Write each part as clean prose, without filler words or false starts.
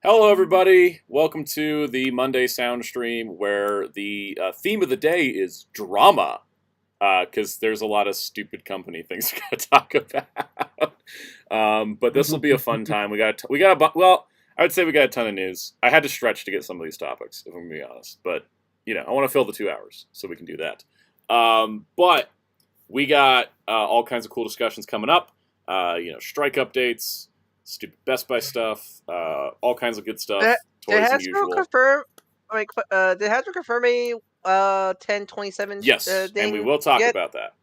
Hello, everybody. Welcome to the Monday Sound Stream, where the theme of the day is drama, because there's a lot of stupid company things we gotta talk about. But this will be a fun time. Well, I would say we got a ton of news. I had to stretch to get some of these topics, if I'm gonna be honest. But I want to fill the 2 hours, so we can do that. But we got all kinds of cool discussions coming up. Strike updates. Stupid Best Buy stuff, all kinds of good stuff. Did Toys and Hasbro usual. confirm? Did Hasbro confirm a 10/27? Yes, and we will talk about that.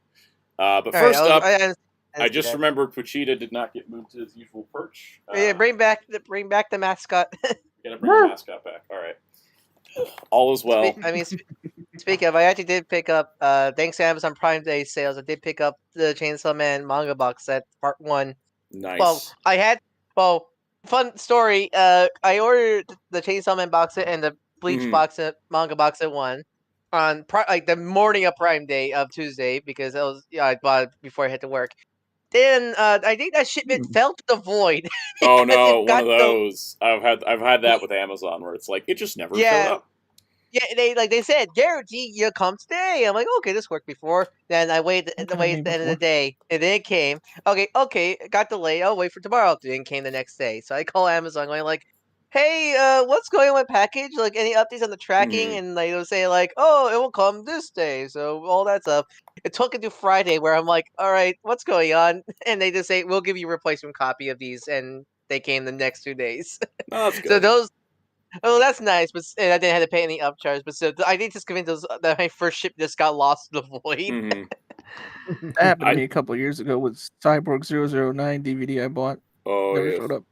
But All first up, I just remembered Pochita did not get moved to his usual perch. Yeah, bring back the mascot. Gotta bring the mascot back. All right, all is well. Speaking of, I actually did pick up. Thanks to Amazon Prime Day sales, I did pick up the Chainsaw Man manga box set Part 1. Nice. Fun story. I ordered the Chainsaw Man box set and the Bleach box set, manga box set one on the morning of Prime Day of Tuesday because I bought it before I had to work. Then I think that shipment fell to the void. Oh no, one of those. I've had that with Amazon where it's like it just never showed up. Yeah, they said guarantee you come today. I'm like, okay, this worked before. Then I waited at the end of the day, and then it came. Okay, got delayed. I'll wait for tomorrow. Then it came the next day. So I call Amazon, going like, hey, what's going on with my package? Like, any updates on the tracking? And they'll say like, oh, it will come this day. So all that stuff. It took until Friday, where I'm like, all right, what's going on? And they just say, we'll give you a replacement copy of these, and they came the next 2 days. Oh, that's good. So those. Oh, that's nice, and I didn't have to pay any upcharge. But so I think just convinced that my first ship just got lost in the void. That happened to me a couple of years ago with Cyborg 009 DVD I bought. Oh, never showed up.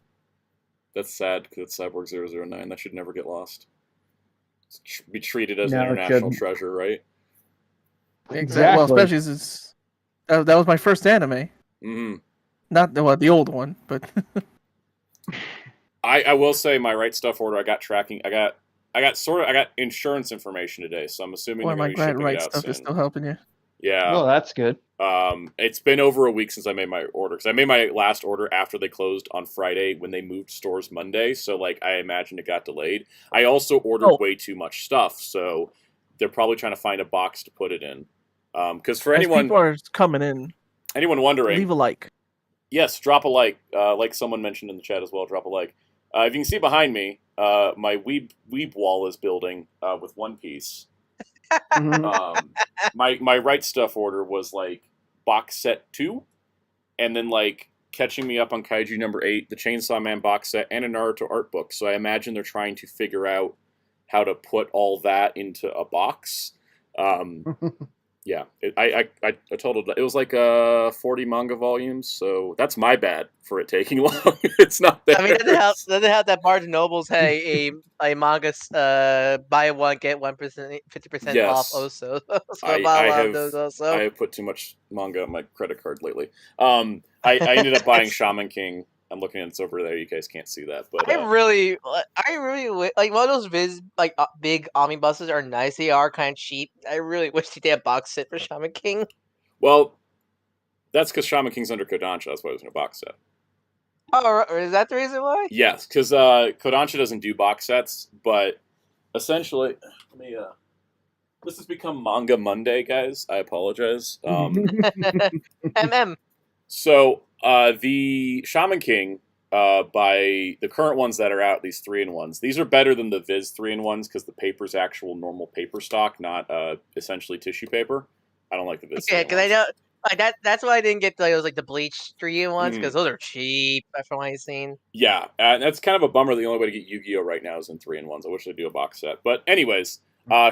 That's sad because it's Cyborg 009. That should never get lost. Be treated as an international treasure, right? Exactly. Well, especially since that was my first anime. Not the old one, but. I will say my Right Stuf order. I got tracking. I got insurance information today, so I'm assuming they're going to be shipping Right it out Stuf soon. is still helping you. Yeah. Well, that's good. It's been over a week since I made my order because I made my last order after they closed on Friday when they moved stores Monday. So like I imagine it got delayed. I also ordered way too much stuff, so they're probably trying to find a box to put it in. Because for anyone people are coming in, anyone wondering, leave a like. Yes, drop a like. Like someone mentioned in the chat as well, drop a like. If you can see behind me, my weeb wall is building with One Piece. My Right Stuf order was like box set 2, and then like catching me up on Kaiju number 8, the Chainsaw Man box set, and a Naruto art book. So I imagine they're trying to figure out how to put all that into a box. Yeah, I totaled it was like 40 manga volumes, so that's my bad for it taking long. It's not that. I mean, doesn't help that Barnes and Nobles had a manga buy one get 1% 50% off also. So I have put too much manga on my credit card lately. I ended up buying Shaman King. I'm looking at it over there. You guys can't see that, but I really like one of those big omnibuses are nice. They are kind of cheap. I really wish they did a box set for Shaman King. Well, that's because Shaman King's under Kodansha. That's why it was in a box set. Oh, is that the reason why? Yes, because Kodansha doesn't do box sets, but essentially, this has become Manga Monday, guys. I apologize. So, the Shaman King, by the current ones that are out, these 3-in-1s, these are better than the Viz 3-in-1s because the paper's actual normal paper stock, not essentially tissue paper. I don't like the Viz. Yeah, because I know that's why I didn't get those the Bleach 3-in-1s because those are cheap from what I've seen. Yeah, that's kind of a bummer. The only way to get Yu-Gi-Oh right now is in 3-in-1s. I wish they'd do a box set. But anyways,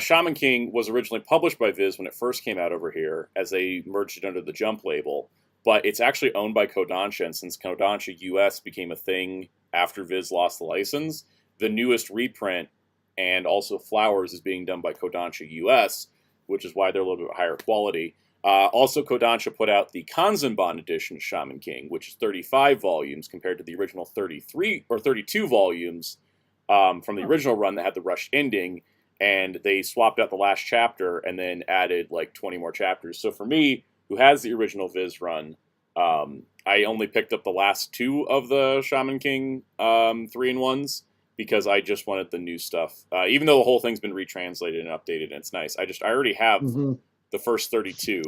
Shaman King was originally published by Viz when it first came out over here, as they merged it under the Jump label. But it's actually owned by Kodansha, and since Kodansha US became a thing after Viz lost the license, the newest reprint and also Flowers is being done by Kodansha US, which is why they're a little bit higher quality. Also, Kodansha put out the Kanzenban edition of Shaman King, which is 35 volumes compared to the original 33 or 32 volumes from the original run that had the rushed ending, and they swapped out the last chapter and then added like 20 more chapters. So for me, who has the original Viz run, I only picked up the last 2 of the Shaman King 3-in-1s because I just wanted the new stuff. Even though the whole thing's been retranslated and updated, and it's nice. I already have the first 32,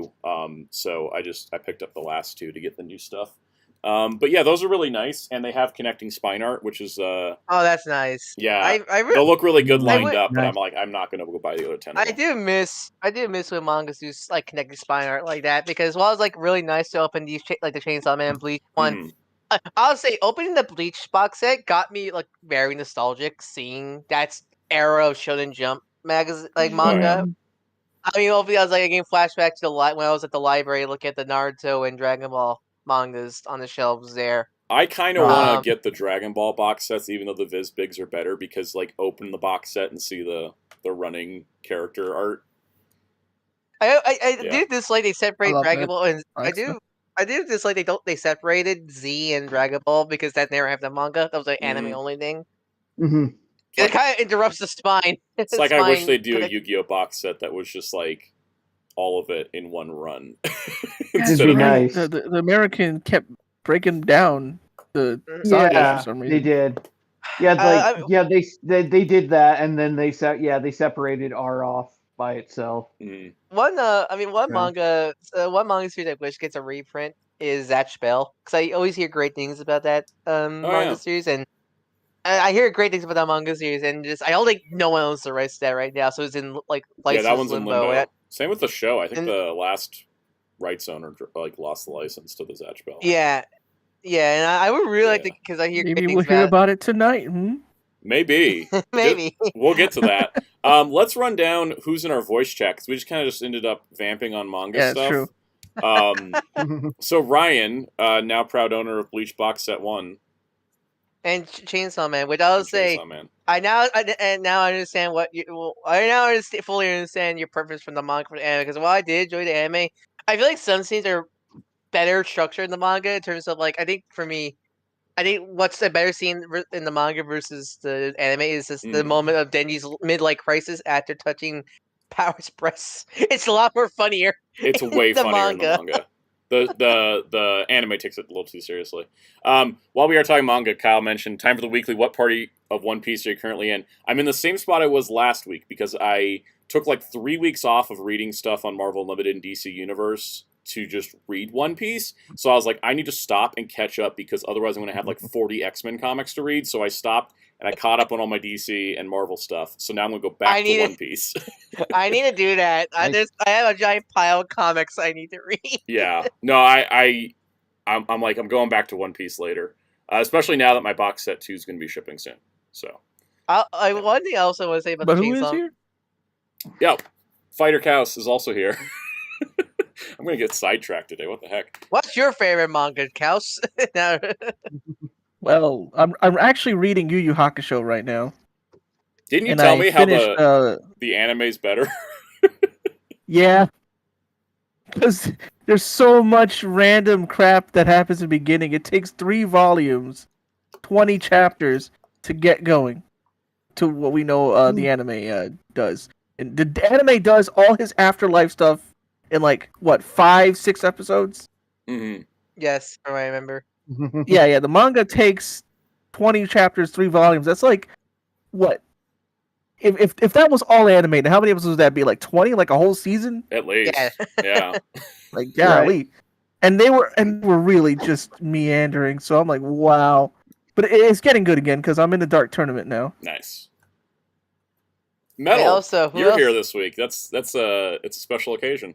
so I picked up the last 2 to get the new stuff. But yeah, those are really nice, and they have connecting spine art, which is oh, that's nice. Yeah, they'll look really good lined up, but I'm not gonna go buy the other 10. I do miss when mangas do like connecting spine art like that, because while it's like really nice to open these like the Chainsaw Man Bleach one, I'll say opening the Bleach box set got me like very nostalgic seeing that era of Shonen Jump magazine like manga. I mean, obviously, I was like getting flashback to when I was at the library looking at the Naruto and Dragon Ball mangas on the shelves there. I kind of want to get the Dragon Ball box sets, even though the Viz Bigs are better, because like open the box set and see the running character art. I do dislike they separate Dragon Ball, and I do dislike they separated Z and Dragon Ball, because that never happened in manga. That was an anime only thing. It kind of interrupts the spine. It's like I wish they'd do a Yu-Gi-Oh box set that was just like all of it in one run. Instead of nice. The American kept breaking down the saga for some reason. They did. Yeah, they did that, and then they separated R off by itself. One manga series I wish gets a reprint is Zatch Bell, because I always hear great things about that manga series, and I hear great things about that manga series, and I don't think no one owns the rights to that right now, so it's in like license that one's limbo. in limbo. Same with the show. I think the last rights owner like lost the license to the Zatch Bell. Yeah, and I would really like to, because I hear maybe we'll hear about it tonight. Maybe. Maybe. We'll get to that. Let's run down who's in our voice chat, because we just kind of ended up vamping on manga stuff. True. So Ryan, now proud owner of Bleach Box Set 1. And Chainsaw Man, which I'll say, I now understand fully understand your preference from the manga for the anime, because while I did enjoy the anime, I feel like some scenes are better structured in the manga in terms of like, I think what's a better scene in the manga versus the anime is just the moment of Denji's midlife crisis after touching Power's breasts. It's a lot more funnier. It's way funnier in the manga. The anime takes it a little too seriously. While we are talking manga, Kyle mentioned time for the weekly. What party of One Piece are you currently in? I'm in the same spot I was last week, because I took like 3 weeks off of reading stuff on Marvel Unlimited and DC Universe to just read One Piece. So I was like, I need to stop and catch up, because otherwise I'm going to have like 40 X-Men comics to read. So I stopped and I caught up on all my DC and Marvel stuff. So now I'm going to go back to One Piece. I need to do that. I have a giant pile of comics I need to read. Yeah. No, I'm like, I'm going back to One Piece later. Especially now that my box set 2 is going to be shipping soon. So. One thing I also want to say about the Chainsaw. Who is here? Yeah. Fighter Chaos is also here. I'm going to get sidetracked today. What the heck? What's your favorite manga, Kaus? Well, I'm actually reading Yu Yu Hakusho right now. Didn't you tell me how the anime's better? Yeah. Because there's so much random crap that happens in the beginning. It takes 3 volumes, 20 chapters to get going to what we know the anime does. And the anime does all his afterlife stuff in like, what, 5-6 episodes? Yes, from what I remember. Yeah. The manga takes 20 chapters, 3 volumes. That's like, what? If that was all animated, how many episodes would that be? Like 20? Like a whole season? At least. Yeah. Like, golly. Right. And they were really just meandering. So I'm like, wow. But it's getting good again, because I'm in the Dark Tournament now. Nice. Metal, you're here this week. It's a special occasion.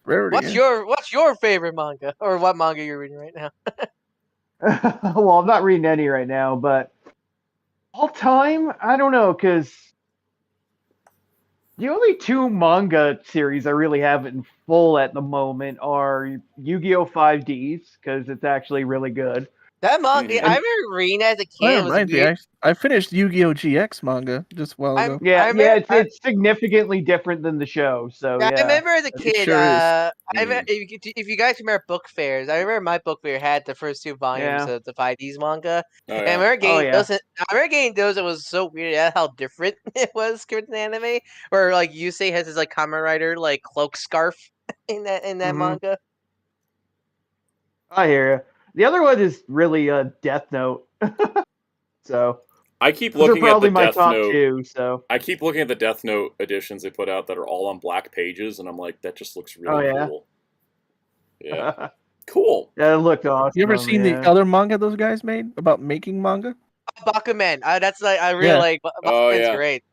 Rarity, what's your favorite manga, or what manga you're reading right now? Well, I'm not reading any right now, but all time, I don't know, because the only 2 manga series I really have in full at the moment are Yu-Gi-Oh! 5Ds, because it's actually really good. That manga, I remember reading as a kid. I finished Yu-Gi-Oh! GX manga just a while ago. It's significantly different than the show. So I remember as a kid. If you guys remember book fairs, I remember my book fair had the first 2 volumes of the 5Ds manga. And I remember getting those. It was so weird how different it was compared to the anime. Where like Yusei has his like Kamen Rider like cloak scarf in that manga. I hear you. The other one is really Death Note. So I keep Those are looking at probably the my Death top Note. two. So. I keep looking at the Death Note editions they put out that are all on black pages, and I'm like, that just looks really cool. Yeah, cool. Yeah, it looked awesome. You ever seen the other manga those guys made about making manga? Bakuman. That's like I really like. Bakuman's great.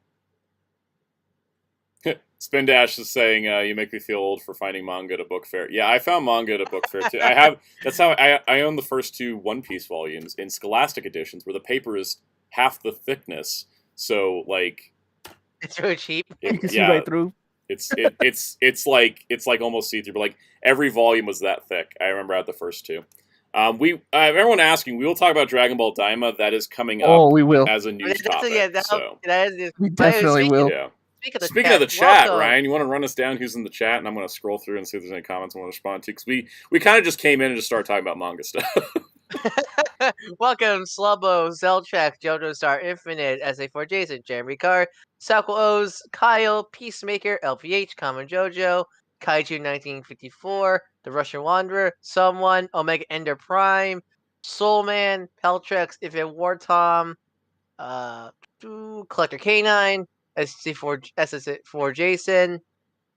Spin Dash is saying, "You make me feel old for finding manga at a book fair." Yeah, I found manga at a book fair too. I have. That's how I own the first 2 One Piece volumes in Scholastic editions, where the paper is half the thickness. So like, it's really cheap. You can see right through. It's like almost see through, but like every volume was that thick. I remember I had the first 2. Everyone asking, we will talk about Dragon Ball Daima. That is coming up. Oh, we will as a news topic. We definitely will. Yeah. Speaking of the chat, Ryan, you want to run us down who's in the chat, and I'm going to scroll through and see if there's any comments I want to respond to, because we kind of just came in and just started talking about manga stuff. Welcome, Slubbo, Zelchak, Jojo Star Infinite, SA4 Jason, Jeremy Carr, Sakwa O's, Kyle, Peacemaker, LPH, Common Jojo, Kaiju 1954, The Russian Wanderer, Someone, Omega Ender Prime, Soulman, Peltrex, If It War Tom, Collector K9, SS4 Jason,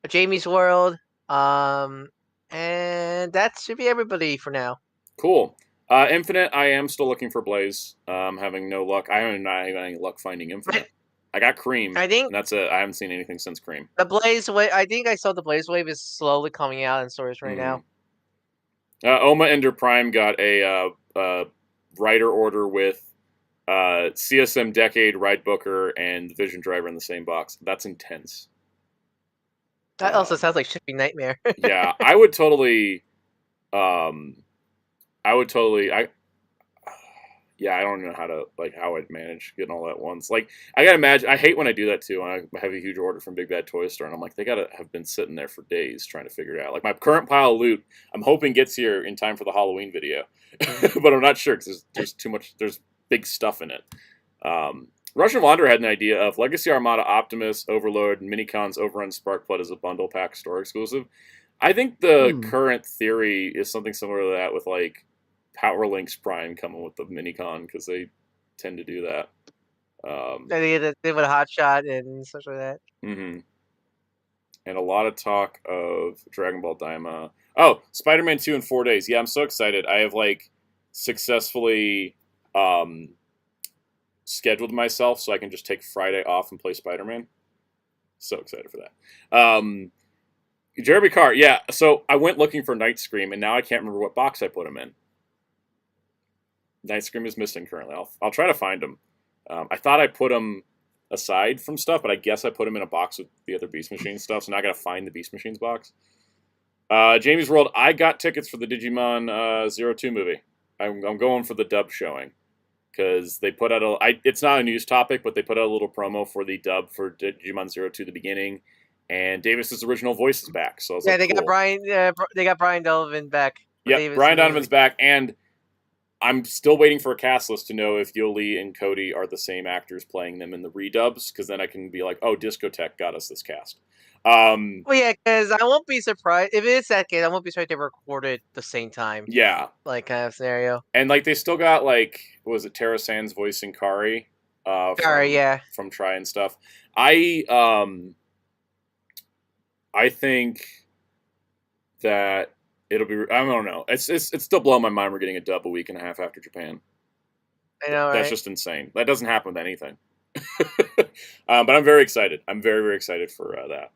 Jamie's World, and that should be everybody for now. Cool. Infinite, I am still looking for Blaze. Having no luck. I don't have any luck finding Infinite. I got Cream. I think and that's it. I haven't seen anything since Cream. The Blaze Wave. I think I saw the Blaze Wave is slowly coming out in stores right now. Oma Ender Prime got a writer order with CSM Decade, Ride Booker, and Vision Driver in the same box. That's intense. That also sounds like Shipping Nightmare. Yeah, I would totally. Yeah, I don't know how I'd manage getting all that at once. Like, I gotta imagine. I hate when I do that too. When I have a huge order from Big Bad Toy Store, and I'm like, they gotta have been sitting there for days trying to figure it out. Like my current pile of loot, I'm hoping gets here in time for the Halloween video, but I'm not sure because there's too much. There's big stuff in it. Russian Wanderer had an idea of Legacy Armada, Optimus, Overlord, and Minicons Overrun Sparkblood as a bundle pack store exclusive. I think the current theory is something similar to that with like Power Links Prime coming with the Minicon because they tend to do that. They would Hot Shot and such like that. Mm-hmm. And a lot of talk of Dragon Ball Daima. Oh, Spider-Man 2 in 4 days. Yeah, I'm so excited. I have like successfully scheduled myself so I can just take Friday off and play Spider-Man. So excited for that. Jeremy Carr, yeah. So I went looking for Night Scream, and now I can't remember what box I put him in. Night Scream is missing currently. I'll try to find him. I thought I put him aside from stuff, but I guess I put him in a box with the other Beast Machine stuff, so now I gotta find the Beast Machines box. Jamie's World, I got tickets for the Digimon 02 movie. I'm going for the dub showing. Because they put out it's not a news topic, but they put out a little promo for the dub for Digimon 02 the beginning, and Davis's original voice is back. So I was they got Brian. They got Brian Donovan back. Yeah, Brian Donovan's back, and I'm still waiting for a cast list to know if Yoli and Cody are the same actors playing them in the redubs, because then I can be like, oh, Discotek got us this cast. Well, yeah, because I won't be surprised if it's that case. I won't be surprised they recorded the same time. Yeah, like kind of scenario. And like they still got like, what was it, Tara Sands voicing Kari? From Try and stuff. I think that it'll be. I don't know. It's still blowing my mind. We're getting a dub a week and a half after Japan. I know, right? That's just insane. That doesn't happen with anything. But I'm very excited. I'm very, very excited for that.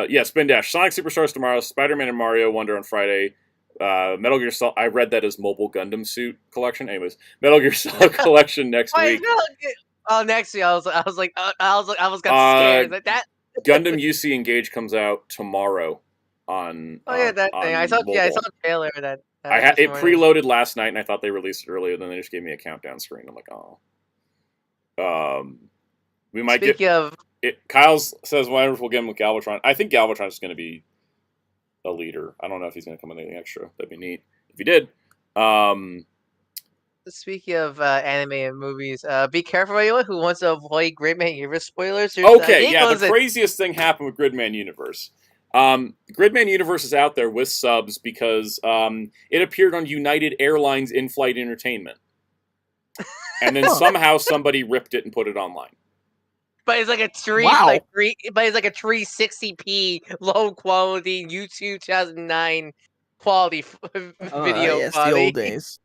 Yeah, Spin Dash. Sonic Superstars tomorrow. Spider-Man and Mario Wonder on Friday. Metal Gear Solid. I read that as Mobile Gundam Suit Collection. Anyways, Metal Gear Solid Collection next week. Next week. I was scared. Like that. Gundam UC Engage comes out tomorrow on. That thing. I saw the trailer of that. It preloaded last night, and I thought they released it earlier. Then they just gave me a countdown screen. I'm like, oh. We might Speaking of it. Kyle says, "Why we'll get him with Galvatron." I think Galvatron is going to be a leader. I don't know if he's going to come with anything extra. That'd be neat if he did. Speaking of anime and movies, be careful anyone who wants to avoid Gridman Universe spoilers. Okay, yeah, the craziest thing happened with Gridman Universe. Gridman Universe is out there with subs because it appeared on United Airlines in-flight entertainment. And then somehow somebody ripped it and put it online. But it's like a but it's like a 360p low quality YouTube 2009 quality video Yes, the quality. old days.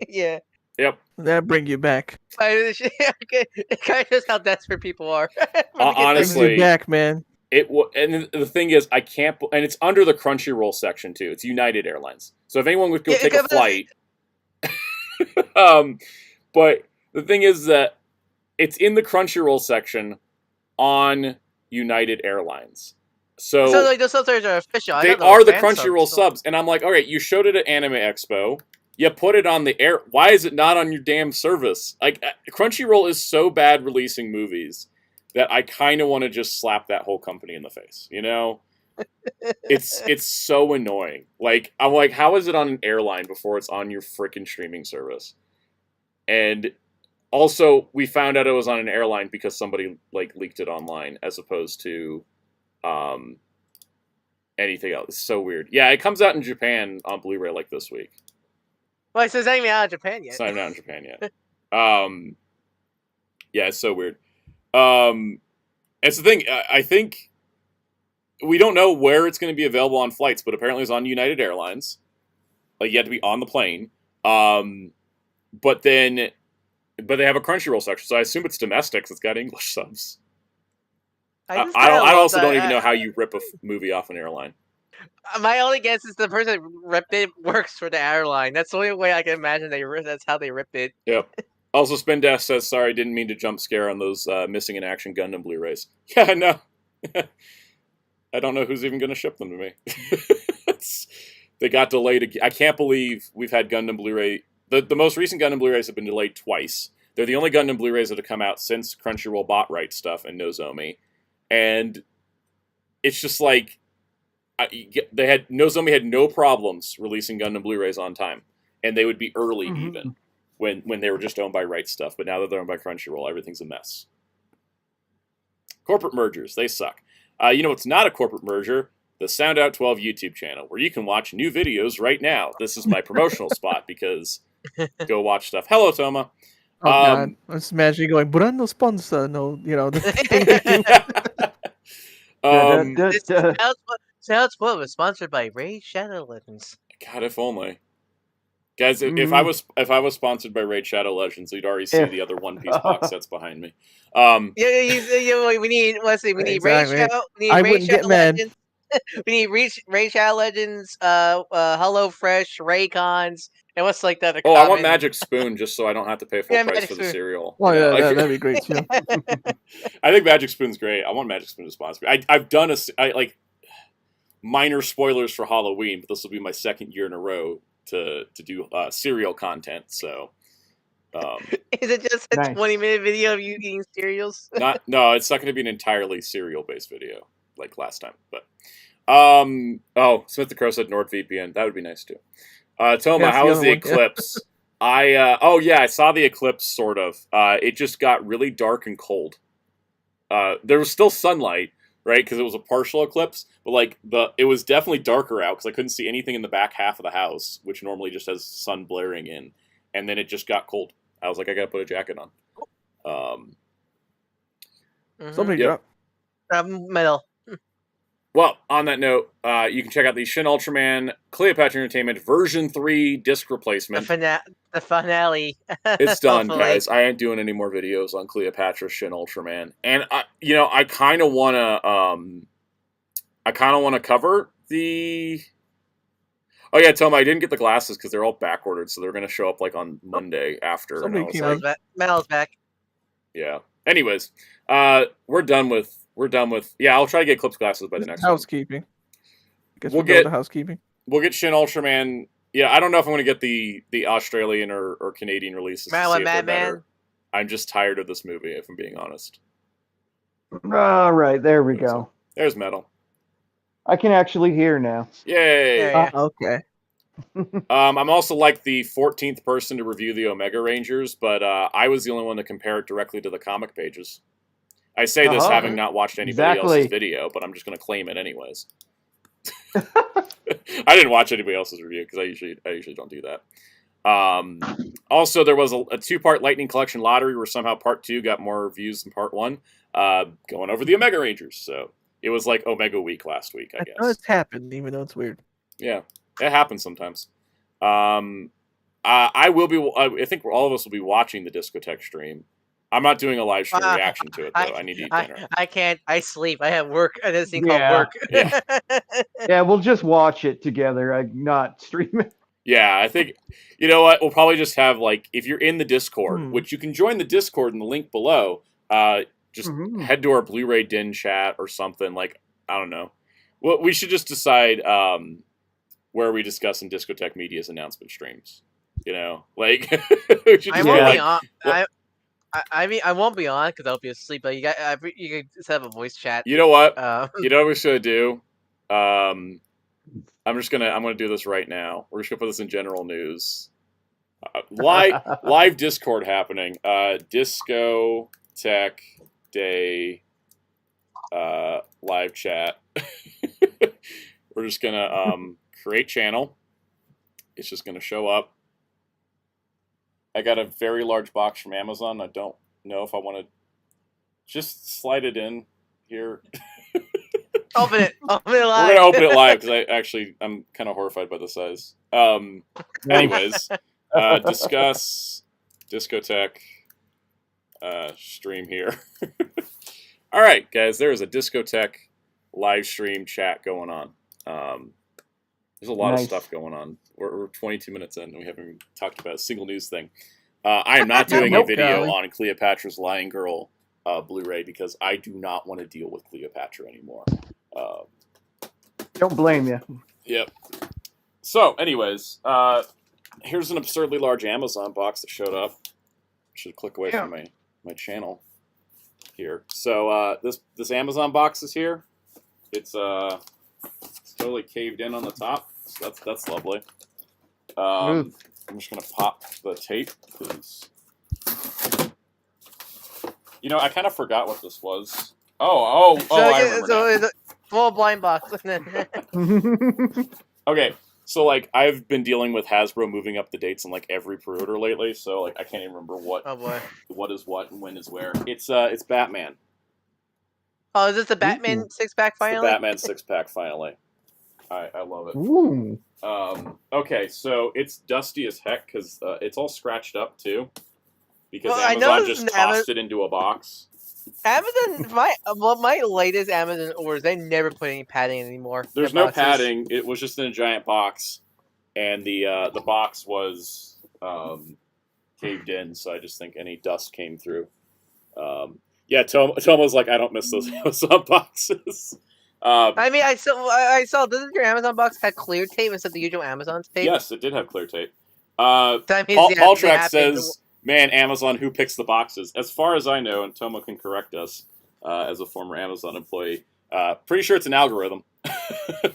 Yeah. Yep. That bring you back. It kind of shows how desperate people are. Honestly, Brings you back, man. And the thing is, I can't, and it's under the Crunchyroll section too. It's United Airlines. So if anyone would go take a flight, but the thing is that it's in the Crunchyroll section on United Airlines. So like those subs are official. They are the Crunchyroll subs, and I'm like, all right, you showed it at Anime Expo. You put it on the air. Why is it not on your damn service? Like, Crunchyroll is so bad releasing movies that I kind of want to just slap that whole company in the face. You know, it's so annoying. Like, I'm like, how is it on an airline before it's on your freaking streaming service? And also, we found out it was on an airline because somebody like leaked it online, as opposed to anything else. It's so weird. Yeah, it comes out in Japan on Blu-ray like this week. Well, so it's not even out in Japan yet. It's not even out in Japan yet. Yeah, it's so weird. It's the thing. I think we don't know where it's going to be available on flights, but apparently it's on United Airlines. Like, you have to be on the plane. But they have a Crunchyroll section, so I assume it's domestic. 'Cause it's got English subs. I also don't even know how you rip a movie off an airline. My only guess is the person that ripped it works for the airline. That's the only way I can imagine that's how they ripped it. Yep. Also, Spindash says, sorry, didn't mean to jump scare on those missing in action Gundam Blu-rays. Yeah, no. I don't know who's even going to ship them to me. They got delayed. I can't believe we've had Gundam Blu-ray. The most recent Gundam Blu-rays have been delayed twice. They're the only Gundam Blu-rays that have come out since Crunchyroll bought Right Stuf and Nozomi. And it's just like, Nozomi had no problems releasing Gundam Blu-rays on time. And they would be early even. When they were just owned by Right Stuf, but now that they're owned by Crunchyroll, everything's a mess. Corporate mergers, they suck. You know what's not a corporate merger? The Soundout12 YouTube channel, where you can watch new videos right now. This is my promotional spot, because go watch stuff. Hello, Toma. Oh, God. I was imagining going, Brando sponsor, no, you know. Soundout12 was sponsored by Raid Shadow Legends. God, if only. Guys, if I was sponsored by Raid Shadow Legends, you'd already see the other One Piece box sets behind me. We need Raid Shadow. I wouldn't get mad. We need Raid Shadow Legends, Hello Fresh, Raycons, and what's like that? I want Magic Spoon just so I don't have to pay full price for the cereal. Oh yeah, that'd be great too. I think Magic Spoon's great. I want Magic Spoon to sponsor me. I've done minor spoilers for Halloween, but this will be my second year in a row to do cereal content. So, is it just a 20-minute video of you eating cereals? No, it's not going to be an entirely cereal-based video like last time. But Smith the Crow said NordVPN. That would be nice too. Toma, how was the eclipse? Yeah. I saw the eclipse sort of. It just got really dark and cold. There was still sunlight, right? Because it was a partial eclipse, but it was definitely darker out because I couldn't see anything in the back half of the house, which normally just has sun blaring in. And then it just got cold. I was like, I gotta put a jacket on. Somebody drop metal. Well, on that note, you can check out the Shin Ultraman Cleopatra Entertainment version 3 disc replacement. The finale. It's done, guys. I ain't doing any more videos on Cleopatra Shin Ultraman, and I kind of wanna cover the. Oh yeah, Toma, I didn't get the glasses because they're all back ordered, so they're gonna show up on Monday after. Metal's back. Yeah. Anyways, we're done with. Yeah, I'll try to get Eclipse glasses by the next housekeeping. We'll get the housekeeping. We'll get Shin Ultraman. Yeah, I don't know if I'm going to get the Australian or Canadian releases. Madman. I'm just tired of this movie, if I'm being honest. All right, there we go. There's Metal. I can actually hear now. Yay! Okay. I'm also the 14th person to review the Omega Rangers, but I was the only one to compare it directly to the comic pages. I say this having not watched anybody else's video, but I'm just going to claim it anyways. I didn't watch anybody else's review because I usually don't do that. Also, there was a two-part Lightning Collection lottery where somehow Part 2 got more views than Part 1, going over the Omega Rangers. So it was like Omega Week last week, I guess. know it's happened, even though it's weird. Yeah, it happens sometimes. I will be. I think all of us will be watching the Discotek stream. I'm not doing a live stream reaction to it, though. I need to eat dinner. I can't. I sleep. I have work. This thing Yeah. called work. Yeah. Yeah, we'll just watch it together. Not stream it. Yeah, I think, you know what, we'll probably just have, like, if you're in the Discord, Hmm. which you can join the Discord in the link below, just head to our Blu-ray Din chat or something, like, I don't know. Well, we should just decide where we discuss in Discotek Media's announcement streams, you know? Like, we should I just won't be be like, on. I mean, I won't be on because I'll be asleep. But you can set up a voice chat. you know what? Um, You know what we should do? I'm gonna do this right now. We're just gonna put this in general news. Live Discord happening. Discotek Day live chat. We're just gonna create channel. It's just gonna show up. I got a very large box from Amazon. I don't know if I want to just slide it in here. open it. Open it live. We're gonna open it live because I'm kind of horrified by the size. Anyways, discuss Discotek stream here. All right, guys, there is a Discotek live stream chat going on. There's a lot of stuff going on. We're 22 minutes in, and we haven't even talked about a single news thing. I am not doing a video on Cleopatra's Lying Girl Blu-ray because I do not want to deal with Cleopatra anymore. Don't blame you. Yep. So, anyways, here's an absurdly large Amazon box that showed up. Should click away from my channel here. So this Amazon box is here. It's totally caved in on the top. So that's lovely. I'm just gonna pop the tape because you know I kind of forgot what this was. I remember now. It's a full blind box. Okay, so like I've been dealing with Hasbro moving up the dates on like every pre-order lately, so like I can't even remember what is what and when is where. It's Batman. Oh, is this the Batman 6-pack finally? The Batman 6-pack finally. I love it. Ooh. Okay, so it's dusty as heck because it's all scratched up too, because Well, I Amazon noticed just tossed it into a box. Amazon, my latest Amazon orders, they never put any padding anymore. There's no padding. It was just in a giant box, and the box was caved in. So I just think any dust came through. Yeah, Tom was like, I don't miss those Amazon boxes. I mean, I saw. Doesn't your Amazon box have clear tape instead of the usual Amazon tape? Yes, it did have clear tape. That means Paul Track says, "Man, Amazon, who picks the boxes?" As far as I know, and Tomo can correct us as a former Amazon employee, pretty sure it's an algorithm.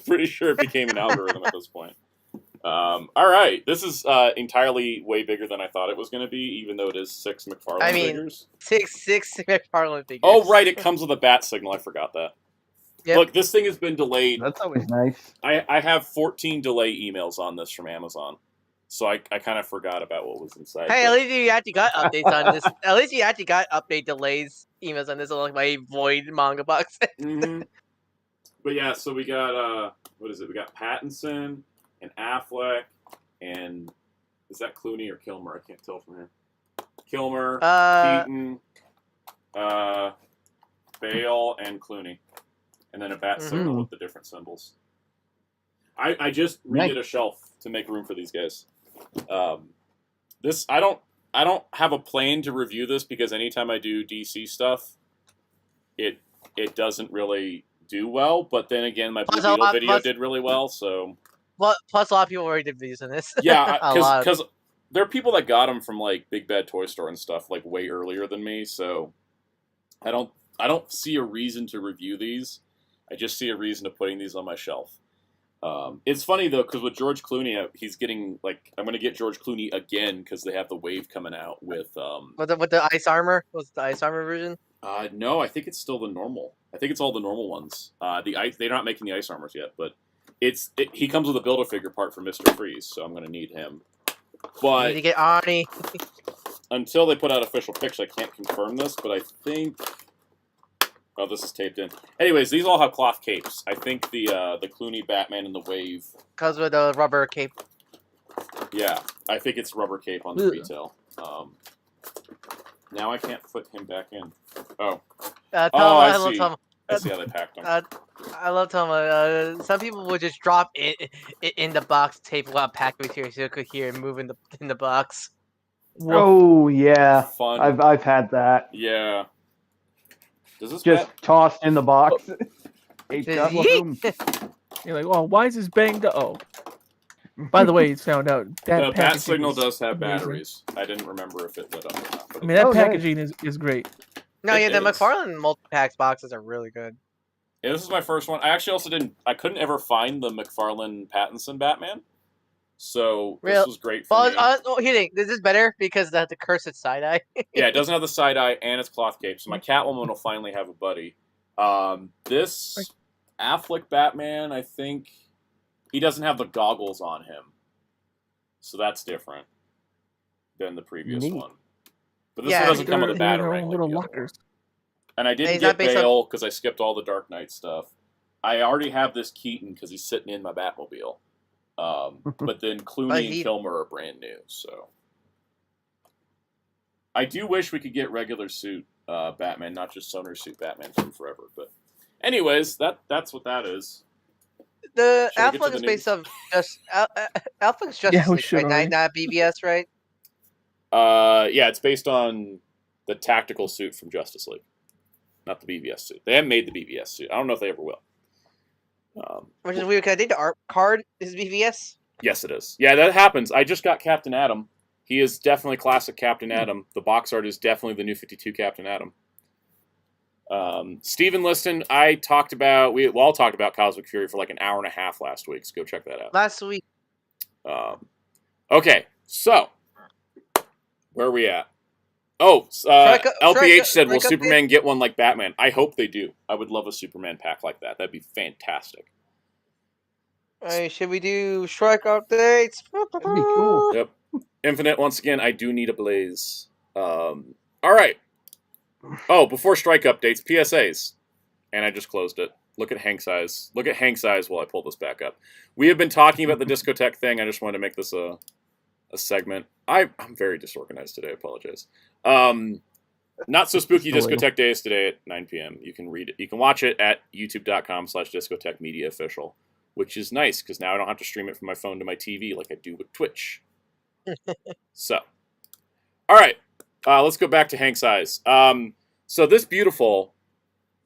Pretty sure it became an algorithm at this point. All right, this is entirely way bigger than I thought it was going to be, even though it is 6 McFarlane figures. Six McFarlane figures. Oh, right, it comes with a bat signal. I forgot that. Yep. Look, this thing has been delayed. That's always nice. I have 14 delay emails on this from Amazon, so I kind of forgot about what was inside. Hey, at least you actually got updates on this. At least you actually got update delays emails on this, unlike my void manga box. Mm-hmm. But yeah, so we got what is it? We got Pattinson and Affleck, and is that Clooney or Kilmer? I can't tell from here. Kilmer, Keaton, Bale, and Clooney, and then a bat signal with the different symbols. I just redid a shelf to make room for these guys. This I don't have a plan to review this because anytime I do DC stuff, it doesn't really do well. But then again, my Blue Beetle video did really well, so. Plus, a lot of people already did videos on this. Yeah, because there are people that got them from like Big Bad Toy Store and stuff like way earlier than me, so I don't see a reason to review these. I just see a reason to putting these on my shelf. It's funny though because with George Clooney, he's getting like I'm gonna get George Clooney again because they have the Wave coming out with with the ice armor. Was it the ice armor version? No, I think it's still the normal. I think it's all the normal ones. The ice they're not making the ice armors yet, but he comes with a Build-A-Figure part for Mr. Freeze, so I'm gonna need him. But need to get Arnie. until they put out official pictures, I can't confirm this, but I think... Oh, this is taped in. Anyways, these all have cloth capes. I think the Clooney Batman and the Wave... Because with the rubber cape. Yeah, I think it's rubber cape on the Ugh. retail. Now I can't put him back in. Oh. Tom, Oh, I love see. Tom. I see how they packed them. I love Tom. Some people would just drop it in the box tape without packing material so you could hear it move in the box. Oh yeah, Fun. I've had that. Yeah. Does this Just tossed in the box. Hey, Just boom. You're like, oh, why is this banged up? Oh. By the way, found out that The bat packaging signal is does have amazing. batteries. I didn't remember if it lit up or not. But I mean, that Oh, nice. packaging is great. No, It yeah, the is. McFarlane multi-packs boxes are really good. yeah, this is my first one. I actually also didn't... I couldn't ever find the McFarlane-Pattinson Batman. So this was great for me. This is better because the cursed side-eye. Yeah, it doesn't have the side-eye and it's cloth cape. So my Catwoman will finally have a buddy. This Affleck Batman, I think... He doesn't have the goggles on him. So that's different than the previous Neat. one. But this Yeah, one doesn't come with a They're in their batarang. own like little the other lockers. one. And I didn't he's get not based on- Bale because I skipped all the Dark Knight stuff. I already have this Keaton because he's sitting in my Batmobile. But then Clooney and Kilmer are brand new, so... I do wish we could get regular suit Batman, not just Soner suit Batman from Forever. But anyways, that's what that is. The Shall we get to Affleck the is based on just Affleck's Justice Yeah, we League, should right? already. Not BVS, right? Yeah, it's based on the tactical suit from Justice League, not the BVS suit. They haven't made the BVS suit. I don't know if they ever will. Which is weird because I think the art card is BVS. Yes, it is. Yeah, that happens. I just got Captain Atom. He is definitely classic Captain Atom. The box art is definitely the new 52 Captain Atom. Steven Liston, we all talked about Cosmic Fury for like an hour and a half last week, so go check that out. Last week. Okay, so where are we at? Oh, LPH said, will Superman get one like Batman? I hope they do. I would love a Superman pack like that. That'd be fantastic. Should we do strikeout dates? That'd be cool. Yep. Infinite, once again, I do need a Blaze. All right. Oh, before strike updates, PSAs. And I just closed it. Look at Hank's eyes. Look at Hank's eyes while I pull this back up. We have been talking about the Discotek thing. I just wanted to make this a segment. I'm very disorganized today. I apologize. Not so spooky Discotek days today at 9 p.m. You can read it. You can watch it at youtube.com/Discotek Media Official, which is nice because now I don't have to stream it from my phone to my TV like I do with Twitch. So, all right. Let's go back to Hank's eyes. So this beautiful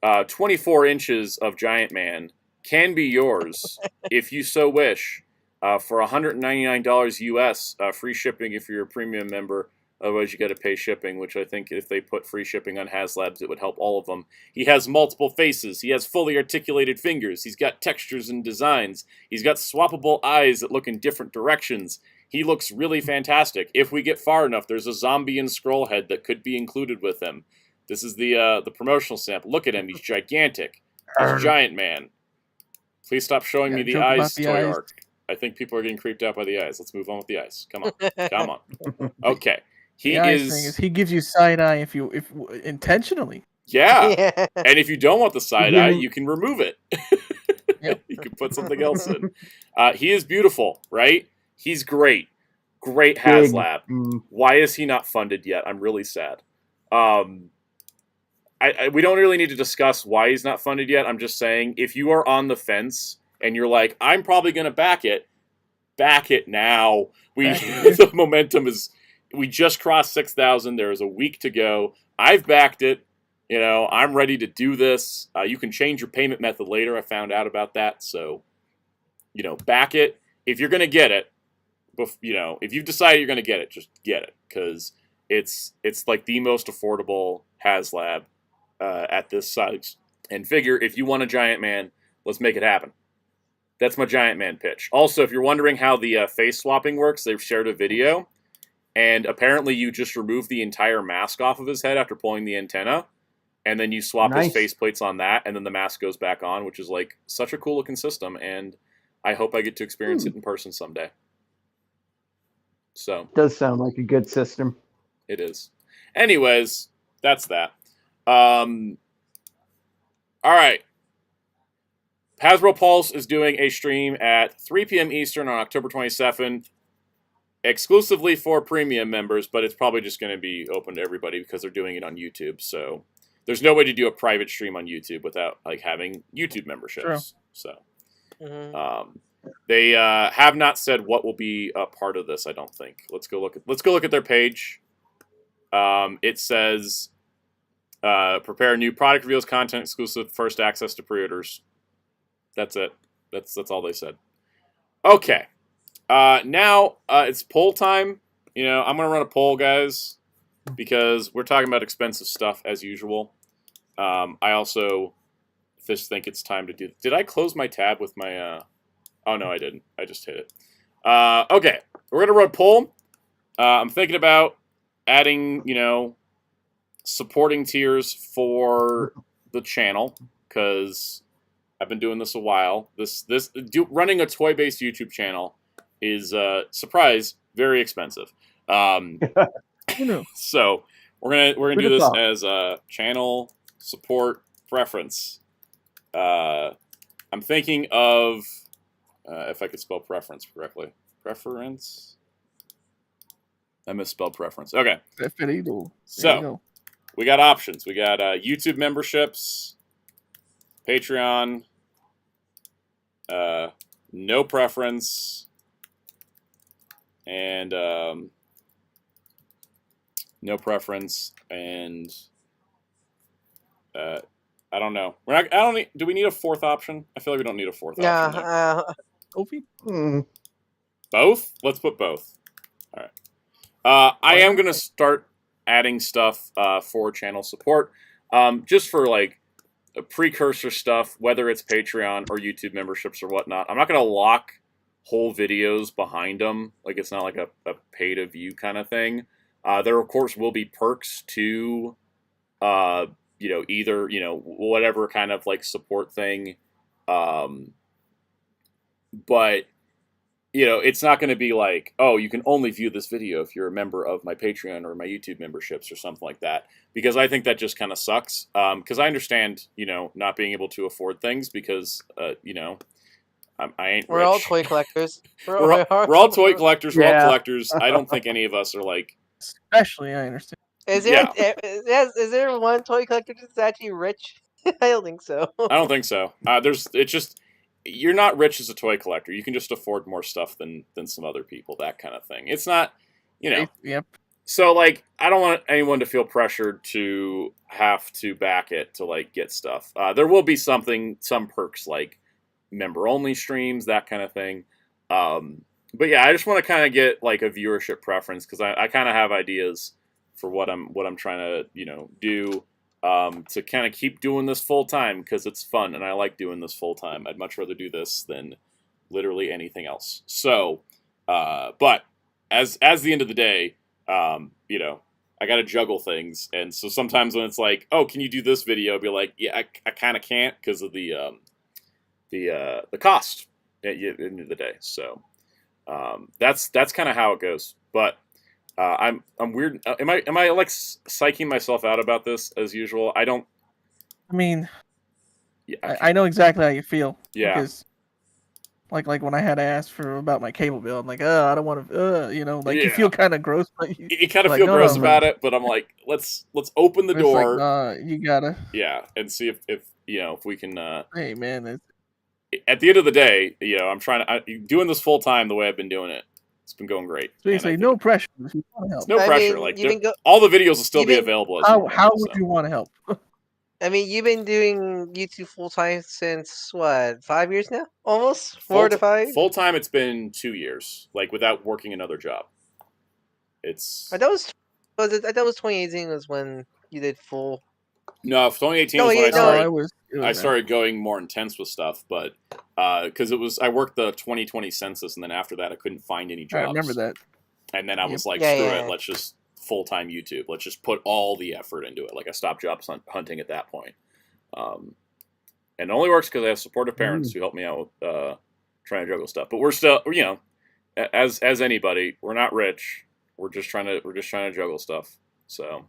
24 inches of Giant-Man can be yours if you so wish for $199 US, free shipping if you're a premium member. Otherwise, you got to pay shipping, which I think if they put free shipping on Haslabs, it would help all of them. He has multiple faces. He has fully articulated fingers. He's got textures and designs. He's got swappable eyes that look in different directions. He looks really fantastic. If we get far enough, there's a zombie and scroll head that could be included with him. This is the promotional sample. Look at him. He's gigantic. He's Giant-Man. Please stop showing me the eyes, Toy Arc. I think people are getting creeped out by the eyes. Let's move on with the eyes. Come on. Come on. Okay. He he gives you side eye if intentionally. Yeah. And if you don't want the side eye, you can remove it. Yep. You can put something else in. He is beautiful, right? He's great. Great Haslab. Why is he not funded yet? I'm really sad. We don't really need to discuss why he's not funded yet. I'm just saying, if you are on the fence and you're like, I'm probably going to back it now. The momentum is... We just crossed 6,000. There is a week to go. I've backed it. You know, I'm ready to do this. You can change your payment method later. I found out about that. So, you know, back it. If you're going to get it, you know, if you've decided you're going to get it, just get it. Because it's like the most affordable Haslab at this size. And figure, if you want a Giant-Man, let's make it happen. That's my Giant-Man pitch. Also, if you're wondering how the face swapping works, they've shared a video. And apparently you just remove the entire mask off of his head after pulling the antenna. And then you swap his faceplates on that, and then the mask goes back on, which is like such a cool looking system. And I hope I get to experience it in person someday. So Does sound like a good system. it is. Anyways, that's that. All right. Hasbro Pulse is doing a stream at 3 p.m. Eastern on October 27th, exclusively for premium members, but it's probably just going to be open to everybody because they're doing it on YouTube. So there's no way to do a private stream on YouTube without like having YouTube memberships. True. So Mhm. they have not said what will be a part of this. I don't think. Let's go look at their page. It says prepare new product reveals, content exclusive, first access to pre-orders. That's it. That's all they said. Okay. Now it's poll time. You know, I'm gonna run a poll, guys, because we're talking about expensive stuff as usual. I also just think it's time to do. Did I close my tab with my? Oh no, I didn't. I just hit it. Okay, we're gonna run a poll. I'm thinking about adding, you know, supporting tiers for the channel because I've been doing this a while. Running a toy-based YouTube channel is surprise very expensive. So we're gonna do this as a channel support preference. I'm thinking of if I could spell preference correctly. Preference. I misspelled preference. Okay. So we got options. We got YouTube memberships, Patreon, no preference, and no preference, and I don't know. Do we need a fourth option? I feel like we don't need a fourth option. Both? Let's put both. All right. I am gonna start adding stuff for channel support, just for like precursor stuff, whether it's Patreon or YouTube memberships or whatnot. I'm not gonna lock whole videos behind them. Like it's not like a pay to view kind of thing. There of course will be perks to, you know, either, you know, whatever kind of like support thing, but you know, it's not going to be like, oh, you can only view this video if you're a member of my Patreon or my YouTube memberships or something like that. Because I think that just kind of sucks. Because I understand, you know, not being able to afford things because, you know, I ain't We're rich. all toy collectors. We're all toy collectors. We're all collectors. I don't think any of us are like... Especially, I understand. Is there one toy collector that's actually rich? I don't think so. I don't think so. It's just... You're not rich as a toy collector. You can just afford more stuff than some other people, that kind of thing. It's not, you know. Yep. So, like, I don't want anyone to feel pressured to have to back it to, like, get stuff. There will be some perks, like member-only streams, that kind of thing. But, yeah, I just want to kind of get, like, a viewership preference, because I kind of have ideas for what I'm trying to, you know, do. To kind of keep doing this full time because it's fun and I like doing this full time. I'd much rather do this than literally anything else. So, but as the end of the day, you know, I got to juggle things, and so sometimes when it's like, oh, can you do this video? I'll be like, yeah, I kind of can't because of the cost at the end of the day. So, that's kind of how it goes. But. I'm weird. Am I like psyching myself out about this as usual? I don't. I mean, yeah, I know exactly how you feel. Yeah. Because, like when I had to ask about my cable bill, I'm like, I don't want to, you know, like you feel kind of gross. But you kind of feel gross about it, but I'm like, let's open the door. Like, you gotta. Yeah, and see if you know if we can. Hey man, at the end of the day, you know, I'm doing this full time the way I've been doing it. It's been going great. Seriously, no pressure. If you want to help. No pressure. Like all the videos will still be available. How would you want to help? I mean, you've been doing YouTube full time since what, 5 years now? Almost 4 to 5. Full time, it's been 2 years, like without working another job. It's. I thought it was 2018 was when you did full. No, 2018 was when I started going more intense with stuff, but because I worked the 2020 census, and then after that I couldn't find any jobs. I remember that. And then I was like, screw it, let's just full-time YouTube. Let's just put all the effort into it. Like I stopped job hunting at that point. And it only works because I have supportive parents who help me out with trying to juggle stuff. But we're still, you know, as anybody, we're not rich. We're just trying to juggle stuff. So,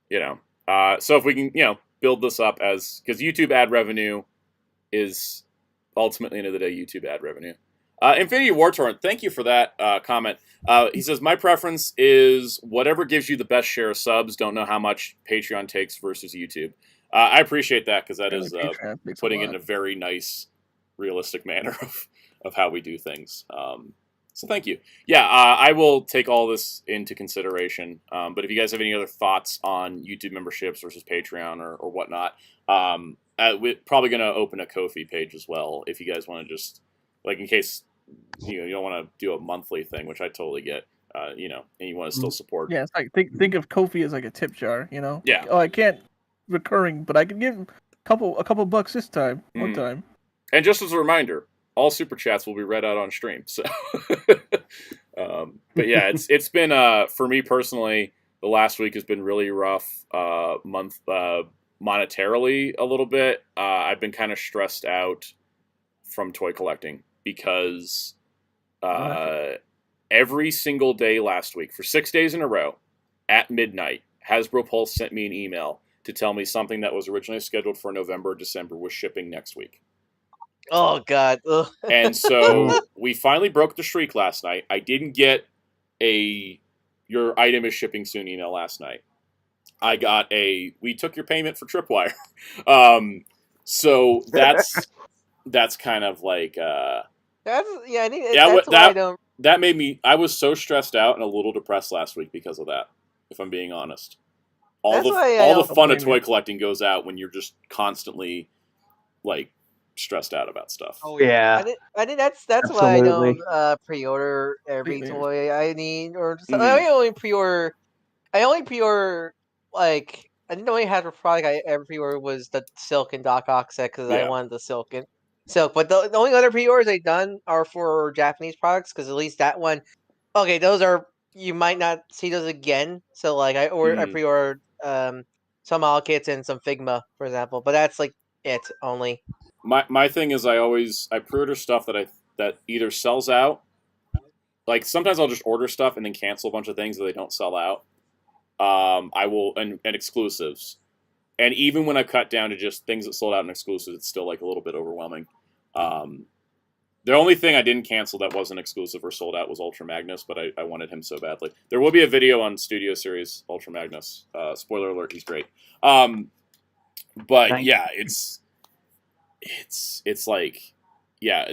so if we can, build this up because YouTube ad revenue is ultimately, end of the day, YouTube ad revenue. Infinity War Torrent, thank you for that comment. He says, my preference is whatever gives you the best share of subs. Don't know how much Patreon takes versus YouTube. I appreciate that because that is putting it in a very nice, realistic manner of how we do things. So thank you. Yeah, I will take all this into consideration. But if you guys have any other thoughts on YouTube memberships versus Patreon or whatnot, we're probably going to open a Ko-fi page as well if you guys want to just, in case you don't want to do a monthly thing, which I totally get, and you want to still support. Yeah, it's like think of Ko-fi as like a tip jar, Yeah. I can't recurring, but I can give a couple bucks this time, one time. And just as a reminder, all super chats will be read out on stream. So, but yeah, it's been for me personally, the last week has been really rough. Month monetarily a little bit. I've been kind of stressed out from toy collecting because every single day last week for 6 days in a row at midnight, Hasbro Pulse sent me an email to tell me something that was originally scheduled for November or December was shipping next week. Oh, God. Ugh. And so we finally broke the streak last night. I didn't get your item is shipping soon email last night. I got we took your payment for Tripwire. So that's kind of like... I think that's why I don't... That made me... I was so stressed out and a little depressed last week because of that, if I'm being honest. All the fun of toy collecting goes out when you're just constantly, stressed out about stuff. Oh yeah, I think that's why I don't pre-order every toy I need, or just, I only pre-order. I think the only Hasbro product I ever pre-ordered was the Silk and Doc Ock set because I wanted the Silk. But the only other pre-orders I've done are for Japanese products because at least that one. Okay, those are you might not see those again. So I pre-ordered some All Kits and some Figma, for example, but that's it only. My thing is I pre-order stuff that either sells out. Sometimes I'll just order stuff and then cancel a bunch of things that they don't sell out. I will and exclusives, and even when I cut down to just things that sold out in exclusives, it's still a little bit overwhelming. The only thing I didn't cancel that wasn't exclusive or sold out was Ultra Magnus, but I wanted him so badly. There will be a video on Studio Series Ultra Magnus. Spoiler alert, he's great. But nice. Yeah,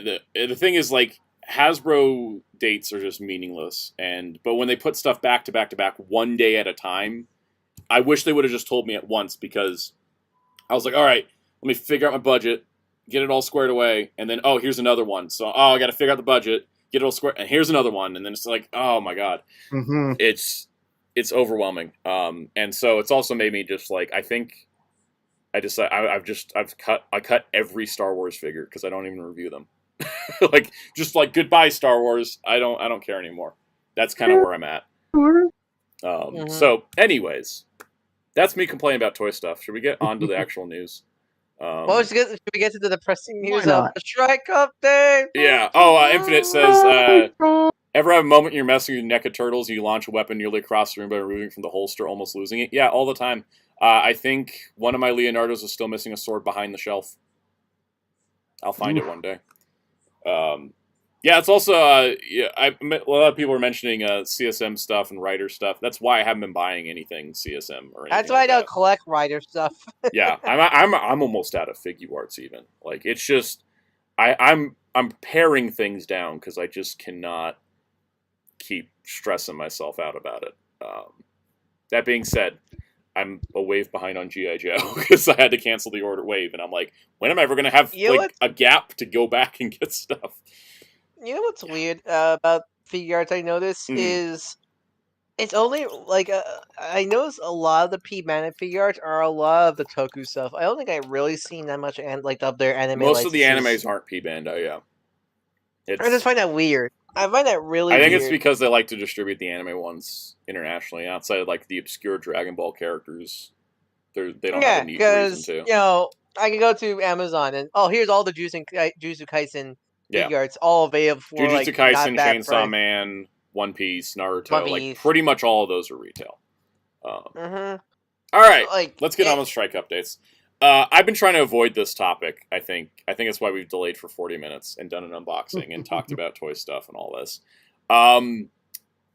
the thing is Hasbro dates are just meaningless, but when they put stuff back to back to back one day at a time, I wish they would have just told me at once, because I was like, all right, let me figure out my budget, get it all squared away, and then here's another one. So I got to figure out the budget, get it all squared, and here's another one, and then it's oh my god, it's overwhelming. And so it's also made me just I think I cut every Star Wars figure because I don't even review them. Goodbye Star Wars. I don't care anymore. That's kind of where I'm at. So anyways, that's me complaining about toy stuff. Should we get on to the actual news? Should we get to the depressing news of the Strike Update? Yeah. Infinite says, ever have a moment you're messing with NECA turtles, you launch a weapon nearly across the room by removing it from the holster, almost losing it? Yeah, all the time. I think one of my Leonardos is still missing a sword behind the shelf. I'll find it one day. It's also a lot of people are mentioning CSM stuff and writer stuff. That's why I haven't been buying anything CSM or anything. That's why I don't collect writer stuff. Yeah, I'm almost out of Figuarts even. It's just I'm paring things down because I just cannot keep stressing myself out about it. That being said, I'm a wave behind on G.I. Joe because I had to cancel the order wave, and I'm like, when am I ever going to have a gap to go back and get stuff? You know what's weird about Figuarts I noticed is it's only I noticed a lot of the P-Mana Figuarts are a lot of the Toku stuff. I don't think I've really seen that much of their anime. Most of the animes aren't P-Bandai, yeah. I just find that weird. I find that really weird. I think it's because they like to distribute the anime ones internationally, outside of the obscure Dragon Ball characters. They don't have a neat reason to. I can go to Amazon and here's all the Jujutsu Kaisen Yeah. figure arts all available for Jujutsu like Kaisen, not bad Chainsaw price. Man, One Piece, Naruto, One like Piece. pretty much all of those are retail. Mhm. All right, Like let's get on with strike updates. I've been trying to avoid this topic. I think that's why we've delayed for 40 minutes and done an unboxing and talked about toy stuff and all this.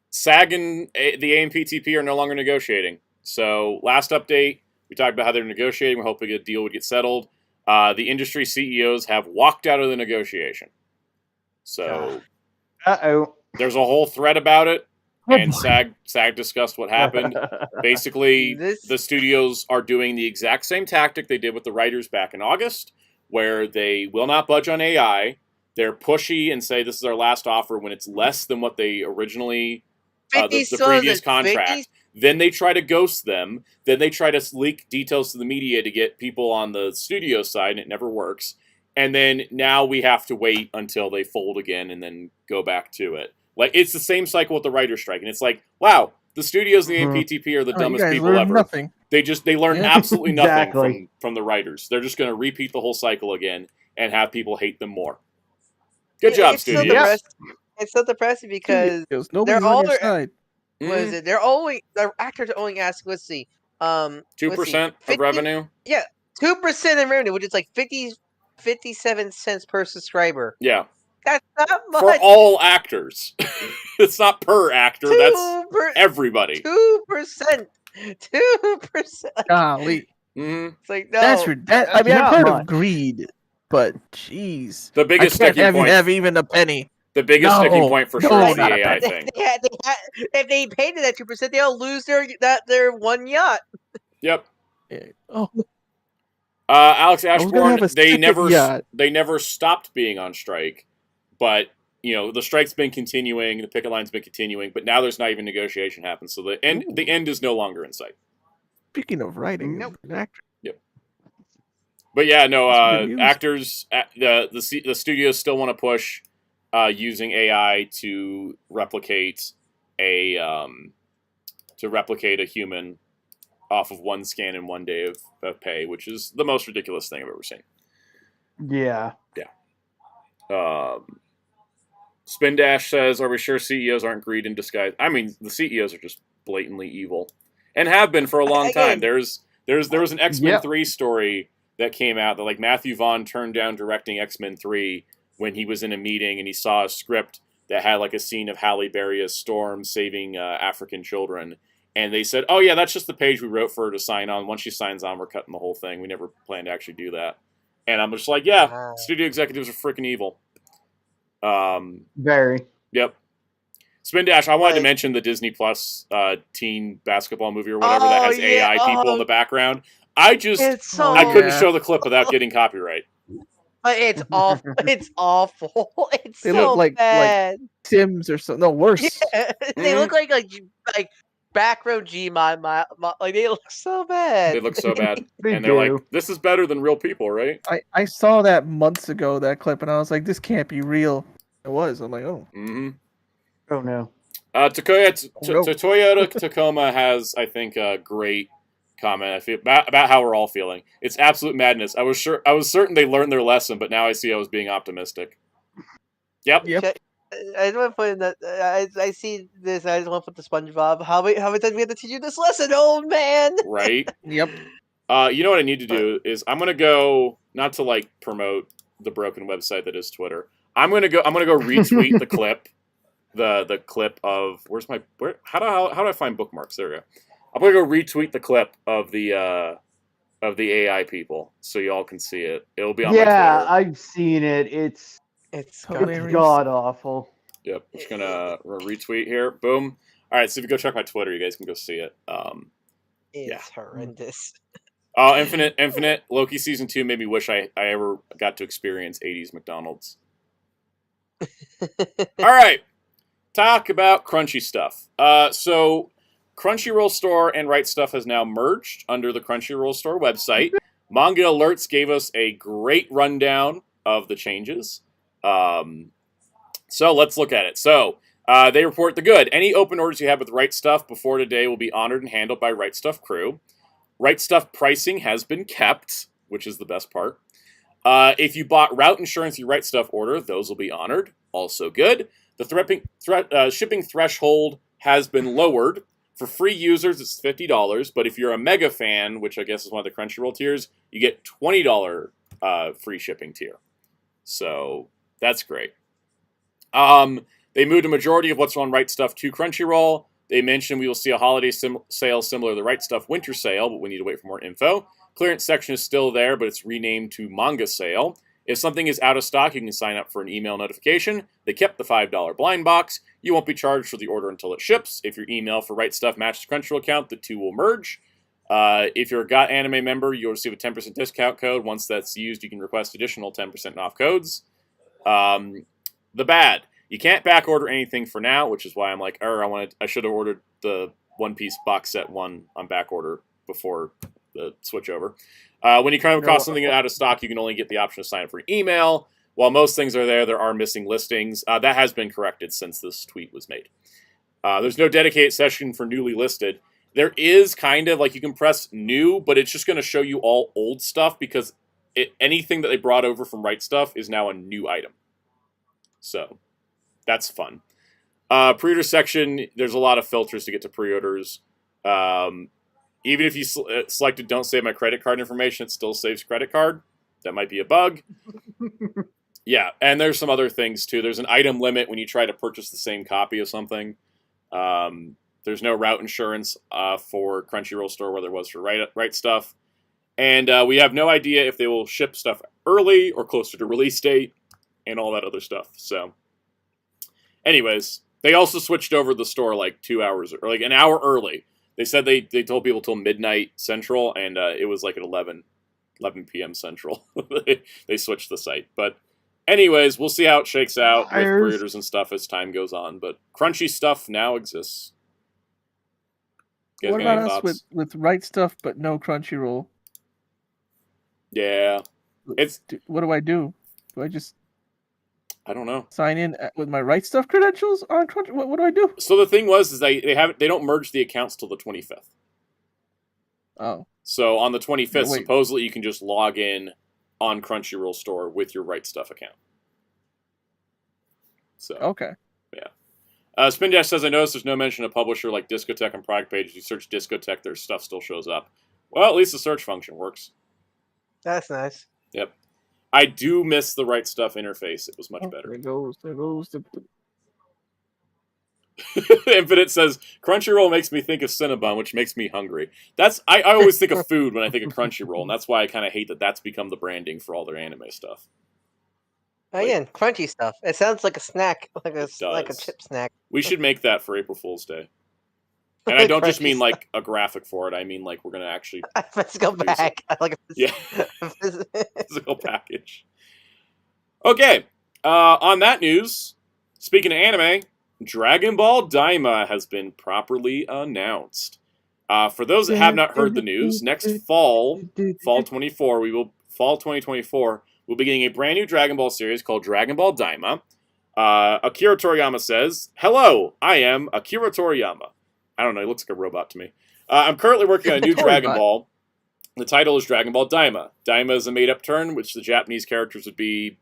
SAG and the AMPTP are no longer negotiating. So last update, we talked about how they're negotiating. We're hoping a deal would get settled. The industry CEOs have walked out of the negotiation. So there's a whole thread about it, and SAG discussed what happened. Basically, the studios are doing the exact same tactic they did with the writers back in August, where they will not budge on AI. They're pushy and say this is our last offer when it's less than what they originally, the previous contract. 50? Then they try to ghost them. Then they try to leak details to the media to get people on the studio side, and it never works. And then now we have to wait until they fold again and then go back to it. Like, it's the same cycle with the writer's strike. And it's like, wow, the studios and the AMPTP are the dumbest people ever. Nothing. They learn absolutely nothing Exactly. from the writers. They're just going to repeat the whole cycle again and have people hate them more. Good job, studios. It's so depressing because nobody's on your side. What is it? The actors are only asking. Let's see, 2% of revenue. Yeah, 2% in revenue, which is like 57 cents per subscriber. Yeah, that's not much for all actors. It's not per actor. That's everybody. 2%. 2%. Golly. It's like no. I mean, I've heard of greed, but jeez, the biggest sticking point. Have even a penny. The biggest sticking point for sure is the AI thing. If they paid that 2%, they'll lose their one yacht. Yep. Oh. Alex Ashbourne, they never stopped being on strike, but the strike's been continuing, the picket line's been continuing, but now there's not even negotiation happening, so the end is no longer in sight. Speaking of writing, an actor. Yep. But yeah, no, actors, the studios still want to push using AI to replicate a human off of one scan in 1 day of pay, which is the most ridiculous thing I've ever seen. Yeah. Yeah. Spin Dash says, "Are we sure CEOs aren't greed in disguise?" I mean, the CEOs are just blatantly evil, and have been for a long time. There was an X-Men 3 story that came out that like Matthew Vaughn turned down directing X-Men 3 when he was in a meeting and he saw a script that had like a scene of Halle Berry as Storm saving African children. And they said, oh yeah, that's just the page we wrote for her to sign on. Once she signs on, we're cutting the whole thing. We never planned to actually do that. And I'm just like, yeah, studio executives are freaking evil. Very. Yep. Spin Dash, I wanted to mention the Disney Plus teen basketball movie or whatever that has AI people in the background. I couldn't show the clip without getting copyright. But it's awful. It's awful. They look like Sims or something. No, worse. Yeah. They look like back row Gmon. Like they look so bad. They look so bad, and they're like, "This is better than real people, right?" I saw that months ago, that clip, and I was like, "This can't be real." It was. I'm like, "Oh." Mm-hmm. Oh no. Toyota Tacoma has, I think, a great comment about how we're all feeling. It's absolute madness. I was certain they learned their lesson, but now I see I was being optimistic. Yep. I just want to put in that. I see this. I just want to put the SpongeBob. How many times we have to teach you this lesson, old man? Right. Yep. You know what I need to do is I'm gonna go, not to like promote the broken website that is Twitter. I'm gonna go retweet the clip, the clip of how do I find bookmarks? There we go. I'm gonna go retweet the clip of the AI people so y'all can see it. It'll be on my Twitter. Yeah, I've seen it. It's god awful. Yep, I'm just gonna retweet here. Boom. All right, so if you go check my Twitter, you guys can go see it. It's horrendous. Oh, Infinite. Loki season 2 made me wish I ever got to experience 80s McDonald's. All right, talk about Crunchy stuff. So Crunchyroll Store and Right Stuf has now merged under the Crunchyroll Store website. Manga Alerts gave us a great rundown of the changes. So let's look at it. So they report the good. Any open orders you have with Right Stuf before today will be honored and handled by Right Stuf crew. Right Stuf pricing has been kept, which is the best part. If you bought route insurance through Right Stuf order, those will be honored. Also good. The shipping threshold has been lowered. For free users, it's $50, but if you're a Mega fan, which I guess is one of the Crunchyroll tiers, you get $20 free shipping tier. So that's great. They moved a majority of what's on Right Stuf to Crunchyroll. They mentioned we will see a holiday sale similar to the Right Stuf winter sale, but we need to wait for more info. Clearance section is still there, but it's renamed to Manga sale. If something is out of stock, you can sign up for an email notification. They kept the $5 blind box. You won't be charged for the order until it ships. If your email for Right Stuf matches Crunchyroll account, the two will merge. If you're a Got Anime member, you'll receive a 10% discount code. Once that's used, you can request additional 10% off codes. The bad. You can't back order anything for now, which is why I'm like, I should have ordered the One Piece box set 1 on back order before the switch over. When you come across something out of stock, you can only get the option to sign up for email. While most things are there are missing listings. That has been corrected since this tweet was made. There's no dedicated session for newly listed. There is kind of like you can press new, but it's just going to show you all old stuff because anything that they brought over from Right Stuf is now a new item. So that's fun. Pre-order section, there's a lot of filters to get to pre-orders. Even if you selected don't save my credit card information, it still saves credit card. That might be a bug. Yeah, and there's some other things too. There's an item limit when you try to purchase the same copy of something. There's no route insurance for Crunchyroll store where there was for Right Stuf. And we have no idea if they will ship stuff early or closer to release date and all that other stuff. So, anyways, they also switched over the store like 2 hours or like an hour early. They said they told people till midnight Central, and it was like at 11 p.m. Central. They switched the site. But anyways, we'll see how it shakes out with pre-orders and stuff as time goes on. But Crunchy stuff now exists. What about us with Right Stuf but no Crunchyroll? Yeah. What do I do? Do I just... I don't know. Sign in with my Right Stuf credentials on Crunchyroll? What do I do? So the thing was, is they don't merge the accounts till the 25th. Oh. So on the 25th, supposedly you can just log in on Crunchyroll store with your Right Stuf account. So okay. Yeah. Spin Dash says, I noticed there's no mention of publisher like Discotek on product pages. You search Discotek, their stuff still shows up. Well, at least the search function works. That's nice. Yep. I do miss the Right Stuf interface. It was much better. There goes the... Infinite says, Crunchyroll makes me think of Cinnabon, which makes me hungry. I always think of food when I think of Crunchyroll, and that's why I kind of hate that that's become the branding for all their anime stuff. Again, crunchy stuff. It sounds like a snack, like a chip snack. We should make that for April Fool's Day. And I don't just mean like a graphic for it. I mean like we're going to actually... A physical bag. Like a physical package. Okay. On that news, speaking of anime, Dragon Ball Daima has been properly announced. For those that have not heard the news, next fall 2024, we'll be getting a brand new Dragon Ball series called Dragon Ball Daima. Akira Toriyama says, "Hello, I am Akira Toriyama." I don't know, he looks like a robot to me. I'm currently working on a new Dragon Ball. The title is Dragon Ball Daima. Daima is a made-up term, which the Japanese characters would be,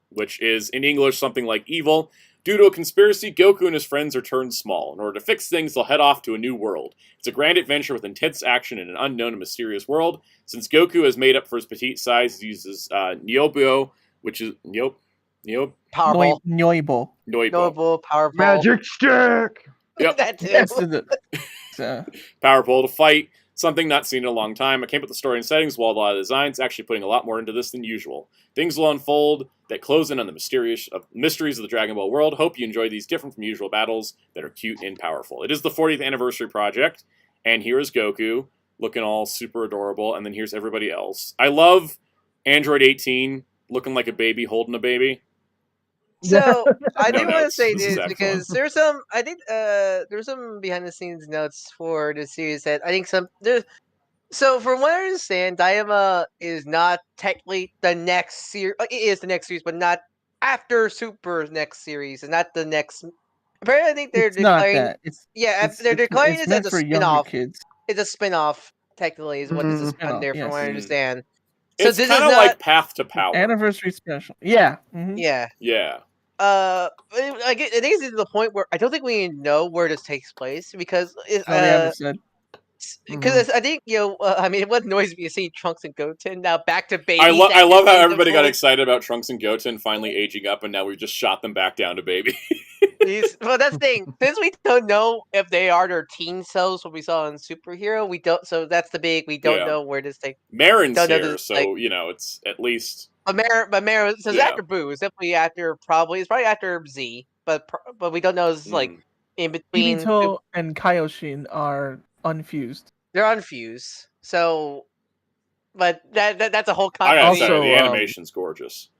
which is, in English, something like evil. Due to a conspiracy, Goku and his friends are turned small. In order to fix things, they'll head off to a new world. It's a grand adventure with intense action in an unknown and mysterious world. Since Goku has made up for his petite size, he uses Nyobo, which is... Powerball. Nyoibo. Powerball. Magic stick! Yep. That too. Power pole to fight. Something not seen in a long time. I came up with the story and settings while a lot of designs actually putting a lot more into this than usual. Things will unfold that close in on the mysteries of the Dragon Ball world. Hope you enjoy these different from usual battles that are cute and powerful. It is the 40th anniversary project, and here is Goku looking all super adorable, and then here's everybody else. I love Android 18 looking like a baby holding a baby. So I do want to say this this because there's some behind the scenes notes for the series that I think so from what I understand, Daima is not technically the next series. It is the next series, but not after Super's next series, and not the next. Apparently, I think they're declaring. They're declaring it as a spin-off. It's a spin-off, technically, is what this is there from what I understand. So It's this kind is of not like Path to Power. Anniversary special. Yeah. Mhm. yeah. Yeah. I think it's to the point where I don't think we know where this takes place because No, they haven't said. because I think I mean what annoys me is seeing Trunks and Goten now back to babies. I love how acting everybody got fully- excited about Trunks and Goten finally aging up, and now we've just shot them back down to baby. Well, that's the thing. Since we don't know if they are their teen selves, what we saw in Superhero, we don't. So that's the big. We don't Yeah. know where this thing. Marin's Don't know here, this, so like- it's at least But Mara, so it's Yeah. after Boo. It's definitely after it's probably after Z. But we don't know. It's like in between. Ibito and Kaioshin are unfused. They're unfused. So, but that's a whole. I gotta Also, say the animation's gorgeous.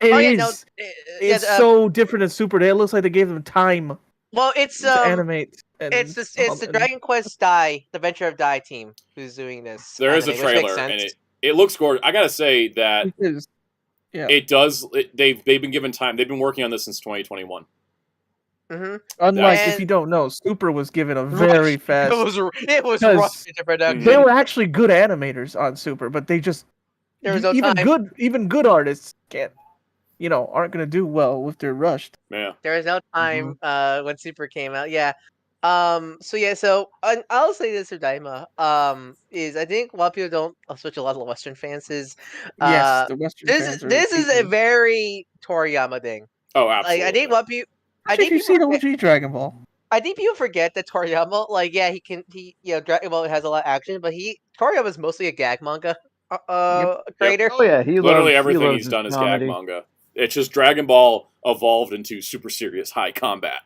It Oh, is. It's so different than Super. It looks like they gave them time well, it's to animate. And it's the Dragon Quest Dai, the Venture of Dai team who's doing this. There is a anime, which makes trailer, and sense. it looks gorgeous. I gotta say that Because, yeah. it does. They've been given time. They've been working on this since 2021. Mm-hmm. Unlike, And- if you don't know, Super was given a very fast. It was Because rushed into production. They were actually good animators on Super, but they just There was no even time. good artists can't, aren't gonna do well if they're rushed. Yeah. There was no time when Super came out. Yeah. So I'll say this to Daima. Is I think a lot of people don't, especially a lot of the Western fans, is Yes, the Western this fans are this is a hating. very Toriyama thing. Oh, absolutely. Like I think a lot of people. Actually, if you've seen OG Dragon Ball, I think people forget that Toriyama, like, yeah, Dragon Ball has a lot of action, but Toriyama is mostly a gag manga creator. Oh yeah, he Literally loves, everything he loves he's his done is comedy. gag manga. It's just Dragon Ball evolved into super serious high combat.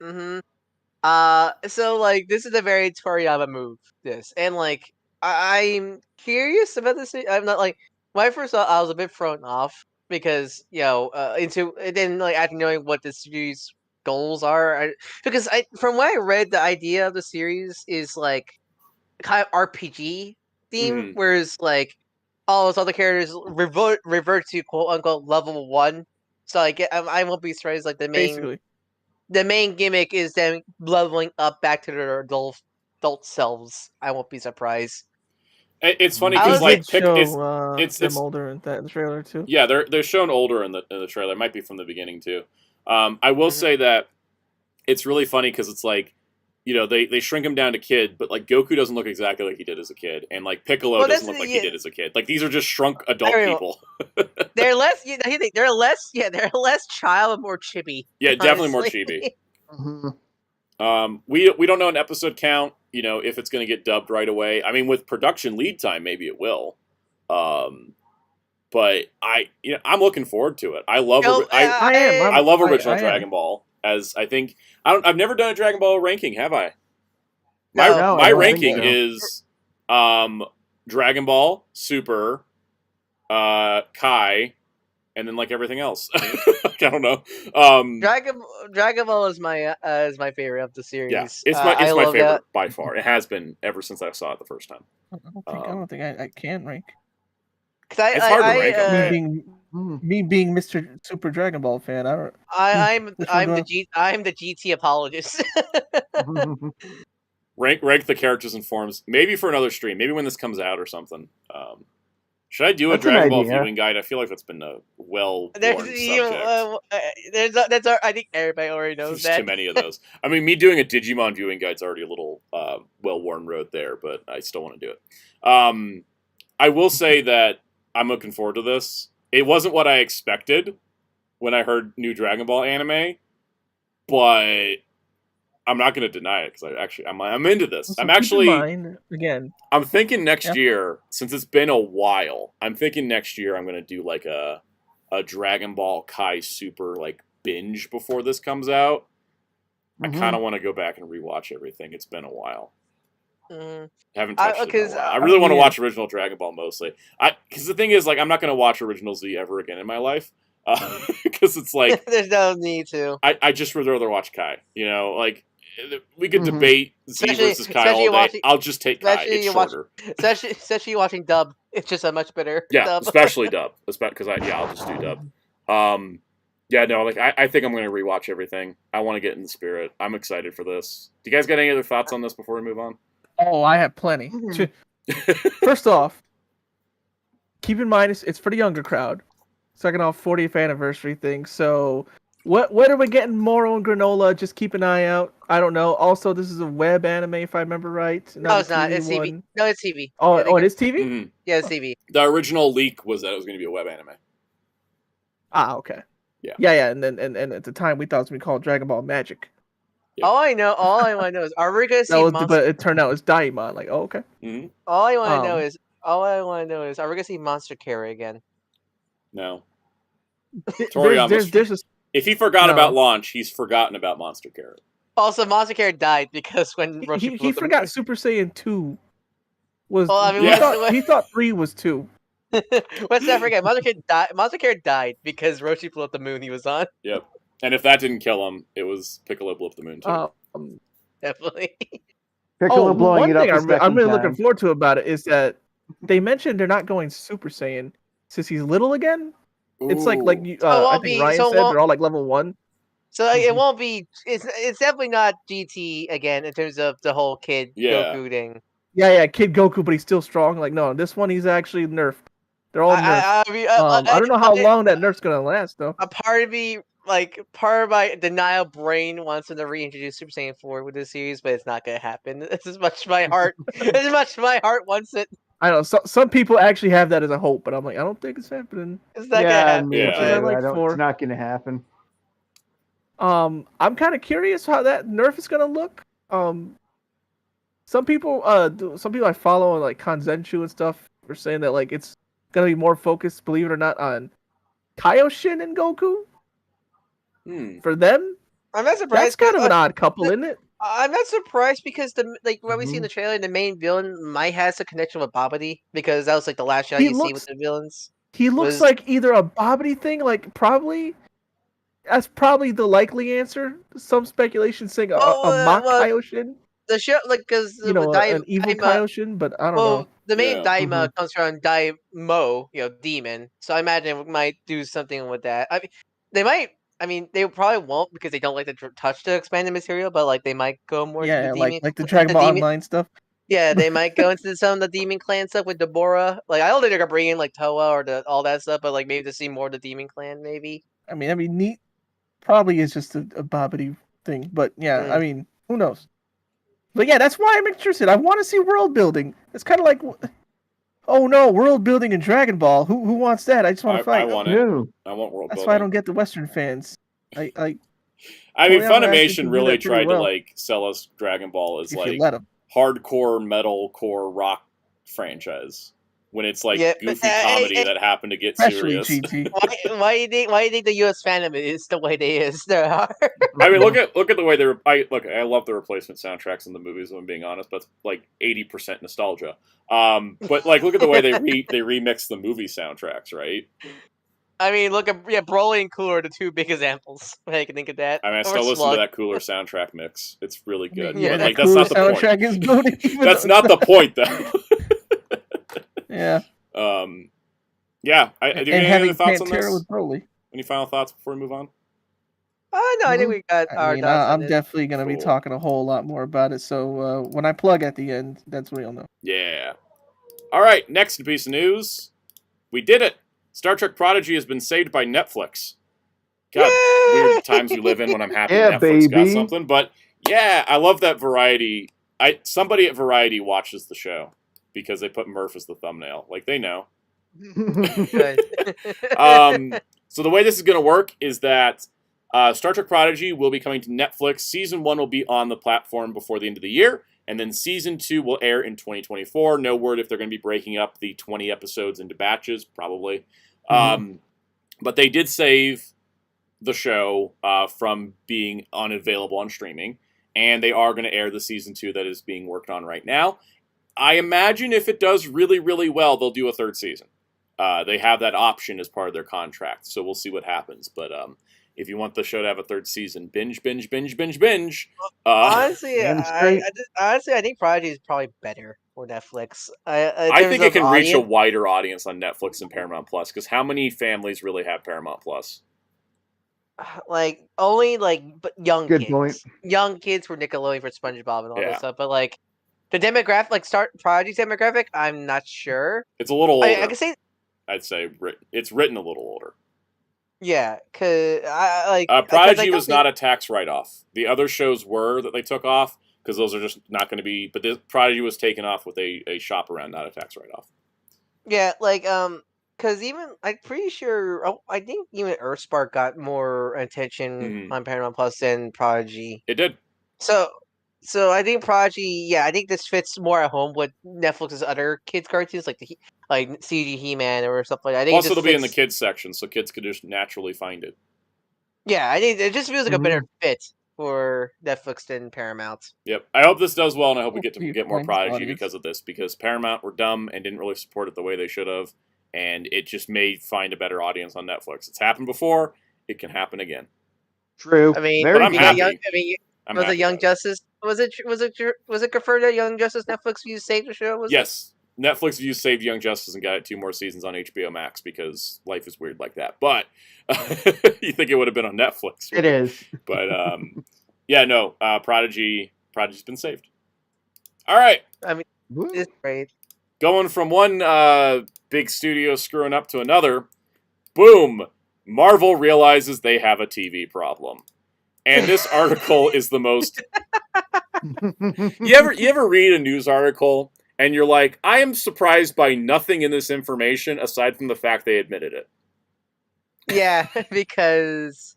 Mm-hmm. So like this is a very Toriyama move. This and like I'm curious about this. I'm not like when I first saw, I was a bit thrown off because into and then like after knowing what the series goals are, because from what I read, the idea of the series is like kind of RPG theme, whereas like all those other characters revert to quote unquote level 1. So I won't be surprised like basically. the main gimmick is them leveling up back to their adult selves. I won't be surprised. It's funny I because was like it's them it's older in that trailer too. yeah, they're shown older in the trailer. It might be from the beginning too. I will say that it's really funny because it's like, they shrink him down to kid, but like Goku doesn't look exactly like he did as a kid, and like Piccolo doesn't look like he did as a kid. Like these are just shrunk adult people. They're less. They're less child and more chibi. Yeah, definitely more honestly. chibi. We don't know an episode count. If it's going to get dubbed right away. I mean, with production lead time, maybe it will. But I'm looking forward to it. I love. I love original Dragon Ball. As I think I've never done a Dragon Ball ranking, have I? My ranking is Dragon Ball, Super, Kai, and then like everything else. I don't know. Dragon Ball is my favorite of the series. Yeah, it's my favorite by far. It has been ever since I saw it the first time. I don't think I can rank. It's hard to rank. Me being Mr. Super Dragon Ball fan, I'm the GT apologist. rank the characters and forms. Maybe for another stream. Maybe when this comes out or something. Should I do a Dragon Ball viewing guide? I feel like that's been a well-worn subject. I think everybody already knows There's that. too many of those. I mean, me doing a Digimon viewing guide's already a little well-worn road there, but I still want to do it. I will say that I'm looking forward to this. It wasn't what I expected when I heard new Dragon Ball anime, but I'm not going to deny it because I'm into this. I'm thinking next year, since it's been a while. I'm thinking next year I'm going to do like a Dragon Ball Kai Super like binge before this comes out. I kind of want to go back and rewatch everything. It's been a while. Haven't touched it in a while. I really want to watch original Dragon Ball mostly. Because the thing is, like, I'm not going to watch original Z ever again in my life. Because it's like there's no need to. I just would rather watch Kai. Like we could debate Z versus Kai all day. I'll just take Kai. It's shorter. Especially watching dub. It's just a much better. Yeah, dub. especially dub. Because I'll just do dub. Yeah, no, like I think I'm going to rewatch everything. I want to get in the spirit. I'm excited for this. Do you guys got any other thoughts on this before we move on? Oh, I have plenty. First off, keep in mind it's for the younger crowd. Second off, 40th anniversary thing. So what are we getting? Moro and Granola? Just keep an eye out. I don't know. Also, this is a web anime, if I remember right. No, a it's not. TV It's TV. one. No, it's TV. Oh, Yeah, it is TV. Mhm. Yeah, it's TV. The original leak was that it was going to be a web anime. Ah, okay. Yeah. Yeah. And then and at the time we thought it was going to be called Dragon Ball Magic. Yep. All I want to know is, are we gonna see monster? But it turned out it's Daima. Like, oh, okay. Mhm. All I want to know Um, is, are we gonna see Monster Carry again? No. There's Toriyama's- a If he forgot No. about launch, he's forgotten about Monster Carrot. Also, Monster Carry died because when Roshi he forgot Super Saiyan 2 was. Well, I mean, he thought 3 was 2. Let's not forget, Monster Carry died because Roshi blew up the moon he was on. Yep. And if that didn't kill him, it was Piccolo blew up the moon too. Definitely. Piccolo blowing one it up thing a I'm second really time. looking forward to about it is that they mentioned they're not going Super Saiyan since he's little again. It's like Ooh. you, So it won't I think be- Ryan so it said won't- they're all like level 1. So like, it won't be. It's definitely not GT again in terms of the whole kid Yeah. Goku thing. Yeah, Kid Goku, but he's still strong. Like, no, this one he's actually nerfed. They're all nerfed. I mean, I don't know how long that nerf's gonna last though. A part of me, part of my denial brain wants them to reintroduce Super Saiyan 4 with this series, but it's not gonna happen. It's as much my heart, as much my heart wants it. I know some people actually have that as a hope, but I'm like, I don't think it's happening. It's not gonna Yeah, happen. me Yeah. too. I like I don't, 4. it's not going to happen. I'm kind of curious how that nerf is gonna look. Some people I follow on like Kanzenshu and stuff are saying that like it's gonna be more focused, believe it or not, on Kaioshin and Goku Hmm. for them. I'm not surprised. That's kind of an odd couple, isn't it? I'm not surprised because what we see in Mhm. the trailer, the main villain might have a connection with Babidi because that was like the last shot He you see with looks- the villains. He looks Was- like either a Babidi thing, like probably. That's probably the likely answer. Some speculation saying a mock well, Kaioshin, The show, because an evil Kaioshin, but I don't know. the main Yeah. Daima comes from Daimo, demon. So I imagine it might do something with that. I mean, they might. I mean, they probably won't because they don't like to touch the expanded material. But like, they might go more Yeah, into the demon. like the Dragon Ball demon- Online stuff. Yeah, they might go into some of the demon clan stuff with Deborah. Like, I don't think they're gonna bring in like Toa or all that stuff, but like maybe to see more of the demon clan, maybe. I mean, neat. Probably is just a Babidi thing, but yeah, I mean, who knows? But yeah, that's why I'm interested. I want to see world building. It's kind of like, oh no, world building in Dragon Ball. Who wants that? I just want to fight. I want it. No. I want world That's building. why I don't get the Western fans. I mean, Toriyama actually Funimation can do really that pretty tried well. to like sell us Dragon Ball as If like you let them. hardcore metal core rock franchise when it's like Yeah, goofy comedy that happened to get Especially serious. GT. Why do you think the U.S. fandom is the way they is? They are. I mean, look at the way they were. I love the replacement soundtracks in the movies. If I'm being honest, but it's like 80% nostalgia. But like, look at the way they remix the movie soundtracks, right? I mean, look at Broly and Cooler are the two big examples. I can think of that. I mean, I Or still listen to Slug. that Cooler soundtrack mix. It's really good. Yeah, but that like, that's Cooler not the point. soundtrack is good. even That's though- not the point, though. Yeah. Yeah. Do you have And any having other thoughts on Pantera this? with Broly. Any final thoughts before we move on? Oh no, I think we got I our mean, thoughts on I'm it. definitely going to be Cool. talking a whole lot more about it. So when I plug at the end, that's what you'll know. Yeah. All right. Next piece of news. We did it. Star Trek Prodigy has been saved by Netflix. God, weird times we live in when I'm happy Yeah, Netflix got baby. something. But yeah, I love that Variety. Somebody at Variety watches the show because they put Murph as the thumbnail. Like, they know. Good. So the way this is going to work is that Star Trek Prodigy will be coming to Netflix. Season 1 will be on the platform before the end of the year, and then Season 2 will air in 2024. No word if they're going to be breaking up the 20 episodes into batches, probably. But they did save the show from being unavailable on streaming, and they are going to air the Season 2 that is being worked on right now. I imagine if it does really, really well, they'll do a third season. They have that option as part of their contract, so we'll see what happens. But if you want the show to have a third season, binge. Honestly, Damn straight. I think Prodigy is probably better for Netflix. I think it can reach a wider audience on Netflix and Paramount Plus, because how many families really have Paramount Plus? only but young Good kids. point. Young kids for Nickelodeon for SpongeBob and all Yeah. that stuff. But like the demographic, Prodigy's demographic, I'm not sure. It's a little older. I can say I'd say it's written a little older. Yeah, cause I like Prodigy was not a tax write-off. The other shows were that they took off because those are just not going to be. But Prodigy was taken off with a shop around, not a tax write-off. Yeah, like because even I'm pretty sure I think even Earthspark got more attention on Paramount Plus than Prodigy. It did. So I think Prodigy, yeah, I think this fits more at home with Netflix's other kids cartoons like CG He-Man or something like that. I think Plus, it'll be in the kids section, so kids could just naturally find it. Yeah, I think it just feels like a better fit for Netflix than Paramount. Yep. I hope this does well, and I hope we get more Prodigy because of this. Because Paramount were dumb and didn't really support it the way they should have, and it just may find a better audience on Netflix. It's happened before. It can happen again. True. I mean, but I'm happy. Was it Young Justice? Was it confirmed that Young Justice Netflix views saved the show? Yes. Netflix views saved Young Justice and got it 2 more seasons on HBO Max because life is weird like that. But you think it would have been on Netflix? Right? It is. But yeah, no. Prodigy's been saved. All right. I mean, it's great. Going from one big studio screwing up to another, boom! Marvel realizes they have a TV problem. And this article is the most... You ever read a news article and you're like, I am surprised by nothing in this information aside from the fact they admitted it? Yeah, because...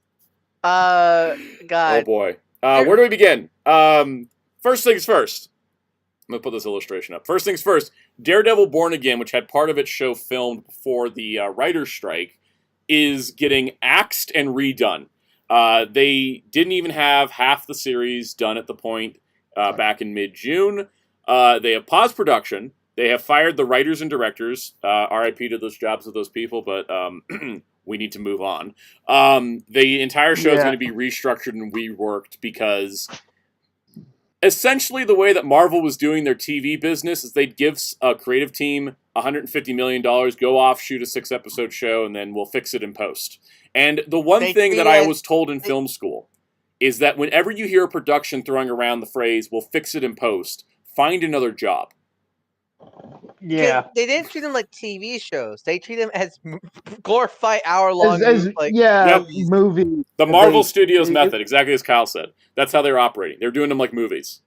God. Oh boy. Where do we begin? First things first. I'm going to put this illustration up. First things first, Daredevil Born Again, which had part of its show filmed before the writer's strike, is getting axed and redone. They didn't even have half the series done at the point back in mid-June. They have paused production. They have fired the writers and directors. RIP to those jobs of those people, but we need to move on. The entire show is going to be restructured and reworked because essentially the way that Marvel was doing their TV business is they'd give a creative team $150 million, go off, shoot a 6-episode show, and then we'll fix it in post. And the one thing that I was told in film school is that whenever you hear a production throwing around the phrase, we'll fix it in post, find another job. Yeah. They didn't treat them like TV shows. They treat them as glorified hour-long movies. The Marvel Studios method, exactly as Kyle said. That's how they're operating. They're doing them like movies.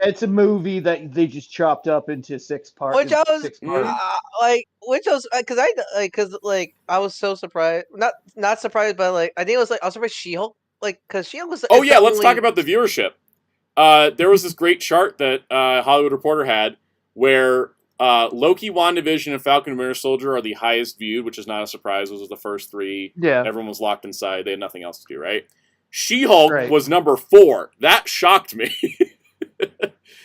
It's a movie that they just chopped up into 6 parts. Which I was I was so surprised. Not surprised, but I think it was I was surprised She-Hulk, because She-Hulk was. Oh yeah, let's talk about the viewership. There was this great chart that Hollywood Reporter had where Loki, WandaVision, and Falcon and Winter Soldier are the highest viewed, which is not a surprise. Those are the first 3. Yeah. Everyone was locked inside. They had nothing else to do, right? She-Hulk was number 4. That shocked me.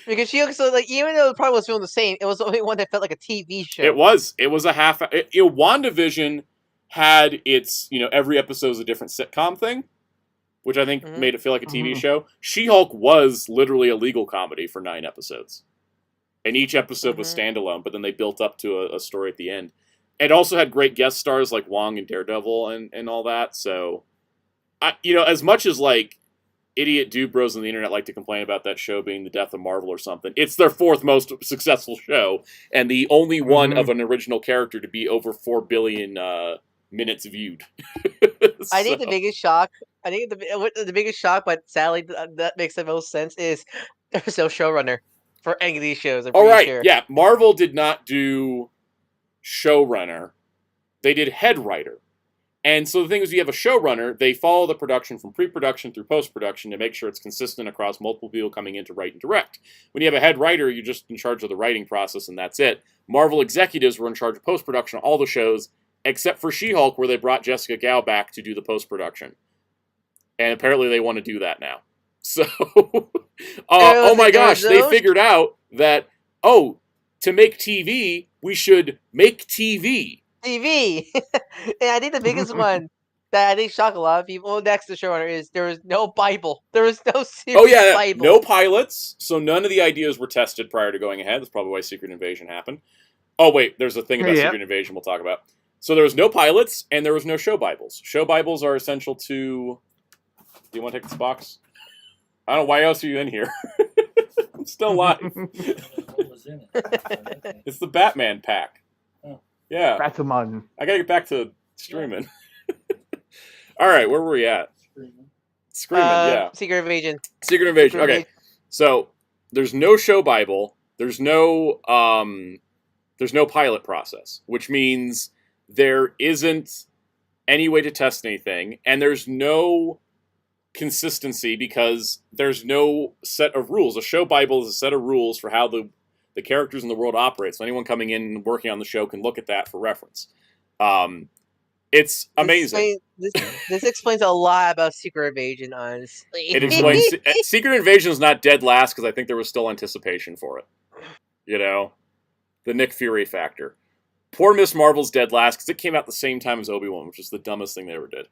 Because She-Hulk, even though it probably was filmed the same, it was the only one that felt like a TV show. It was a half. WandaVision had its, every episode is a different sitcom thing, which I think made it feel like a TV show. She-Hulk was literally a legal comedy for 9 episodes. And each episode was standalone, but then they built up to a story at the end. It also had great guest stars like Wong and Daredevil and all that. So, as much as idiot dude bros on the internet like to complain about that show being the death of Marvel or something, it's their 4th most successful show, and the only one of an original character to be over 4 billion minutes viewed. I think the biggest shock. I think the biggest shock, but sadly that makes the most sense, is there's no showrunner for any of these shows. I'm pretty sure. Yeah. Marvel did not do showrunner; they did head writer. And so the thing is, you have a showrunner, they follow the production from pre-production through post-production to make sure it's consistent across multiple people coming in to write and direct. When you have a head writer, you're just in charge of the writing process, and that's it. Marvel executives were in charge of post-production on all the shows, except for She-Hulk, where they brought Jessica Gao back to do the post-production. And apparently they want to do that now. So, oh my gosh, they figured out that, to make TV, we should make TV. And I think the biggest one that I think shocked a lot of people next to showrunner is there was no Bible. There was no series Bible. No pilots, so none of the ideas were tested prior to going ahead. That's probably why Secret Invasion happened. Oh wait, there's a thing about Secret Invasion we'll talk about. So there was no pilots, and there was no show Bibles. Show Bibles are essential to... Do you want to take this box? I don't know, why else are you in here? I'm still alive. It's the Batman pack. Yeah, Ratsuman. I gotta get back to streaming. All right, where were we at? Screaming, yeah. Secret Invasion. Secret Invasion. Secret Okay, Invasion. so there's no show Bible. There's no pilot process, which means there isn't any way to test anything, and there's no consistency because there's no set of rules. A show Bible is a set of rules for how the characters in the world operate. So anyone coming in and working on the show can look at that for reference. It's amazing. This explains a lot about Secret Invasion, honestly. It explains Secret Invasion is not dead last because I think there was still anticipation for it. You know, the Nick Fury factor. Poor Miss Marvel's dead last because it came out the same time as Obi-Wan, which is the dumbest thing they ever did.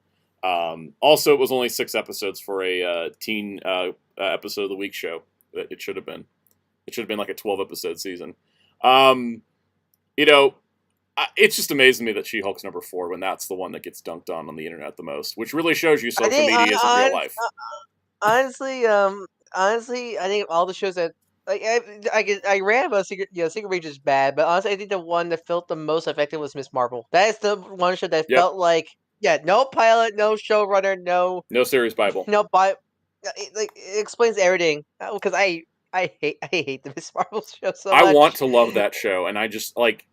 Also, it was only 6 episodes for a teen episode of the week show. It should have been. It should have been like a 12-episode season. You know, it's just amazing to me that She-Hulk's number 4 when that's the one that gets dunked on the internet the most, which really shows you social media isn't real life. Honestly, I think all the shows that I ran about Secret Invasion is bad, but honestly, I think the one that felt the most effective was Miss Marvel. That is the one show that felt like no pilot, no showrunner, no series Bible, no it explains everything because I hate the Miss Marvel show so much. I want to love that show, and I just like.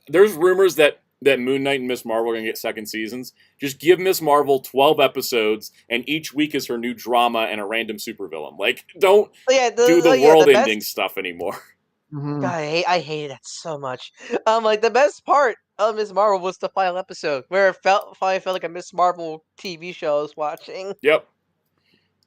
There's rumors that Moon Knight and Miss Marvel are going to get second seasons. Just give Miss Marvel 12 episodes, and each week is her new drama and a random supervillain. Like, don't do the world-ending stuff anymore. God, I hated that so much. Like the best part of Miss Marvel was the final episode, where it finally felt like a Miss Marvel TV show I was watching. Yep.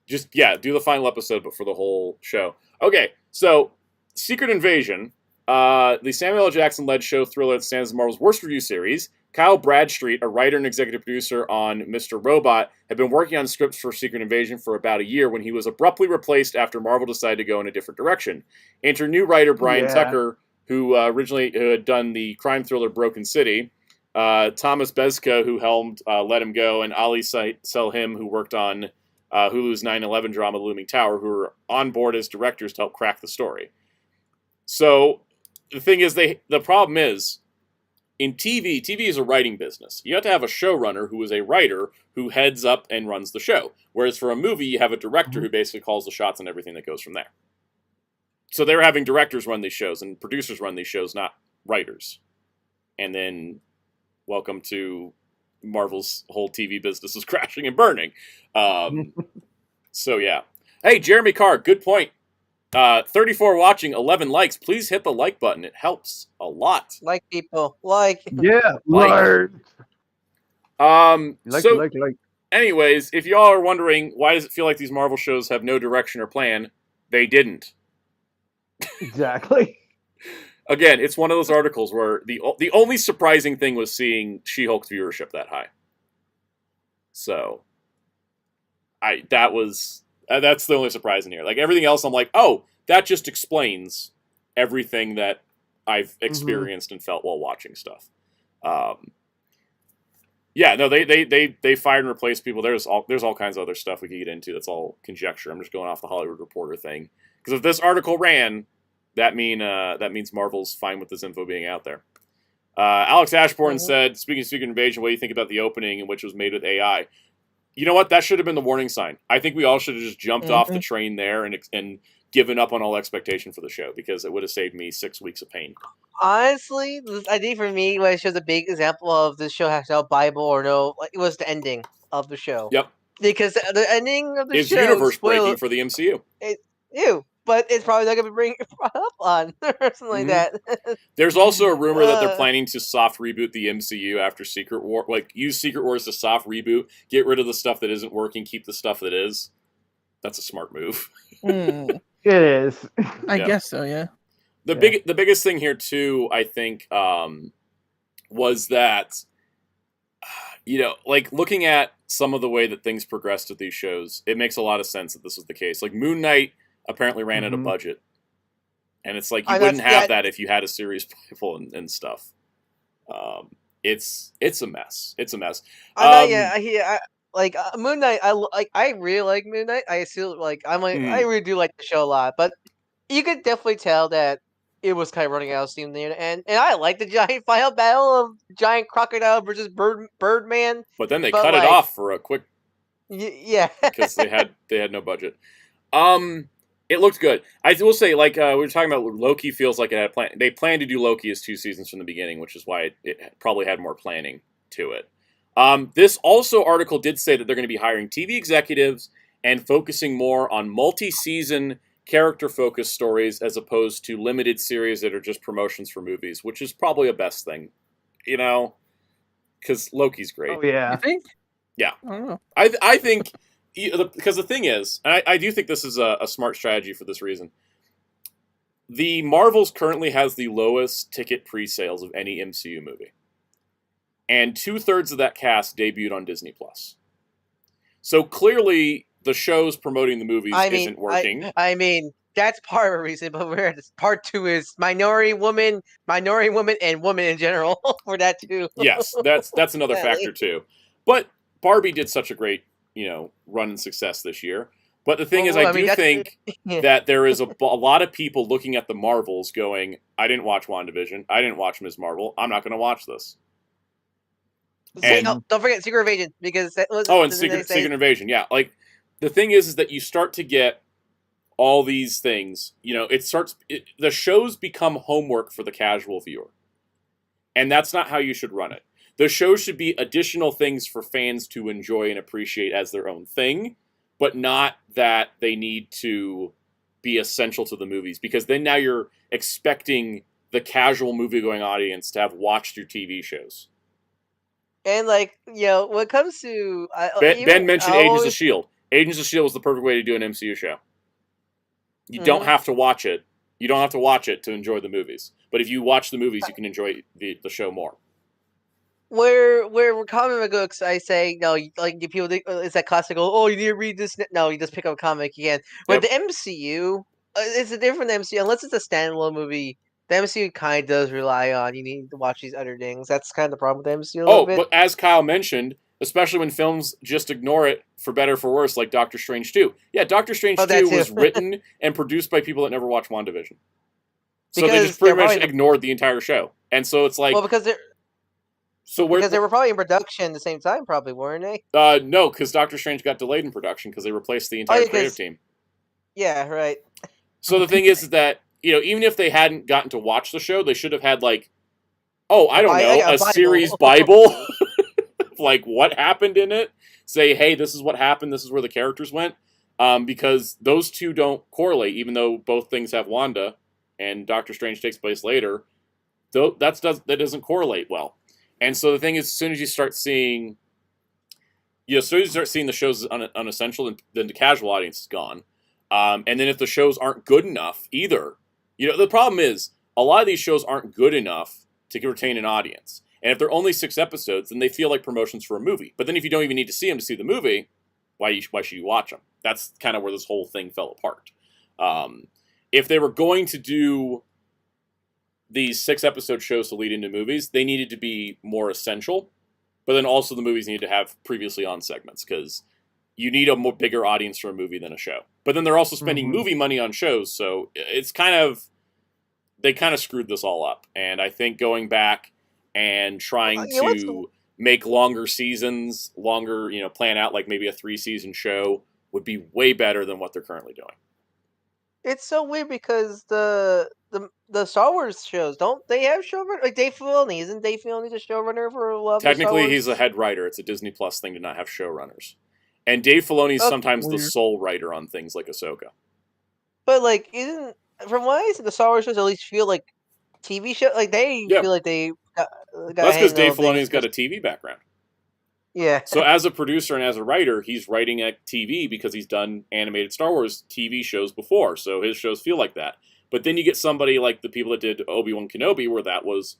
Just do the final episode, but for the whole show. Okay, so Secret Invasion. The Samuel L. Jackson-led show thriller that stands as Marvel's worst review series. Kyle Bradstreet, a writer and executive producer on Mr. Robot, had been working on scripts for Secret Invasion for about a year when he was abruptly replaced after Marvel decided to go in a different direction. Enter new writer Brian Tucker, who originally had done the crime thriller Broken City, Thomas Bezka, who helmed Let Him Go, and Ali Selhim, who worked on Hulu's 9/11 drama The Looming Tower, who were on board as directors to help crack the story. So the thing is, the problem is, in TV is a writing business. You have to have a showrunner who is a writer who heads up and runs the show. Whereas for a movie, you have a director who basically calls the shots on everything that goes from there. So they're having directors run these shows and producers run these shows, not writers. And then, welcome to Marvel's whole TV business is crashing and burning. So yeah. Hey, Jeremy Carr, good point. 34 watching, 11 likes. Please hit the like button. It helps a lot. Like people. Like. Yeah. Like. Like. Anyways, if y'all are wondering why does it feel like these Marvel shows have no direction or plan, they didn't. Exactly. Again, it's one of those articles where the only surprising thing was seeing She-Hulk's viewership that high. So, that's the only surprise in here. Like, everything else, I'm like, oh, that just explains everything that I've experienced and felt while watching stuff. Yeah, no, they fired and replaced people. There's all kinds of other stuff we could get into. That's all conjecture. I'm just going off the Hollywood Reporter thing. Because if this article ran, that means Marvel's fine with this info being out there. Alex Ashbourne said, speaking of Secret Invasion, what do you think about the opening, in which was made with AI? You know what? That should have been the warning sign. I think we all should have just jumped off the train there and given up on all expectation for the show, because it would have saved me 6 weeks of pain. Honestly, I think for me, what shows a big example of this show has no Bible or no, it was the ending of the show. Yep. Because the ending of the show is universe breaking for the MCU. But it's probably not going to be bringing up on or something like that. There's also a rumor that they're planning to soft reboot the MCU after Secret War. Like, use Secret Wars to soft reboot, get rid of the stuff that isn't working, keep the stuff that is. That's a smart move. It is. I guess so, yeah. The biggest thing here, too, I think, was that, like, looking at some of the way that things progressed with these shows, it makes a lot of sense that this was the case. Like, Moon Knight apparently ran out of budget. And it's like, you wouldn't have that if you had a series Bible and stuff. It's a mess. It's a mess. Moon Knight, I really like Moon Knight. I still I really do like the show a lot. But you could definitely tell that it was kind of running out of steam there, and I like the giant final battle of giant crocodile versus Birdman. But then they But, cut it like- off for a quick Yeah, because they had no budget. It looked good. I will say, like we were talking about, Loki feels like it had plan. They planned to do Loki as 2 seasons from the beginning, which is why it probably had more planning to it. This also article did say that they're going to be hiring TV executives and focusing more on multi-season character-focused stories as opposed to limited series that are just promotions for movies, which is probably a best thing, you know, because Loki's great. Oh yeah. You think? Yeah. I don't know. I think, because the thing is, and I do think this is a smart strategy for this reason. The Marvels currently has the lowest ticket pre-sales of any MCU movie. And 2/3 of that cast debuted on Disney+. So clearly, the shows promoting the movies isn't working. I mean, that's part of the reason, but part 2 is minority woman, and women in general for that too. Yes, that's another factor too. But Barbie did such a great, run and success this year. But the thing is, I do think that there is a lot of people looking at the Marvels going, I didn't watch WandaVision, I didn't watch Ms. Marvel, I'm not going to watch this. And, don't forget Secret Invasion, because that was Secret Invasion, yeah. Like, the thing is that you start to get all these things, the shows become homework for the casual viewer. And that's not how you should run it. The shows should be additional things for fans to enjoy and appreciate as their own thing, but not that they need to be essential to the movies, because then now you're expecting the casual movie-going audience to have watched your TV shows. And, when it comes to... Ben mentioned Agents of S.H.I.E.L.D. Agents of S.H.I.E.L.D. is the perfect way to do an MCU show. You don't have to watch it. You don't have to watch it to enjoy the movies. But if you watch the movies, you can enjoy the show more. Where comic books, I say, no, like, people think, it's that classical, oh, you need to read this. No, you just pick up a comic again. But the MCU, it's a different MCU. Unless it's a standalone movie, the MCU kind of does rely on, you need to watch these other things. That's kind of the problem with the MCU a little bit. But as Kyle mentioned, especially when films just ignore it, for better or for worse, like Doctor Strange 2. Yeah, Doctor Strange 2 was written and produced by people that never watched WandaVision. So they just pretty much ignored the entire show. And so it's like... Well, because they were probably in production at the same time, probably, weren't they? No, because Doctor Strange got delayed in production because they replaced the entire creative team. Yeah, right. So the thing is that, even if they hadn't gotten to watch the show, they should have had, like, a series Bible. Like, what happened in it? Say, hey, this is what happened, this is where the characters went. Because those two don't correlate, even though both things have Wanda, and Doctor Strange takes place later. That doesn't correlate well. And so the thing is, as soon as you start seeing the shows as unessential, then the casual audience is gone. And then if the shows aren't good enough either, the problem is, a lot of these shows aren't good enough to retain an audience. And if they're only 6 episodes, then they feel like promotions for a movie. But then if you don't even need to see them to see the movie, why should you watch them? That's kind of where this whole thing fell apart. If they were going to do these 6-episode shows to lead into movies, they needed to be more essential. But then also the movies need to have previously on segments, because you need a more bigger audience for a movie than a show. But then they're also spending movie money on shows, so it's they kind of screwed this all up. And I think going back and trying to make longer seasons, plan out like maybe a 3-season show would be way better than what they're currently doing. It's so weird because the Star Wars shows, don't they have showrunner? Like Dave Filoni, isn't Dave Filoni the showrunner for a lot of Technically, he's a head writer. It's a Disney Plus thing to not have showrunners. And Dave Filoni is sometimes the sole writer on things like Ahsoka. But from what I see, the Star Wars shows at least feel like TV show. Like they feel like they got that's because Dave Filoni's got a TV background. Yeah. So as a producer and as a writer, he's writing at TV because he's done animated Star Wars TV shows before. So his shows feel like that. But then you get somebody like the people that did Obi-Wan Kenobi, where that was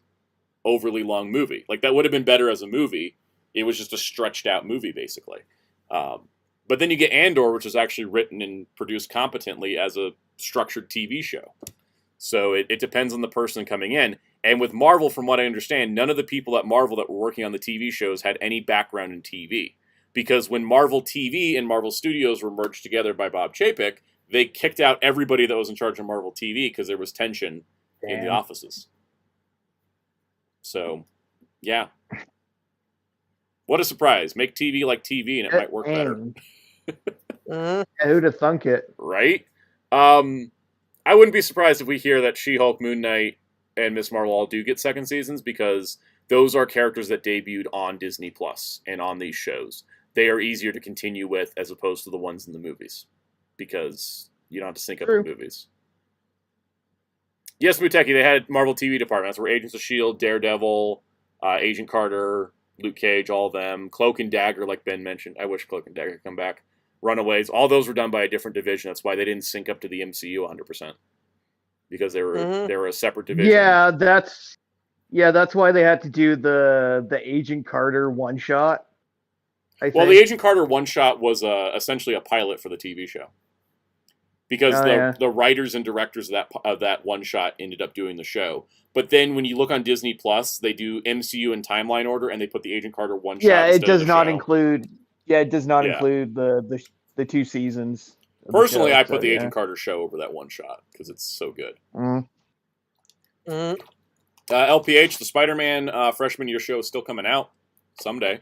overly long movie. Like, that would have been better as a movie. It was just a stretched out movie, basically. But then you get Andor, which is actually written and produced competently as a structured TV show. So it depends on the person coming in. And with Marvel, from what I understand, none of the people at Marvel that were working on the TV shows had any background in TV. Because when Marvel TV and Marvel Studios were merged together by Bob Chapek, they kicked out everybody that was in charge of Marvel TV because there was tension in the Damn. offices. So, yeah. What a surprise. Make TV like TV and it might work better. Dang. Mhm. Who'd have thunk it? Right? I wouldn't be surprised if we hear that She-Hulk, Moon Knight, and Miss Marvel all do get second seasons, because those are characters that debuted on Disney Plus and on these shows. They are easier to continue with as opposed to the ones in the movies, because you don't have to sync up True. the movies. Yes, Muteki, they had Marvel TV department. That's where Agents of S.H.I.E.L.D., Daredevil, Agent Carter, Luke Cage, all of them. Cloak and Dagger, like Ben mentioned. I wish Cloak and Dagger could come back. Runaways, all those were done by a different division. That's why they didn't sync up to the MCU 100%. Because they were a separate division. Yeah, that's why they had to do the Agent Carter one shot. Well, the Agent Carter one shot was essentially a pilot for the TV show. Because the writers and directors of that one shot ended up doing the show. But then when you look on Disney Plus, they do MCU in timeline order, and they put the Agent Carter one shot. Yeah, it instead does of the not show. include. Yeah, it does not Yeah. include the 2 seasons. of the Personally, show, I put so, the yeah. Agent Carter show over that one shot because it's so good. Mm. Mhm. LPH, the Spider-Man freshman year show is still coming out someday.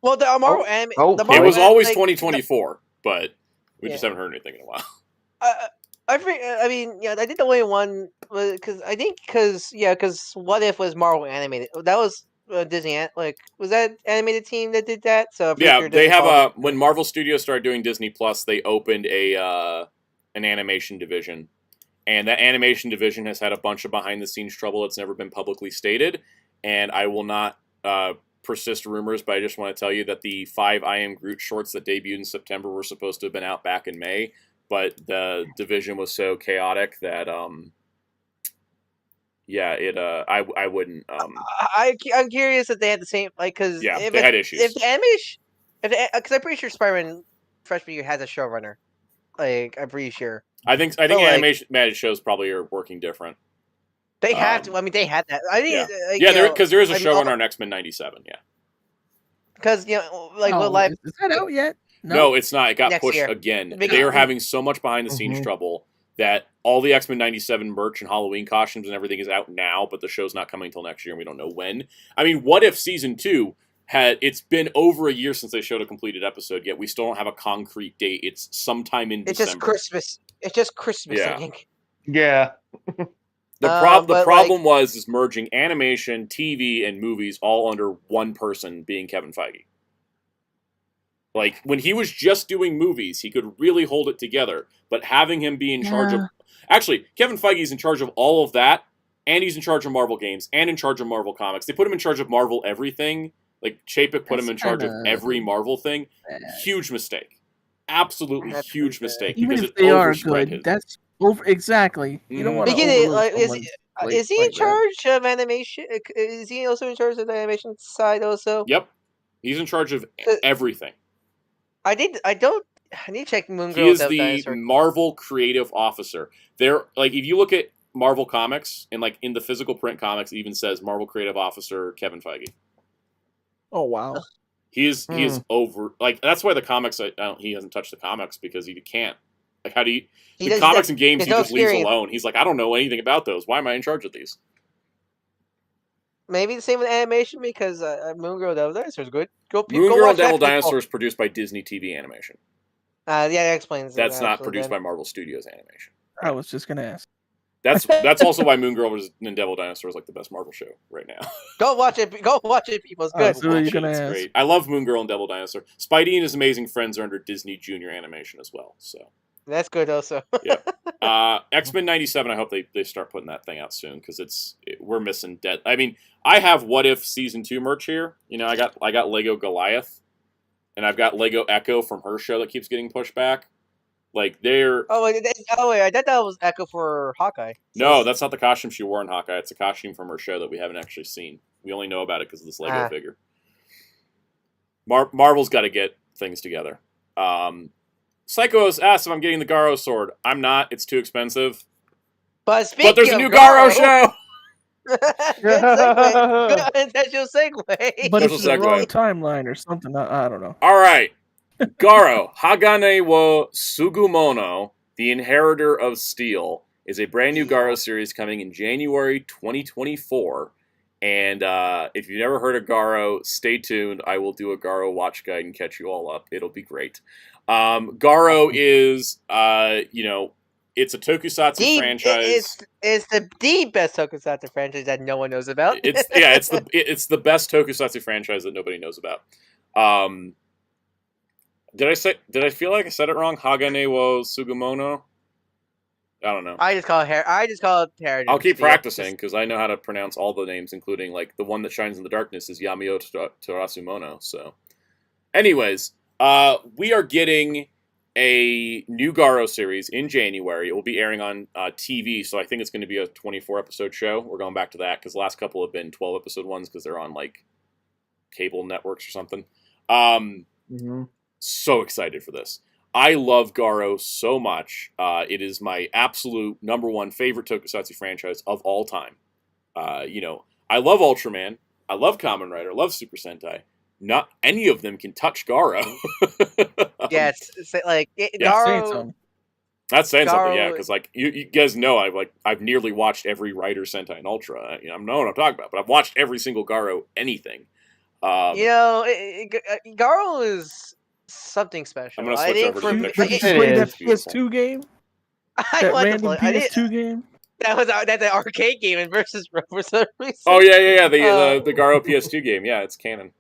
Well, the Marvel anime. oh, the It Marvel was anime, always like, 2024, but we just Yeah. haven't heard anything in a while. I mean, yeah, I think the only one because What If was Marvel animated. That was Disney. Like, was that animated team that did that? So I'm pretty Yeah, sure they Disney have followed when Marvel Studios started doing Disney Plus, they opened an animation division. And that animation division has had a bunch of behind-the-scenes trouble that's never been publicly stated. And I will not persist rumors, but I just want to tell you that the 5 I Am Groot shorts that debuted in September were supposed to have been out back in May. But the division was so chaotic that, I wouldn't. I'm curious if they had the same because Yeah, if they had issues. If the animation, because I'm pretty sure Spider-Man freshman year has a showrunner. Like, I'm pretty sure I think like- animation shows probably are working different. they have to. I mean, they had that. I think. Yeah, because there is a I mean, show on X-Men 97. Yeah. Because Oh, live. is that out yet? No, it's not. It got Next pushed year. again. Because- They are having so much behind-the-scenes Mhm. trouble that all the X-Men 97 merch and Halloween costumes and everything is out now, but the show's not coming until next year, and we don't know when. I mean, what if Season 2 it's been over a year since they showed a completed episode, yet we still don't have a concrete date. It's sometime in It's December. just Christmas. It's just Christmas. Yeah. I think. Yeah. The but, problem was merging animation, TV, and movies all under one person, being Kevin Feige. Like, when he was just doing movies, he could really hold it together. But having him be in charge of... Actually, Kevin Feige's in charge of all of that, and he's in charge of Marvel games, and in charge of Marvel Comics. They put him in charge of Marvel everything. Like, Chapek put him in charge of every Marvel thing. Huge mistake. Absolutely That's huge pretty mistake. Even because if it they are overspread good, his... that's over. Exactly. You don't Mhm. want to Beginning, overload like, is someone's Is plate he in like that. charge of animation? Is he also in charge of the animation side also? Yep. He's in charge of everything. I need to check Moon He Girl is Devil the Dinosaur. Marvel creative officer. There, like, if you look at Marvel Comics, and like in the physical print comics, it even says Marvel creative officer Kevin Feige. Oh wow. He is over. Like, that's why the comics. He hasn't touched the comics because he can't. Like, how do you? He The does- comics and games there's he no just leaves experience. alone. He's like, I don't know anything about those. Why am I in charge of these? Maybe the same with animation because Moon Girl Devil Dinosaur is good. Go Moon go Girl watch and Devil that, people. Dinosaur is produced by Disney TV Animation. Yeah, that explains. That's it, not actually, produced then. by Marvel Studios Animation. I was just gonna ask. That's also why Moon Girl and Devil Dinosaur is like the best Marvel show right now. Go watch it. Go watch it, people. It's good. So you're Watch it, gonna it's ask. great. I love Moon Girl and Devil Dinosaur. Spidey and his amazing friends are under Disney Junior Animation as well. So That's good also. X-Men 97. I hope they start putting that thing out soon because we're missing dead. I mean, I have What If Season 2 merch here. You know, I got Lego Goliath, and I've got Lego Echo from her show that keeps getting pushed back. Like they're wait, I thought that was Echo for Hawkeye. no, that's not the costume she wore in Hawkeye. It's a costume from her show that we haven't actually seen. We only know about it because of this Lego figure. Marvel's got to get things together. Psychos asked if I'm getting the Garo sword. I'm not. It's too expensive. But There's a new Garo show. Good segue. Good unintentional segue. But Special it's the segue. wrong timeline or something. I don't know. All right. Garo, Hagane wo Sugumono, the inheritor of steel, is a brand new Garo series coming in January 2024. And if you've never heard of Garo, stay tuned. I will do a Garo watch guide and catch you all up. It'll be great. Garo is, it's a Tokusatsu franchise. It's the best Tokusatsu franchise that no one knows about. It's the best Tokusatsu franchise that nobody knows about. Did I feel like I said it wrong? Hagane wo Sugumono? I don't know. I just call it Heritage. I'll keep practicing because I know how to pronounce all the names, including like the one that shines in the darkness is Yamio Torasumono. So, anyways, we are getting a new Garo series in January. It will be airing on TV, so I think it's going to be a 24-episode show. We're going back to that because the last couple have been 12-episode ones because they're on like cable networks or something. So excited for this. I love Garo so much. It is my absolute number one favorite Tokusatsu franchise of all time. I love Ultraman. I love Kamen Rider. I love Super Sentai. Not any of them can touch Garo. Yes, Garo. That's saying something, yeah, because like you guys know, I've nearly watched every Rider, Sentai, and Ultra. I know what I'm talking about, but I've watched every single Garo anything. Garo is something special. I'm gonna switch over to the picture. Did you play that PS2 game? That random PS2 game? That's an arcade game in Versus for some reason. Oh yeah. The Garo PS2 game. Yeah, it's canon.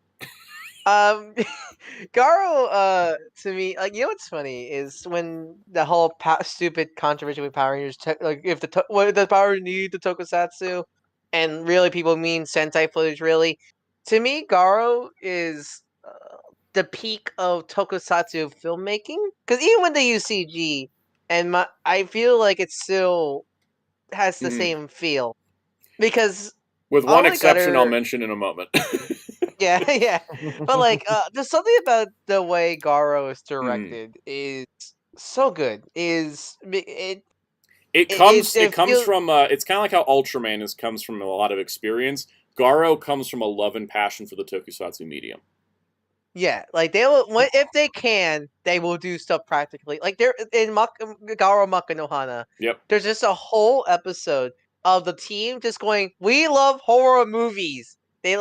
Garo, to me, like, what's funny is when the whole stupid controversy with Power Rangers, if what does Power Rangers need the Tokusatsu, and really people mean Sentai footage. Really, to me, Garo is the peak of Tokusatsu filmmaking. Because even when they use CG, I feel like it still has the same feel. Because with one exception, I'll mention in a moment. Yeah. But like, there's something about the way Garo is directed is so good. It comes from it's kind of like how Ultraman comes from a lot of experience. Garo comes from a love and passion for the Tokusatsu medium. Yeah, like they will, if they can, they will do stuff practically. Like they're in Garo Maka no Hana. Yep. There's just a whole episode of the team just going, "We love horror movies." They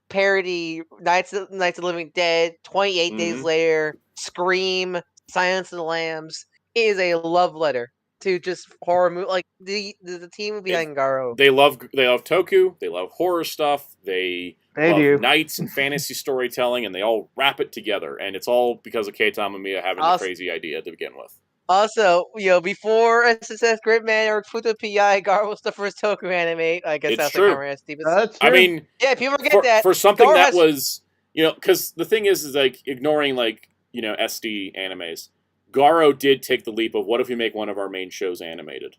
parody Nights of the Living Dead, 28 Days Later, Scream, Silence of the Lambs. It is a love letter to just horror movie. Like the team behind Garo. They love Toku. They love horror stuff. They love knights and fantasy storytelling, and they all wrap it together. And it's all because of Kei Tamamiya having the crazy idea to begin with. Also, before SSS Gridman or Futo PI, Garo was the first Toku anime. I guess that's true. That's true. I mean, yeah, people forget that for something Garo that was, because the thing is like ignoring SD animes. Garo did take the leap of what if we make one of our main shows animated,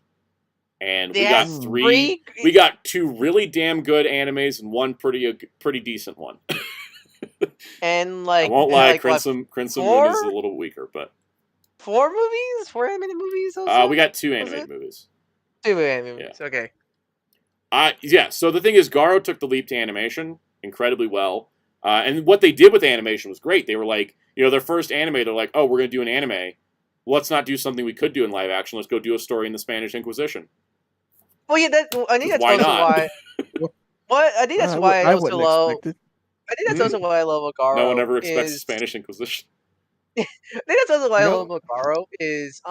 and we got three. We got two really damn good animes and one pretty decent one. And like, I won't lie, Crimson Moon is a little weaker, but. 4 movies? 4 animated movies? Also? We got 2 animated movies. 2 animated movies, okay. Yeah, so the thing is, Garo took the leap to animation incredibly well. And what they did with animation was great. They were like, their first anime, they're like, oh, we're going to do an anime. Let's not do something we could do in live action. Let's go do a story in the Spanish Inquisition. Well, yeah, I think that's also why. Well, I think that's why I also love. I think that's also why I love Garo. No one ever expects the Spanish Inquisition. I think that's also why I love Garo is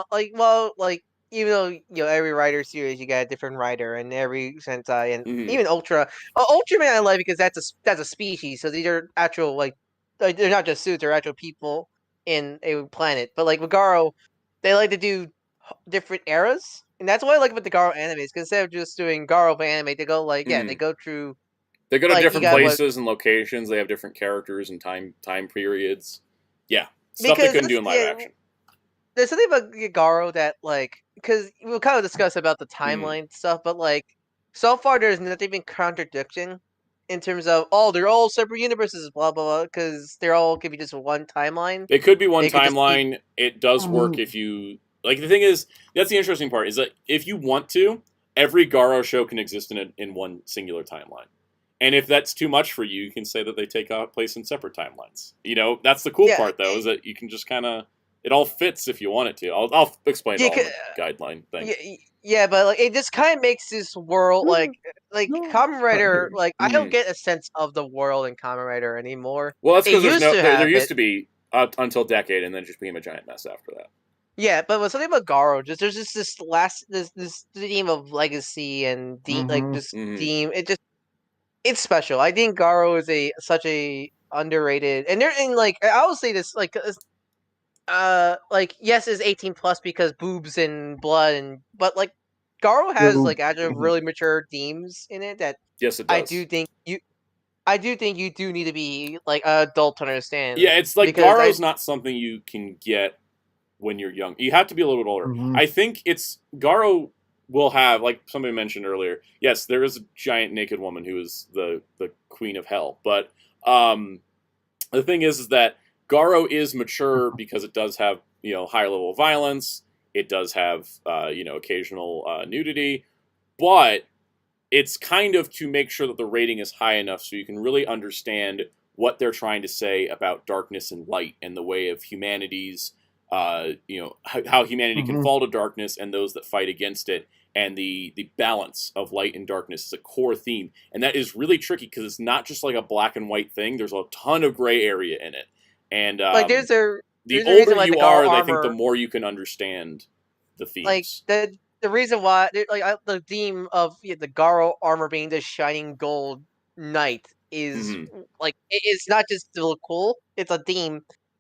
even though every Rider series you got a different writer, and every Sentai and even Ultraman I like because that's a species, so these are actual they're not just suits, they're actual people in a planet. But like with Garo, they like to do different eras, and that's what I like about the Garo animes, because instead of just doing Garo anime, they go they go through. They go to different places and locations. They have different characters and time periods. Yeah. Stuff they couldn't do in live action. There's something about Garo that, because we'll kind of discuss about the timeline stuff, but, so far there's nothing been contradiction in terms of, they're all separate universes, blah, blah, blah, because they're all could be just one timeline. It could be one timeline. It does work if you... the thing is, that's the interesting part, is that if you want to, every Garo show can exist in one singular timeline. And if that's too much for you, you can say that they take place in separate timelines. That's the cool part, though, is that you can just kind of It all fits if you want it to. I'll explain Yeah, all the guideline thing. yeah, but like it just kind of makes this world like Kamen Rider. Like I don't get a sense of the world in Kamen Rider anymore. Well, that's It because used to there have used it. to be until Decade, and then it just became a giant mess after that. Yeah, but with something about Garo, there's just this theme of legacy and this theme. It's special. I think Garo is such a underrated, and they're in like I will say this like yes, it's 18 plus because boobs and blood but like Garo has like actually really mature themes in it that Yes, it I does. do think you do need to be like an adult to understand. Yeah, it's like because Garo's not something you can get when you're young. You have to be a little bit older. I think it's Garo will have, like somebody mentioned earlier. Yes, there is a giant naked woman who is the queen of hell, but the thing is that Garo is mature because it does have higher level of violence. It does have occasional nudity, but it's kind of to make sure that the rating is high enough so you can really understand what they're trying to say about darkness and light and the way of humanity's, how humanity can fall to darkness and those that fight against it, and the balance of light and darkness is a core theme. And that is really tricky because it's not just like a black and white thing. There's a ton of gray area in it. And like the there's a older reason why you the are, Garo I armor, think the more you can understand the like themes. the reason why the theme of the Garo armor being the shining gold knight is like it's not just to look cool. It's a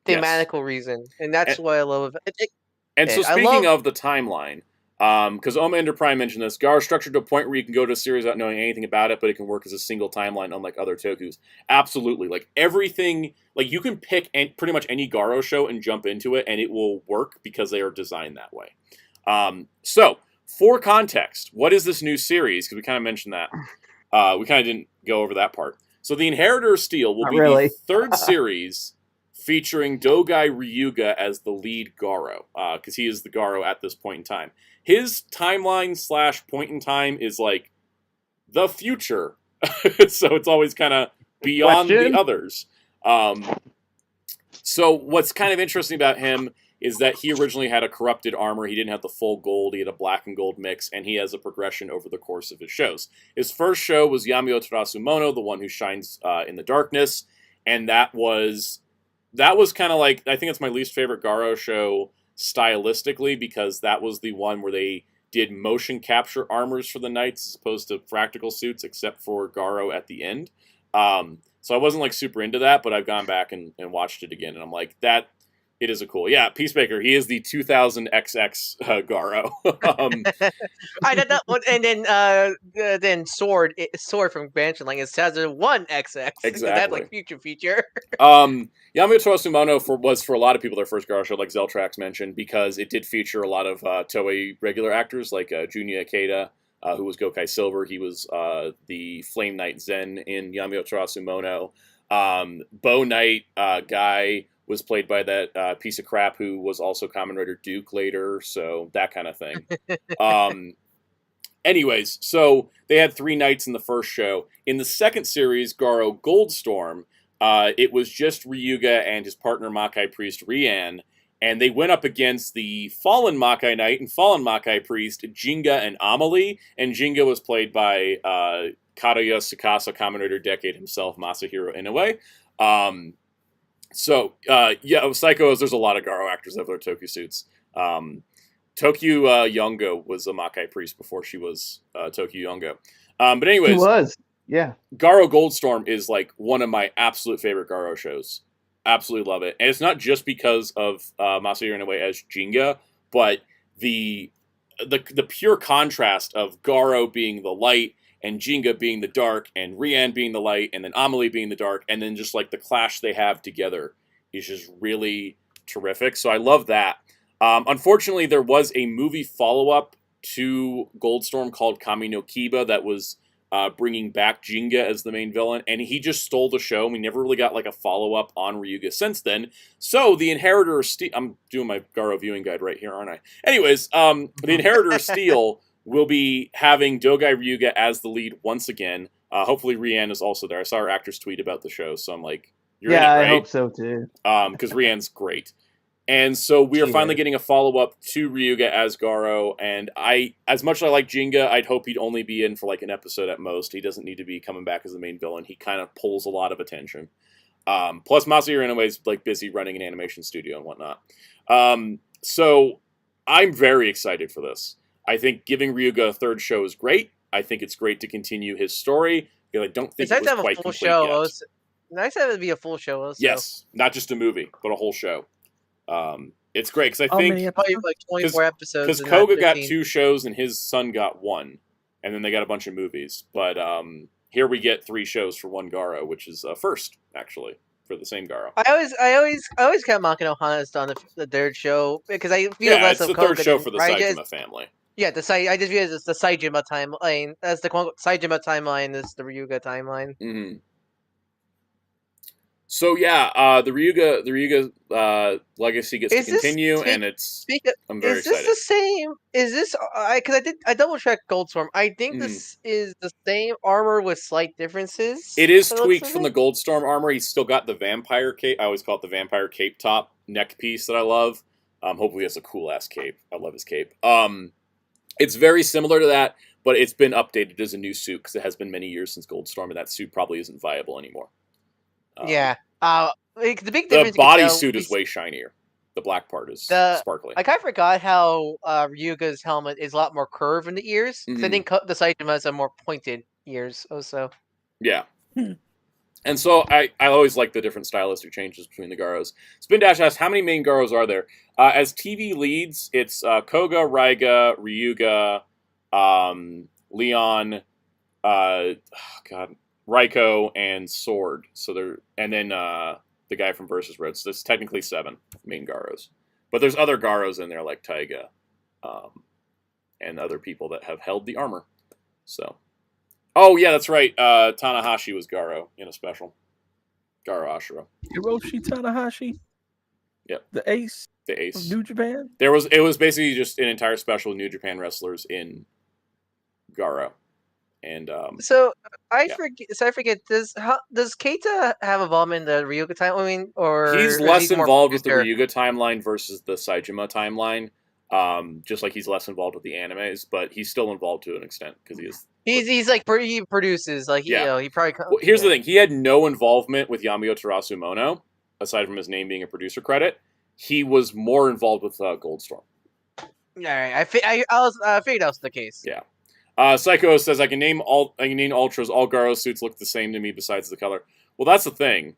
thematical reason, and that's why I love it. And so speaking of the timeline, because Omander Prime mentioned this, Garo is structured to a point where you can go to a series without knowing anything about it, but it can work as a single timeline, unlike other Tokus. Absolutely. Like, everything, like, you can pick pretty much any Garo show and jump into it, and it will work because they are designed that way. So, for context, what is this new series? Because we kind of mentioned that. We kind of didn't go over that part. So, The Inheritor of Steel will be the third series featuring Dogai Ryuga as the lead Garo, because he is the Garo at this point in time. His timeline / point in time is like the future, so it's always kind of beyond the others. So what's kind of interesting about him is that he originally had a corrupted armor. He didn't have the full gold. He had a black and gold mix, and he has a progression over the course of his shows. His first show was Yamio Terasumono, the one who shines in the darkness, and that was kind of like, I think it's my least favorite Garo show stylistically, because that was the one where they did motion capture armors for the knights as opposed to practical suits, except for Garo at the end. So I wasn't like super into that, but I've gone back and watched it again, and I'm like, it is a cool. Yeah, Peacemaker, he is the 2000XX Garo. I did that one, and then Sword from Banshee Line, it says 1XX. Exactly. That's like feature. Yamato Tosumono was for a lot of people their first Garo show, like Zeltrax mentioned, because it did feature a lot of Toei regular actors, like Junya Ikeda, who was Gokai Silver. He was the Flame Knight Zen in Yamato Tosumono. Bow Knight guy was played by that piece of crap who was also Kamen Rider Duke later, so that kind of thing. Anyways, so they had 3 knights in the first show. In the second series, Garo Goldstorm, it was just Ryuga and his partner Makai Priest Rian, and they went up against the Fallen Makai Knight and Fallen Makai Priest Jinga and Amelie, and Jinga was played by Kadoya Tsukasa, Kamen Rider Decade himself, Masahiro Inoue. Psycho, there's a lot of Garo actors that have their Tokyo suits. Tokyo Yongo was a Makai Priest before she was Tokyo Yongo. But anyways, she was, yeah. Garo Goldstorm is like one of my absolute favorite Garo shows. Absolutely love it, and it's not just because of Masahiro Inoue as Jinga, but the pure contrast of Garo being the light and Jinga being the dark, and Rian being the light, and then Amelie being the dark, and then just like the clash they have together is just really terrific. So I love that. Unfortunately, there was a movie follow-up to Goldstorm called Kami no Kiba that was bringing back Jinga as the main villain, and he just stole the show. We never really got like a follow-up on Ryuga since then. So the Inheritor of Steel, I'm doing my Garo viewing guide right here, aren't I? Anyways, the Inheritor of Steel will be having Dogai Ryuga as the lead once again. Hopefully Rian is also there. I saw our actors tweet about the show, so I'm like, you're in it, right? I hope so too. Because Rian's great. And so we are She finally is. getting a follow-up to Ryuga as Garo, and as much as I like Jinga, I'd hope he'd only be in for like an episode at most. He doesn't need to be coming back as the main villain. He kind of pulls a lot of attention. Plus, Masahiro Inoue's like busy running an animation studio and whatnot. So I'm very excited for this. I think giving Ryuga a third show is great. I think it's great to continue his story. I don't think It's nice it to was have a quite full complete show. yet. Also. Nice to have it be a full show. Also. Yes, not just a movie, but a whole show. It's great because I How many think Probably episodes? like 24 episodes. because and not Koga got 15. 2 shows and his son got 1, and then they got a bunch of movies. But here we get 3 shows for one Garo, which is first actually for the same Garo. I always kept Makino Hana's on the third show because I feel Yeah, less it's of the third Koga show than for the Raija. Saitama family. Yeah, I just view it as the Saijima timeline. As the quote Saijima timeline is the Ryuga timeline. Mm-hmm. So yeah, the Ryuga legacy gets to continue, and I'm very is this excited. the same? Is this because I double checked Goldstorm. I think Mhm. this is the same armor with slight differences. It is by the looks tweaked of from the it. Goldstorm armor. He's still got the vampire cape. I always call it the vampire cape top neck piece that I love. Hopefully, he has a cool ass cape. I love his cape. It's very similar to that, but it's been updated as a new suit because it has been many years since Goldstorm, and that suit probably isn't viable anymore. Yeah. Like, the big The difference. You can tell bodysuit is is way shinier. The black part is the sparkly. I kind of forgot how Ryuga's helmet is a lot more curved in the ears. 'Cause I Mhm. think the Saijimas are more pointed ears. Also. Yeah. Hmm. And so I always like the different stylistic changes between the Garos. Spin Dash asks, how many main Garos are there? As TV leads, it's Koga, Raiga, Ryuga, Leon, Raiko, and Sword. So and then the guy from Versus Road. So there's technically 7 main Garos. But there's other Garos in there like Taiga, and other people that have held the armor. So. Oh, yeah, that's right. Tanahashi was Garo in a special. Garo Ashura. Hiroshi Tanahashi? Yep. The ace The of ace. New Japan? It was basically just an entire special of New Japan wrestlers in Garo. And So I yeah. forget. Does Keita have involvement in the Ryuga time? I mean, or he's is less he more involved with the producer? Ryuga timeline versus the Saijima timeline. Just like he's less involved with the animes, but he's still involved to an extent because he is. He's like he produces like Yeah. he probably. Well, here's the thing: he had no involvement with Yamayo Terasu Mono, aside from his name being a producer credit. He was more involved with Goldstorm. All right, I figured that was the case. Yeah. Psycho says I can name Ultras. All Garo suits look the same to me besides the color. Well, that's the thing.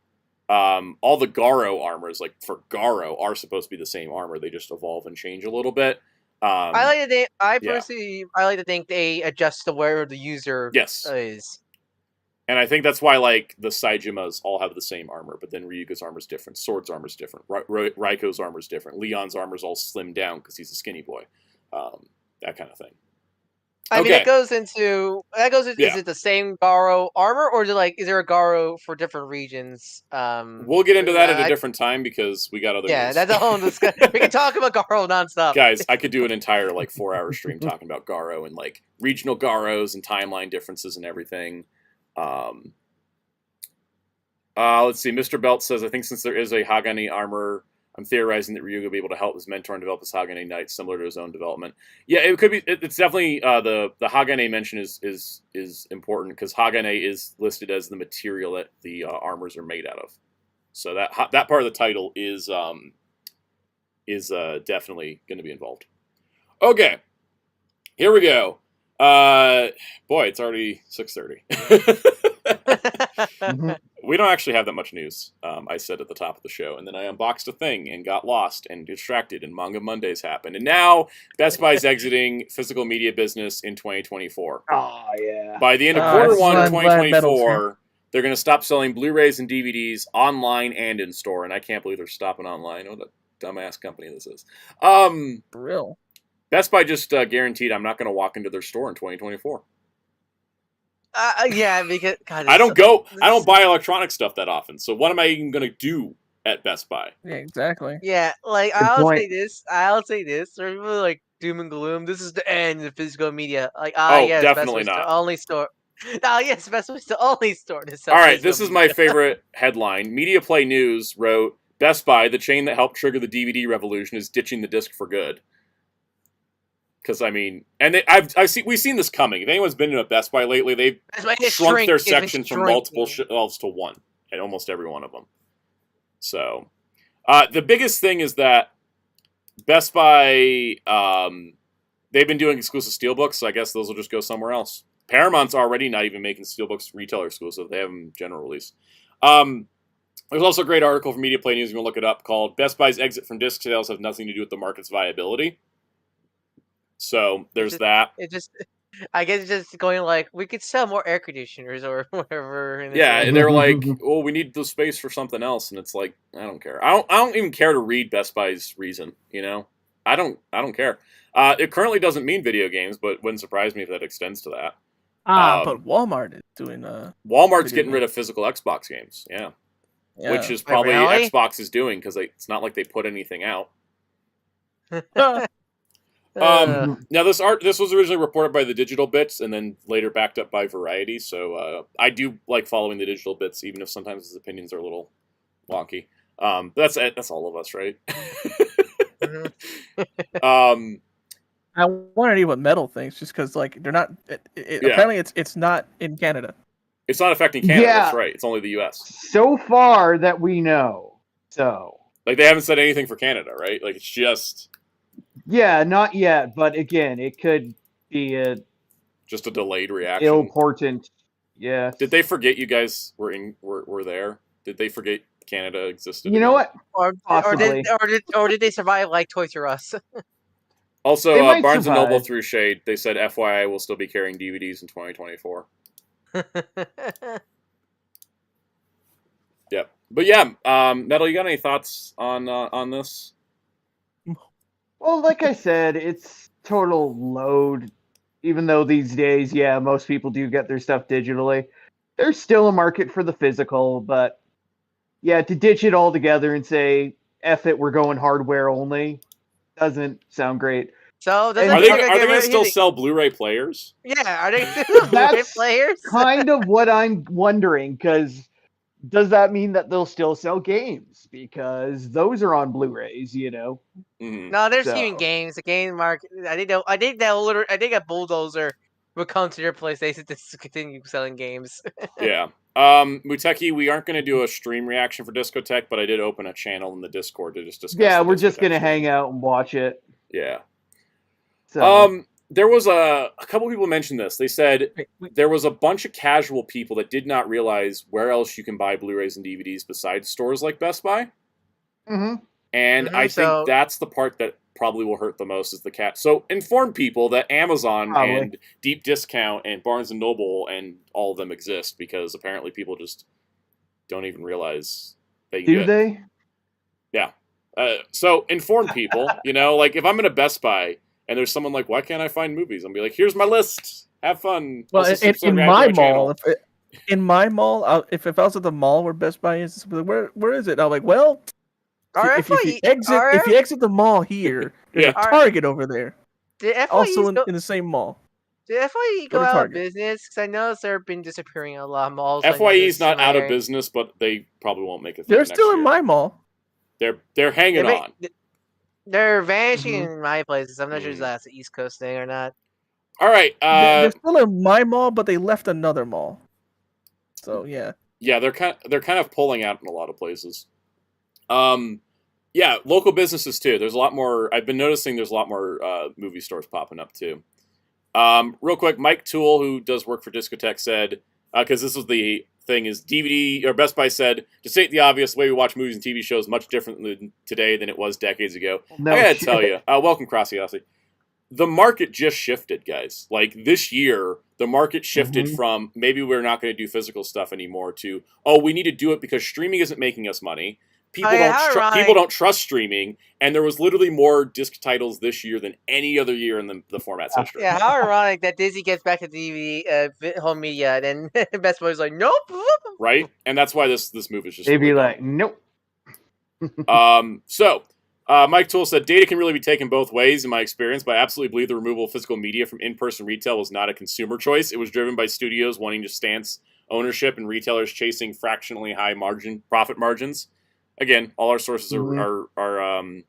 All the Garo armors, like for Garo, are supposed to be the same armor. They just evolve and change a little bit. I like to think. I yeah. personally, I like to think they adjust to where the user Yes. is. And I think that's why, like, the Saijimas all have the same armor, but then Ryuga's armor's different. Sword's armor's different. Raiko's armor's different. Leon's armor's all slimmed down because he's a skinny boy. That kind of thing. I mean, Okay. it goes into Yeah. Is it the same Garo armor, or is there a Garo for different regions? We'll get into that at a different time because we got other Yeah, news. that's a whole discussion. We can talk about Garo nonstop. Guys, I could do an entire, like, 4-hour stream talking about Garo and, like, regional Garos and timeline differences and everything. Let's see. Mr. Belt says, I think since there is a Hagane armor, I'm theorizing that Ryuga will be able to help his mentor and develop his Hagane Knight similar to his own development. Yeah, it could be. It's definitely the Hagane mention is important because Hagane is listed as the material that the armors are made out of. So that part of the title is definitely going to be involved. Okay, here we go. Boy, it's already 6:30. We don't actually have that much news, I said at the top of the show. And then I unboxed a thing and got lost and distracted, and Manga Mondays happened. And now Best Buy's exiting physical media business in 2024. Oh, yeah. By the end of quarter one of 2024, they're going to stop selling Blu-rays and DVDs online and in store. And I can't believe they're stopping online. What a dumbass company this is. For real. Best Buy just guaranteed I'm not going to walk into their store in 2024. Yeah, because God, I don't buy electronic stuff that often. So what am I even going to do at Best Buy? Yeah, exactly. Yeah, like Good I'll point. say this. Or people are like doom and gloom. This is the end of physical media. Like, yes, definitely Best Buy's not. the only store. Yes, Best Buy's the only store to sell. All right, physical this is my media. favorite headline. Media Play News wrote, Best Buy, the chain that helped trigger the DVD revolution, is ditching the disc for good. Because I mean, and we've seen this coming. If anyone's been to a Best Buy lately, they've shrunk their section from multiple shelves to one at almost every one of them. So, the biggest thing is that Best Buy, they've been doing exclusive steelbooks, so I guess those will just go somewhere else. Paramount's already not even making steelbooks retailer exclusive. They have them general release. There's also a great article from Media Play News, you can look it up, called Best Buy's exit from disc sales has nothing to do with the market's viability. So there's that. I guess it's just going like, we could sell more air conditioners or whatever. And they're like, well, we need the space for something else, and it's like, I don't care. I don't even care to read Best Buy's reason. You know, I don't care. It currently doesn't mean video games, but wouldn't surprise me if that extends to that. But Walmart is doing. Walmart's getting rid of physical Xbox games. Yeah. Which is probably Xbox is doing because it's not like they put anything out. Now this was originally reported by the Digital Bits and then later backed up by Variety. So I do like following the Digital Bits, even if sometimes his opinions are a little wonky. But that's all of us, right? I want to know what Metal thinks, just because like they're not. Apparently, it's not in Canada. It's not affecting Canada. That's right. It's only the U.S. So far that we know. So like they haven't said anything for Canada, right? Like it's just. Yeah, not yet, but again, it could be just a delayed reaction. Ill-portent. Yeah. Did they forget you guys were there? Did they forget Canada existed? You know what? Or did they survive like Toys R Us? Also, Barnes & Noble threw shade. They said FYI will still be carrying DVDs in 2024. Yep. But yeah, Metal, you got any thoughts on this? Well, like I said, it's total load. Even though these days, most people do get their stuff digitally. There's still a market for the physical, but to ditch it all together and say, F it, we're going hardware only, doesn't sound great. So are they going to still sell Blu-ray players? Yeah, are they still Blu-ray players? Kind of what I'm wondering, because does that mean that they'll still sell games? Because those are on Blu-rays, you know. Mm-hmm. No, they're selling games. The game market. I think a bulldozer will come to their PlayStation to continue selling games. Yeah. Muteki, we aren't going to do a stream reaction for Discotek, but I did open a channel in the Discord to just discuss. Yeah, we're just going to hang out and watch it. Yeah. So. There was a couple people mentioned this. They said there was a bunch of casual people that did not realize where else you can buy Blu-rays and DVDs besides stores like Best Buy. Mm-hmm. And I think that's the part that probably will hurt the most is the cat. So inform people that Amazon and Deep Discount and Barnes & Noble and all of them exist, because apparently people just don't even realize they do they? Yeah. So inform people, you know, like if I'm in a Best Buy and there's someone like, why can't I find movies? I'll be like, here's my list. Have fun. Well, in my mall, if I was at the mall where Best Buy is, where is it? I'm like, well, if you exit the mall here, there's a Target over there. Also in the same mall. Did FYE go out of business? Because I know they've been disappearing in a lot of malls. FYE's not out of business, but they probably won't make it. They're still in my mall. They're hanging on. They're vanishing in my places. I'm not sure if that's an East Coast thing or not. All right. They're still in my mall, but they left another mall. So yeah. Yeah, they're kind of pulling out in a lot of places. Yeah, local businesses too. There's a lot more. I've been noticing there's a lot more movie stores popping up too. Real quick, Mike Toole, who does work for Discotek, said, because this was the thing, is DVD or Best Buy said, to state the obvious, the way we watch movies and TV shows is much different today than it was decades ago. I gotta tell you, welcome, Crossy. The market just shifted, guys. Like this year, the market shifted from maybe we're not going to do physical stuff anymore to, we need to do it because streaming isn't making us money. People don't trust streaming, and there was literally more disc titles this year than any other year in the format's history. Yeah, how ironic that Disney gets back to DVD home media, and then Best Buy's like, nope. Right, and that's why this move is just. They'd be like, nope. Mike Toole said, data can really be taken both ways in my experience, but I absolutely believe the removal of physical media from in-person retail was not a consumer choice. It was driven by studios wanting to stance ownership and retailers chasing fractionally high profit margins. Again, all our sources Mhm.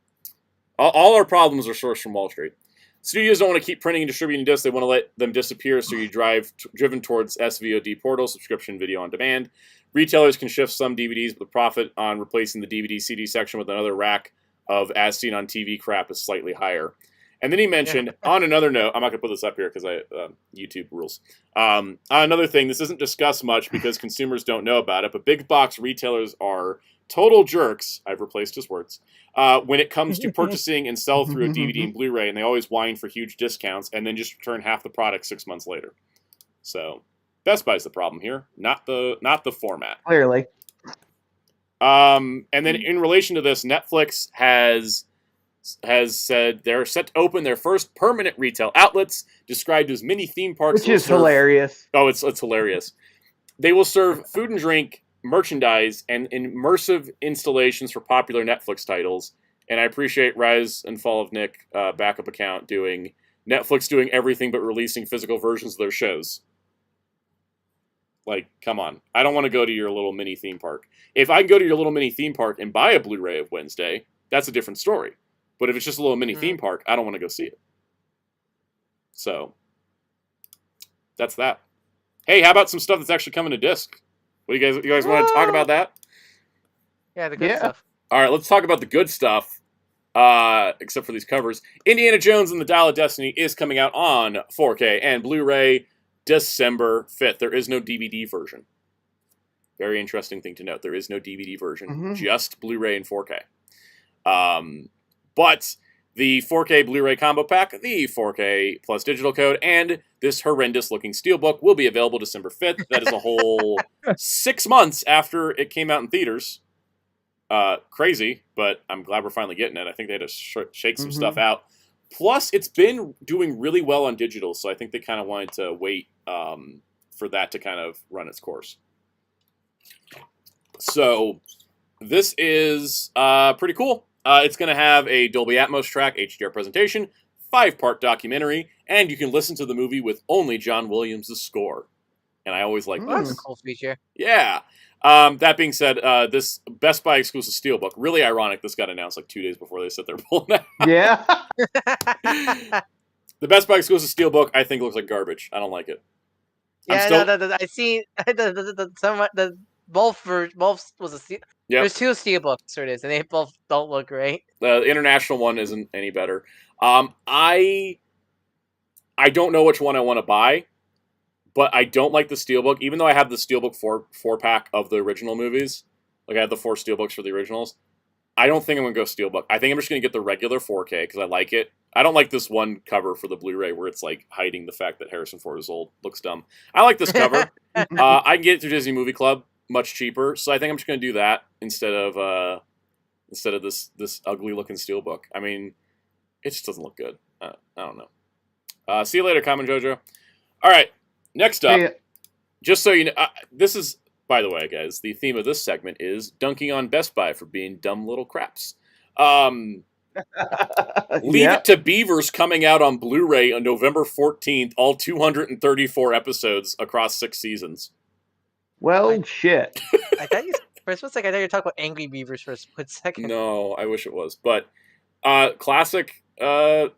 all our problems are sourced from Wall Street. Studios don't want to keep printing and distributing discs. They want to let them disappear, so you driven towards SVOD portal, subscription video on demand. Retailers can shift some DVDs, but the profit on replacing the DVD-CD section with another rack of as seen on TV crap is slightly higher. And then he mentioned, on another note, I'm not going to put this up here because YouTube rules. On another thing, this isn't discussed much because consumers don't know about it, but big box retailers are total jerks. I've replaced his words. When it comes to purchasing and sell through a DVD and Blu-ray, and they always whine for huge discounts and then just return half the product 6 months later. So Best Buy's the problem here, not the format. Clearly. And then in relation to this, Netflix has said they're set to open their first permanent retail outlets, described as mini theme parks. Which is hilarious. Oh, it's hilarious. They will serve food and drink, merchandise, and immersive installations for popular Netflix titles. And I appreciate Rise and Fall of Nick backup account doing Netflix doing everything but releasing physical versions of their shows. Like, come on. I don't want to go to your little mini theme park. If I can go to your little mini theme park and buy a Blu-ray of Wednesday, that's a different story. But if it's just a little mini theme park, I don't want to go see it. So, that's that. Hey, how about some stuff that's actually coming to disc? What you guys want to talk about that? Yeah, the good stuff. All right, let's talk about the good stuff. Except for these covers. Indiana Jones and the Dial of Destiny is coming out on 4K and Blu-ray December 5th. There is no DVD version. Very interesting thing to note. There is no DVD version. Just Blu-ray and 4K. But the 4K Blu-ray combo pack, the 4K plus digital code, and this horrendous-looking steelbook will be available December 5th. That is a whole 6 months after it came out in theaters. Crazy, but I'm glad we're finally getting it. I think they had to shake some stuff out. Plus, it's been doing really well on digital, so I think they kind of wanted to wait for that to kind of run its course. So, this is pretty cool. It's going to have a Dolby Atmos track, HDR presentation, 5-part documentary, and you can listen to the movie with only John Williams' score. And I always like That's a cool feature. Yeah. That being said, this Best Buy exclusive steelbook, really ironic, this got announced like 2 days before they said they're pulling out. Yeah. The Best Buy exclusive steelbook, I think, looks like garbage. I don't like it. Yeah, I see the both was a steel. Yep. There's 2 steelbooks for this, and they both don't look great. The international one isn't any better. I don't know which one I want to buy, but I don't like the steelbook. Even though I have the steelbook 4-pack of the original movies, like I have the 4 steelbooks for the originals, I don't think I'm going to go steelbook. I think I'm just going to get the regular 4K because I like it. I don't like this one cover for the Blu-ray where it's like hiding the fact that Harrison Ford is old. Looks dumb. I like this cover. I can get it through Disney Movie Club much cheaper, so I think I'm just going to do that instead of this ugly looking steelbook. I mean, it just doesn't look good. I don't know. See you later, Common Jojo. All right, next up, just so you know, this is, by the way, guys, the theme of this segment is dunking on Best Buy for being dumb little craps. Leave It to Beaver's coming out on Blu-ray on November 14th, all 234 episodes across 6 seasons. Well, shit. I thought for a split second, I thought you were talking about Angry Beavers for a split second. No, I wish it was. But classic 50s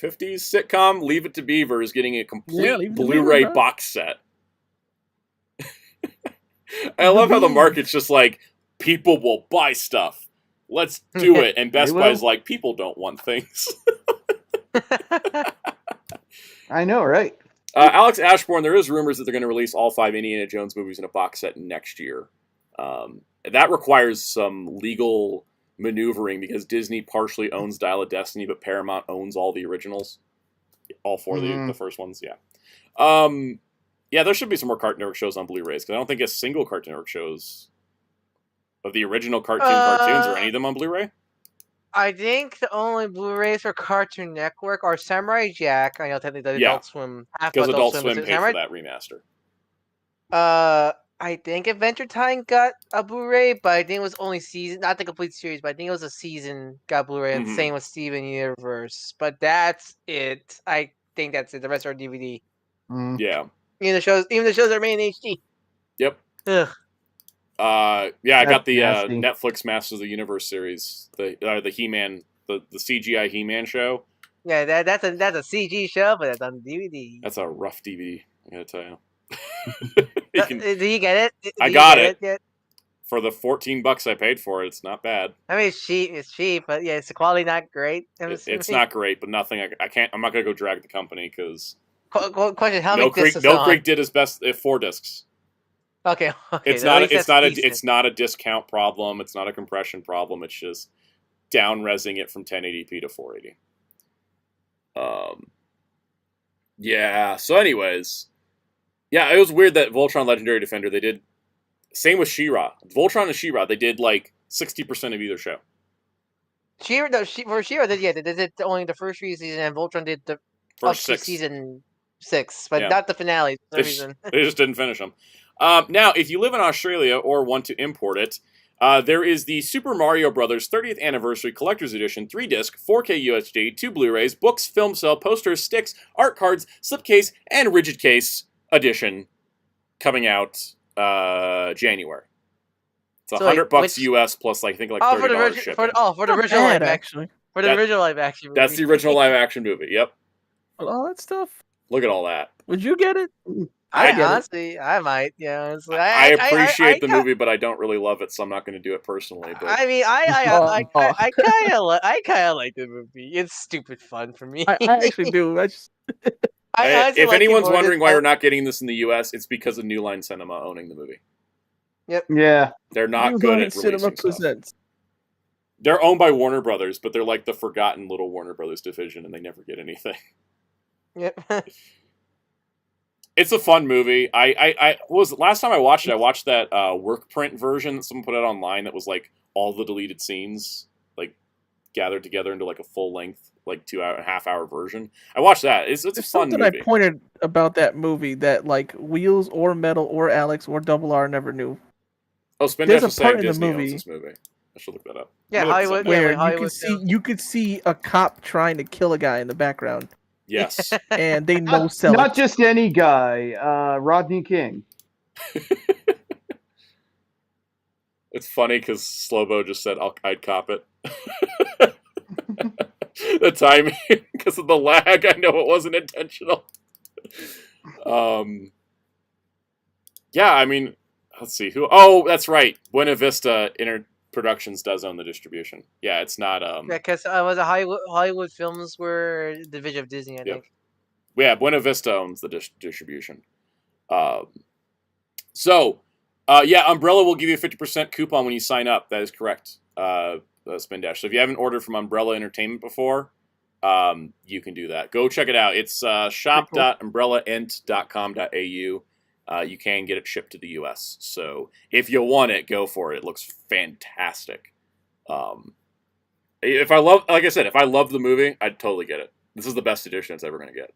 sitcom, Leave It to Beaver is getting a complete Blu-ray box set. I love how the market's just like, people will buy stuff. Let's do it. And Best Buy's like, people don't want things. I know, right? Alex Ashbourne, there is rumors that they're going to release all 5 Indiana Jones movies in a box set next year. That requires some legal maneuvering because Disney partially owns Dial of Destiny, but Paramount owns all the originals. All 4 of the first ones, yeah. Yeah, there should be some more Cartoon Network shows on Blu-rays, because I don't think a single Cartoon Network shows of the original cartoons or any of them on Blu-ray. I think the only Blu-rays for Cartoon Network are Samurai Jack. I know technically the Adult Swim, because Adult Swim paid for that remaster. I think Adventure Time got a Blu-ray, but I think it was only season, not the complete series, but I think it was a season got Blu-ray, and same with Steven Universe. But that's it. I think that's it. The rest are DVD. Yeah. Even the shows are made in HD. Yep. Ugh. Yeah, I That's got the nasty. Netflix Masters of the Universe series, the He-Man, the CGI He-Man show. Yeah, that's a CG show, but it's on DVD. That's a rough DVD, I gotta tell you. You can, Do you get it? I Do you got get it. yet? For the $14 I paid for it, it's not bad. I mean, it's cheap. It's cheap, but yeah, is the quality not great? I'm It's assuming. not great, but nothing. I can't. I'm not gonna go drag the company because Question: How many Mill discs Creek. is Mill on? Creek did his best. 4 discs. Okay, okay. It's at not. least It's that's not a. decent. It's not a discount problem. It's not a compression problem. It's just down resing it from 1080p to 480. Yeah. So, anyways, yeah, it was weird that Voltron Legendary Defender. They did same with She-Ra. Voltron and She-Ra. They did like 60% of either show. She-Ra, no, for She-Ra, they did only the first season, and Voltron did the First up to 6. season 6, but Yeah. not the finale for some They reason. just didn't finish them. Now, if you live in Australia or want to import it, there is the Super Mario Brothers 30th Anniversary Collector's Edition 3-disc, 4K UHD, 2 Blu-rays, books, film cell, posters, sticks, art cards, slipcase, and rigid case edition coming out January. It's So, like, $100 which- US plus like I think like Oh, for the $30 original, shipping. for the Not original bad, live action, actually. for the That- original live action movie. That's the original live action movie. Yep. But all that stuff. Look at all that. Would you get it? I get it. honestly, I might. Yeah, honestly, I appreciate the I- movie, but I don't really love it, so I'm not going to do it personally. But I mean, Oh. I kind of like the movie. It's stupid fun for me. I actually do. I just I honestly if like it anyone's more than- wondering why we're not getting this in the U.S., it's because of New Line Cinema owning the movie. Yeah. They're not New good Line at Cinema releasing stuff. presents. They're owned by Warner Brothers, but they're like the forgotten little Warner Brothers division, and they never get anything. Yep. It's a fun movie. I was last time I watched it. I watched that work print version that someone put out online that was like all the deleted scenes like gathered together into like a full length like 2.5 hour version. I watched that. It's a There's fun something movie. I pointed about that movie that like Wheels or Metal or Alex or Double R never knew. Oh, Spin There's Dash a was saying part in the Disney owns movie- this movie. I should look that up. Yeah, Let me look this up Hollywood- now. Yeah, Where like you Hollywood could you could see a cop trying to kill a guy in the background, Yes. and they no sell Not it. just any guy, Rodney King. It's funny because Slobo just said I'd cop it. The timing, because of the lag, I know it wasn't intentional. Yeah, I mean, let's see who. Oh, that's right. Buena Vista Productions does own the distribution. Yeah, it's not. Yeah, because was it Hollywood Films were a division of Disney, I Yep. think. Yeah, Buena Vista owns the distribution. Yeah, Umbrella will give you a 50% coupon when you sign up. That is correct, Spin Dash. So if you haven't ordered from Umbrella Entertainment before, you can do that. Go check it out. It's shop.umbrellaent.com.au. You can get it shipped to the U.S. So if you want it, go for it. It looks fantastic. If I love the movie, I'd totally get it. This is the best edition it's ever going to get.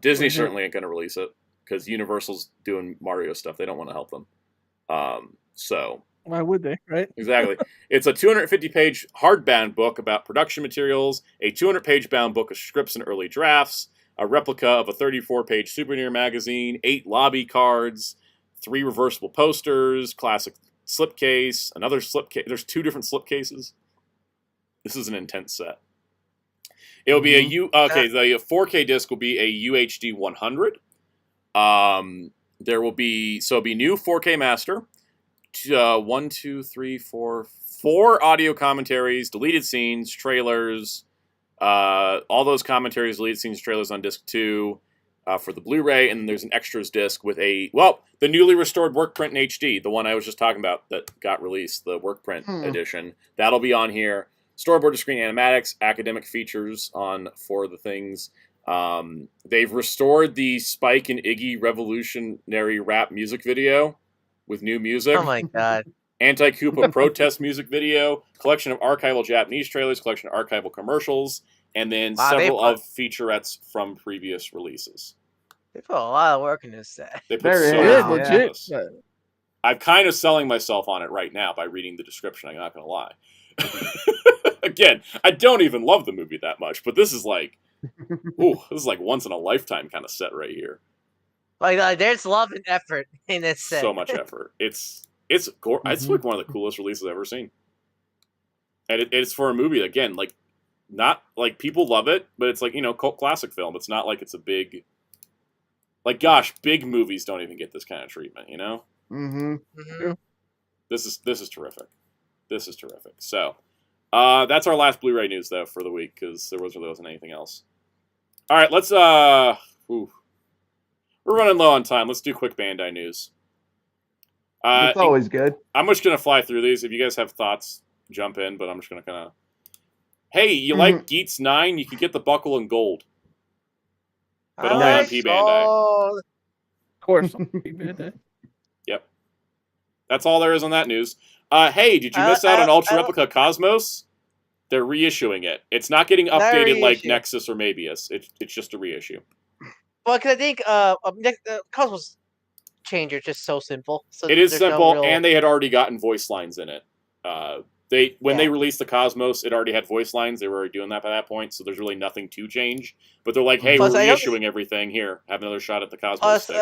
Disney certainly ain't going to release it because Universal's doing Mario stuff. They don't want to help them. So Why would they, right? exactly. It's a 250-page hardbound book about production materials, a 200-page bound book of scripts and early drafts, a replica of a 34-page souvenir magazine, 8 lobby cards, 3 reversible posters, classic slipcase, another slipcase. There's 2 different slipcases. This is an intense set. It'll be the 4K disc will be a UHD 100. There will be it'll be new 4K master. 4 audio commentaries, deleted scenes, trailers, all those commentaries, deleted scenes, trailers on disc 2 for the Blu-ray, and then there's an extras disc with the newly restored work print in HD, the one I was just talking about that got released, the work print edition. That'll be on here. Storyboard to screen animatics, academic features on 4 of the things. They've restored the Spike and Iggy revolutionary rap music video with new music. Oh my god. Anti-Koopa protest music video, collection of archival Japanese trailers, collection of archival commercials, and then several of featurettes from previous releases. They put a lot of work in this set. They put Very so good, much legit. into this. I'm kind of selling myself on it right now by reading the description. I'm not going to lie. Again, I don't even love the movie that much, but this is like, this is like once in a lifetime kind of set right here. Like there's love and effort in this set. So much effort. It's it's like one of the coolest releases I've ever seen. And it's for a movie again, like not like people love it, but it's like, cult classic film. It's not like it's a big, like, gosh, big movies don't even get this kind of treatment, Mm-hmm. This is terrific. This is terrific. So, that's our last Blu-ray news though for the week because there wasn't anything else. All right, let's we're running low on time. Let's do quick Bandai news. It's always good. I'm just gonna fly through these. If you guys have thoughts, jump in. But I'm just gonna kind of. Hey, you like Geats 9? You can get the buckle in gold. But only on P Bandai. Oh, Of course. Yep. That's all there is on that news. Hey, did you miss out on Ultra Replica Cosmos? They're reissuing it. It's not getting updated like Nexus or Mabius. It's just a reissue. well, because I think Cosmos Changer is just so simple. So It is there's no simple, real- and they had already gotten voice lines in it. When they released the Cosmos, it already had voice lines. They were already doing that by that point, so there's really nothing to change. But they're like, hey, Plus, we're I don't- reissuing everything. Here, have another shot at the Cosmos Plus, stick.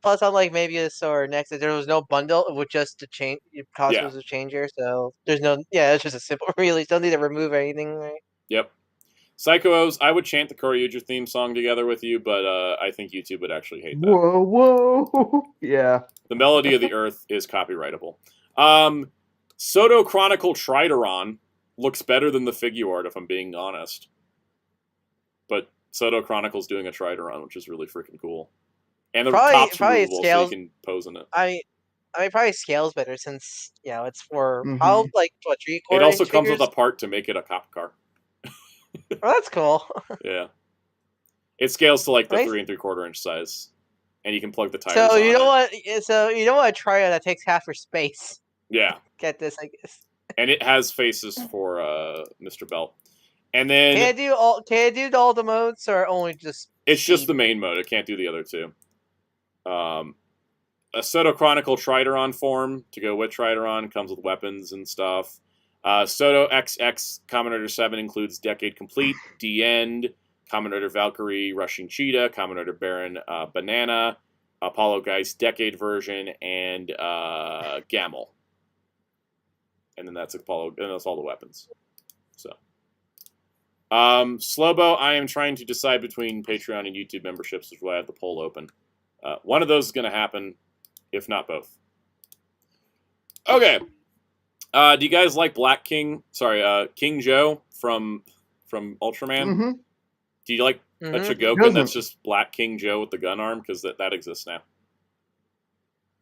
plus, unlike Mabius or Nexus, there was no bundle with just the change. Cosmos a changer, so there's no. Yeah, it's just a simple release. Don't need to remove anything. Right? Yep. Psycho-O's, I would chant the Koryuger theme song together with you, but I think YouTube would actually hate that. Whoa. Yeah. The Melody of the Earth is copyrightable. Soto Chronicle Trideron looks better than the figure art, if I'm being honest. But Soto Chronicle's doing a Trideron, which is really freaking cool. And the top's removable, so you can pose in it. I mean, probably scales better since it's for how 3/4. It also comes with a part to make it a cop car. Oh, that's cool. Yeah, it scales to like the 3 3/4 inch size, and you can plug the tires. So on you know it. what? So you know what? A Trion that takes half your space. Yeah. Get this, I guess. And it has faces for Mr. Belt. And then Can I do all the modes or only just? It's just the main mode. It can't do the other two. A Soto Chronicle Trideron form to go with Trideron comes with weapons and stuff. Soto XX Kamen Rider 7 includes Decade Complete, The End, Kamen Rider Valkyrie, Rushing Cheetah, Kamen Rider Baron Banana, Apollo Geist Decade version, and Gamel. And then that's Apollo, and that's all the weapons. So, Slobo, I am trying to decide between Patreon and YouTube memberships, which is why I have the poll open. One of those is going to happen, if not both. Okay. Do you guys like Black King? Sorry, King Joe from Ultraman? Do you like a Chogokin that's just Black King Joe with the gun arm? Because that exists now.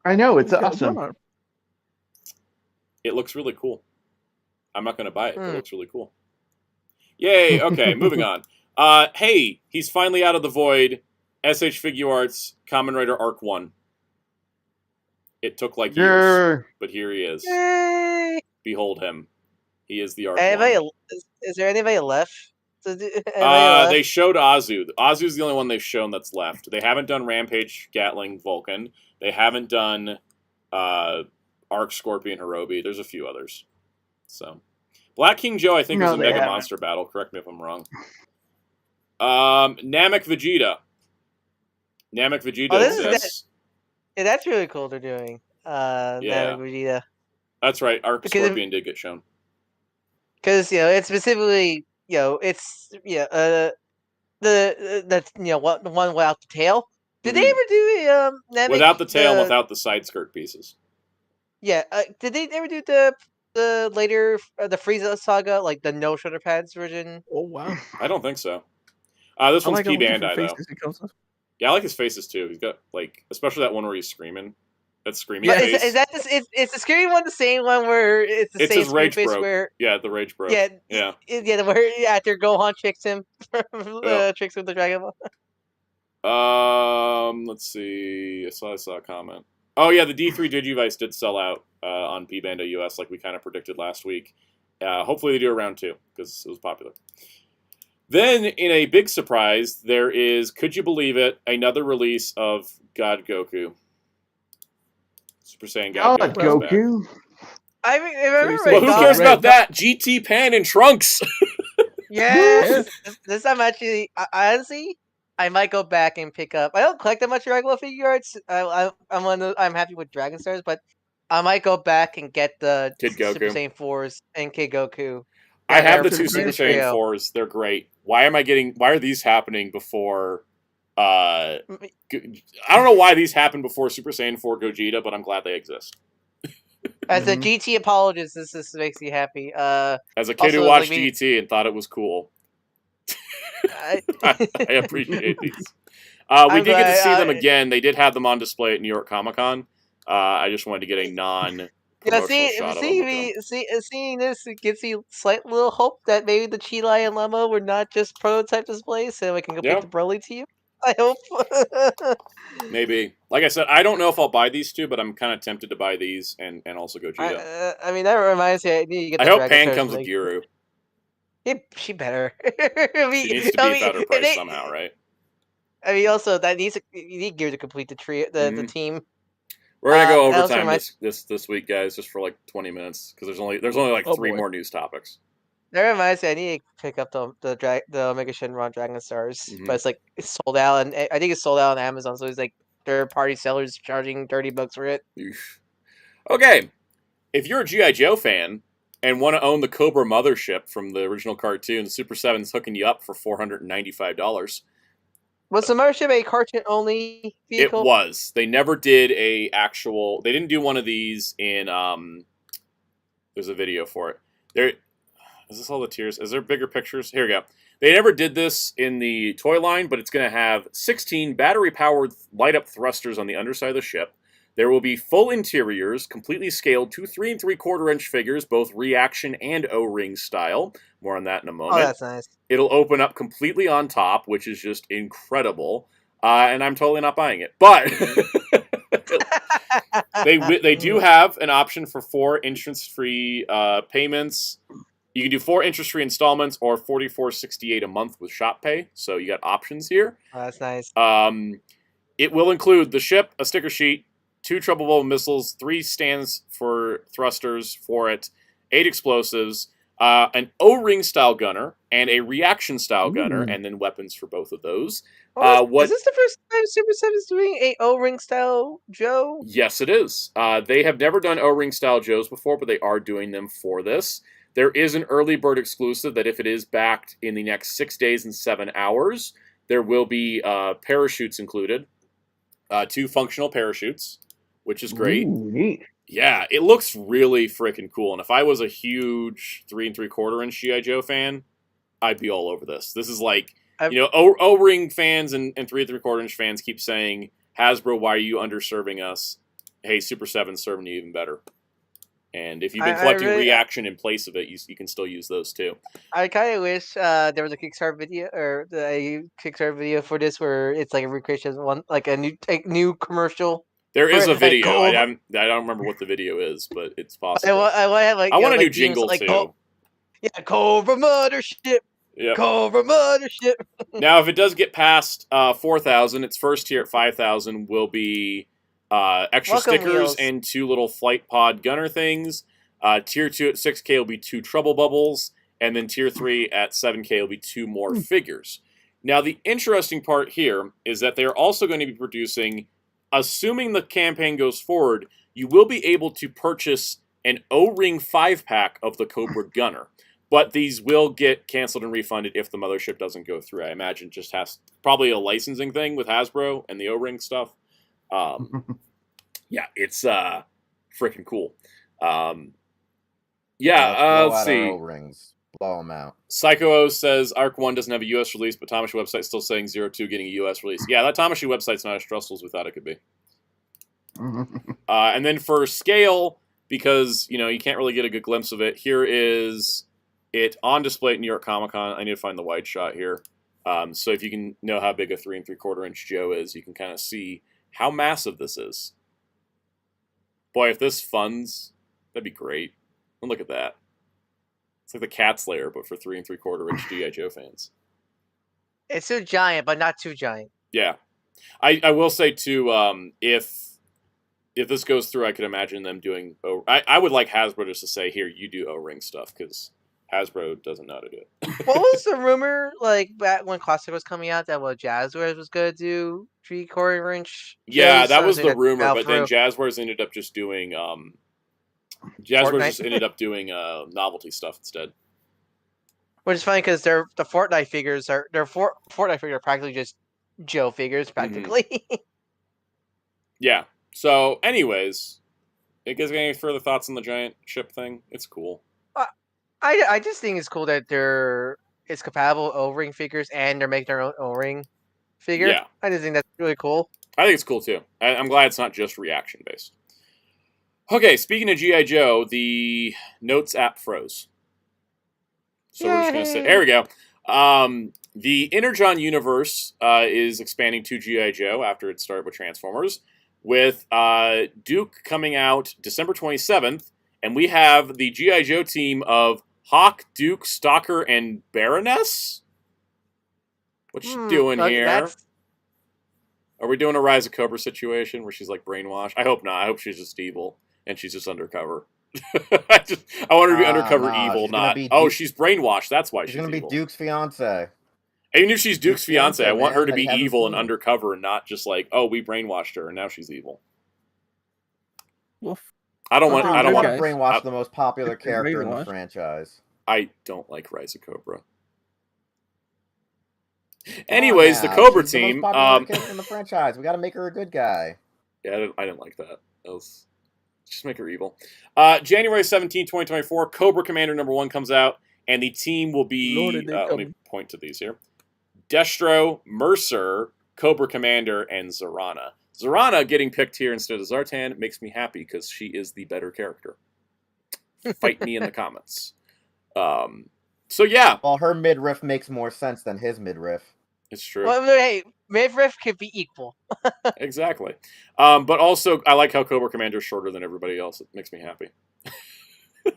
I know, it's awesome. It looks really cool. I'm not going to buy it, but it looks really cool. Yay! Okay, moving on. Hey, he's finally out of the void. SH Figure Arts, Kamen Rider Arc 1. It took like years, but here he is. Yay! Behold him. He is the Arc 1. Is there anybody left? They showed Azu. Azu's the only one they've shown that's left. They haven't done Rampage, Gatling, Vulcan. They haven't done Arc, Scorpion, Hirobi. There's a few others. So, Black King Joe, I think, is a Mega Monster battle. Correct me if I'm wrong. Namek Vegeta. Namek Vegeta exists. That's really cool they're doing. Namek Vegeta. That's right. Arc Scorpion did get shown. Because it's specifically it's the one without the tail. Did they ever do Namek, without the tail and without the side skirt pieces? Yeah. Did they ever do the later the Frieza saga, like the no shoulder pads version? Oh wow! I don't think so. This one's P Bandai though. Yeah, I like his faces too. He's got especially that one where he's screaming. That screaming face. Is that is the screaming one the same one where it's the same his rage face broke. where the rage broke. Yeah. Where after Gohan tricks him, tricks with the Dragon Ball. Let's see. I saw a comment. Oh yeah, the D3 Digivice did sell out on P Bandai US, like we kind of predicted last week. Hopefully they do a round 2 because it was popular. Then, in a big surprise, there is, could you believe it, another release of God Goku. Super Saiyan God Goku. I remember. Well, who cares about that? GT Pan and Trunks. Yes. This time actually, honestly, I might go back and pick up. I don't collect that much Dragon Ball figure arts. I'm happy with Dragon Stars, but I might go back and get the Kid Super Goku. Saiyan 4s and Kid Goku. I have They're the two complete Super the Saiyan trio. 4s. They're great. Why are these happening before I don't know why these happened before Super Saiyan 4 Gogeta, but I'm glad they exist. As a GT apologist, this makes me happy. As a kid Also, who like watched GT and thought it was cool, I, I appreciate these. We I'm did get to glad, see them again. They did have them on display at New York Comic Con. I just wanted to get a Yeah, non-promotional shot of them. Look at them. seeing this, it gives me slight little hope that maybe the Chilai and Lemma were not just prototype displays, so we can complete Yeah, the Broly team. I hope. maybe. Like I said, I don't know if I'll buy these two, but I'm kind of tempted to buy these and also Gogeta. I mean, that reminds me, I need to get I the hope Dragon Pan Stars comes from with Guru. she better. She needs to be a better price somehow, right? I mean, also that you need Gear to complete the the Mhm. team. We're gonna go It also overtime reminds this week, guys, just for like 20 minutes because there's only like Oh, three boy. more news topics. that reminds me, I need to pick up the Omega Shenron Dragon Stars, Mhm. but it's sold out, and I think it's sold out on Amazon. So it's like third party sellers charging $30 for it. Oof. Okay, if you're a GI Joe fan and want to own the Cobra mothership from the original cartoon, the Super 7's hooking you up for $495. Was the Mothership a cartoon only It vehicle? was. They never did a actual. They didn't do one of these in. There's a video for it. There. Is this all the tiers? Is there bigger pictures? Here we go. They never did this in the toy line, but it's going to have 16 battery-powered light-up thrusters on the underside of the ship. There will be full interiors, completely scaled to 3 3/4-inch figures, both reaction and O-ring style. More on that in a Oh, moment. that's nice. It'll open up completely on top, which is just incredible. And I'm totally not buying it. But they do have an option for 4 interest-free payments. You can do 4 interest-free installments or $44.68 a month with shop pay. So you got options here. Oh, that's nice. It will include the ship, a sticker sheet, 2 trouble bowl missiles, 3 stands for thrusters for it, 8 explosives, an O-ring style gunner, and a reaction style gunner, and then weapons for both of those. Is this the first time Super 7's doing a O-ring style Joe? Yes, it is. They have never done O-ring style Joes before, but they are doing them for this. There is an early bird exclusive that if it is backed in the next 6 days and 7 hours, there will be parachutes included. 2 functional parachutes, which is great. Ooh, neat. Yeah, it looks really freaking cool. And if I was a huge 3 3/4-inch G.I. Joe fan, I'd be all over this. This is like, O-ring fans and 3 3/4-inch fans keep saying, Hasbro, why are you underserving us? Hey, Super 7's serving you even better. And if you've been collecting reaction in place of it, you can still use those too. I kind of wish there was a Kickstarter video or a Kickstarter video for this where it's like a recreation of one, like a new commercial. There is a like, video. I don't remember what the video is, but it's possible. I want to have I want a new jingle too. Yeah, Cobra Mothership. Yep. Cobra Mothership. Now, if it does get past 4,000, its first tier at 5,000 will be extra Welcome stickers wheels. and 2 little flight pod gunner things. Tier 2 at 6K will be 2 trouble bubbles, and then tier 3 at 7K will be 2 more figures. Now, the interesting part here is that they're also going to be producing, assuming the campaign goes forward, you will be able to purchase an O-ring 5-pack of the Cobra Gunner. But these will get canceled and refunded if the mothership doesn't go through. I imagine just has probably a licensing thing with Hasbro and the O-ring stuff. Yeah, it's freaking cool. Let's see. O-rings. Blow them out. Psycho O says Arc 1 doesn't have a US release, but Tamashi website's still saying 02 getting a US release. Yeah, that Tamashi website's not as stressful as we thought it could be. And then for scale, because you can't really get a good glimpse of it, here is it on display at New York Comic Con. I need to find the wide shot here. So if you can know how big a 3 3/4-inch Joe is, you can kind of see how massive this is. Boy, if this funds, that'd be great. And look at that. It's like the Cat Slayer, but for 3 3/4-inch G.I. Joe fans. It's too giant, but not too giant. Yeah. I will say, too, if this goes through, I could imagine them doing... I would like Hasbro just to say, here, you do O-ring stuff, because Hasbro doesn't know how to do it. What was the rumor like back when Classic was coming out that Jazzwares was gonna do 3/4 inch? Yeah, shows? that So was the that rumor, fell but then through. Jazzwares ended up just doing novelty stuff instead. Which is funny because the Fortnite figures are Fortnite figures are practically just Joe figures practically. Yeah. So, anyways, you guys got any further thoughts on the giant ship thing? It's cool. I just think it's cool that it's compatible O-ring figures and they're making their own O-ring figure. Yeah. I just think that's really cool. I think it's cool too. I'm glad it's not just reaction based. Okay, speaking of G.I. Joe, the Notes app froze. So we're just going to say, Yay. there we go. The Energon universe is expanding to G.I. Joe after it started with Transformers, with Duke coming out December 27th, and we have the G.I. Joe team of Hawk, Duke, Stalker, and Baroness? What you doing here? Are we doing a Rise of Cobra situation where she's like brainwashed? I hope not. I hope she's just evil and she's just undercover. I want her to be undercover evil, not she's brainwashed. That's why she's gonna be evil. Duke's fiance. Even if she's Duke's fiance, I want her to man, be that you evil and haven't seen. undercover, and not just like, oh, we brainwashed her and now she's evil. Well, I don't want. Okay, I don't good want guys. to brainwash the most popular character in the Brainwash. franchise. I don't like Rise of Cobra. Come on Anyways, the now, Cobra she's team. the most popular character in the franchise. We got to make her a good guy. Yeah, I didn't like that. That was just make her evil. January 17, 2024, Cobra Commander #1 comes out, and the team will be. Lord, did they Let me come. point to these here: Destro, Mercer, Cobra Commander, and Zarana. Zarana getting picked here instead of Zartan makes me happy because she is the better character. Fight me in the comments. So yeah, Well, her midriff makes more sense than his midriff. it's true. Well, hey, midriff could be equal. Exactly. But also, I like how Cobra Commander is shorter than everybody else. It makes me happy.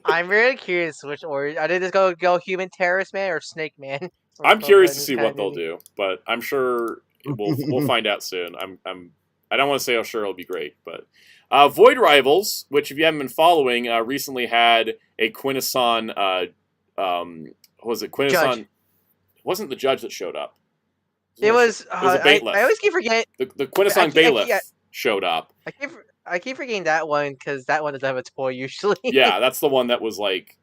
I'm very curious which order. Are they just go human terrorist man or snake man? I'm curious to see what they'll do, but I'm sure we'll find out soon. I don't want to say how sure it'll be great, but Void Rivals, which if you haven't been following, recently had a Quintesson. What was it? Quintesson. Judge. It wasn't the judge that showed up. It was. It was a bailiff. I always keep forgetting. The Quintesson bailiff yeah. showed up. I keep forgetting that one because that one doesn't have a toy usually. Yeah, that's the one that was like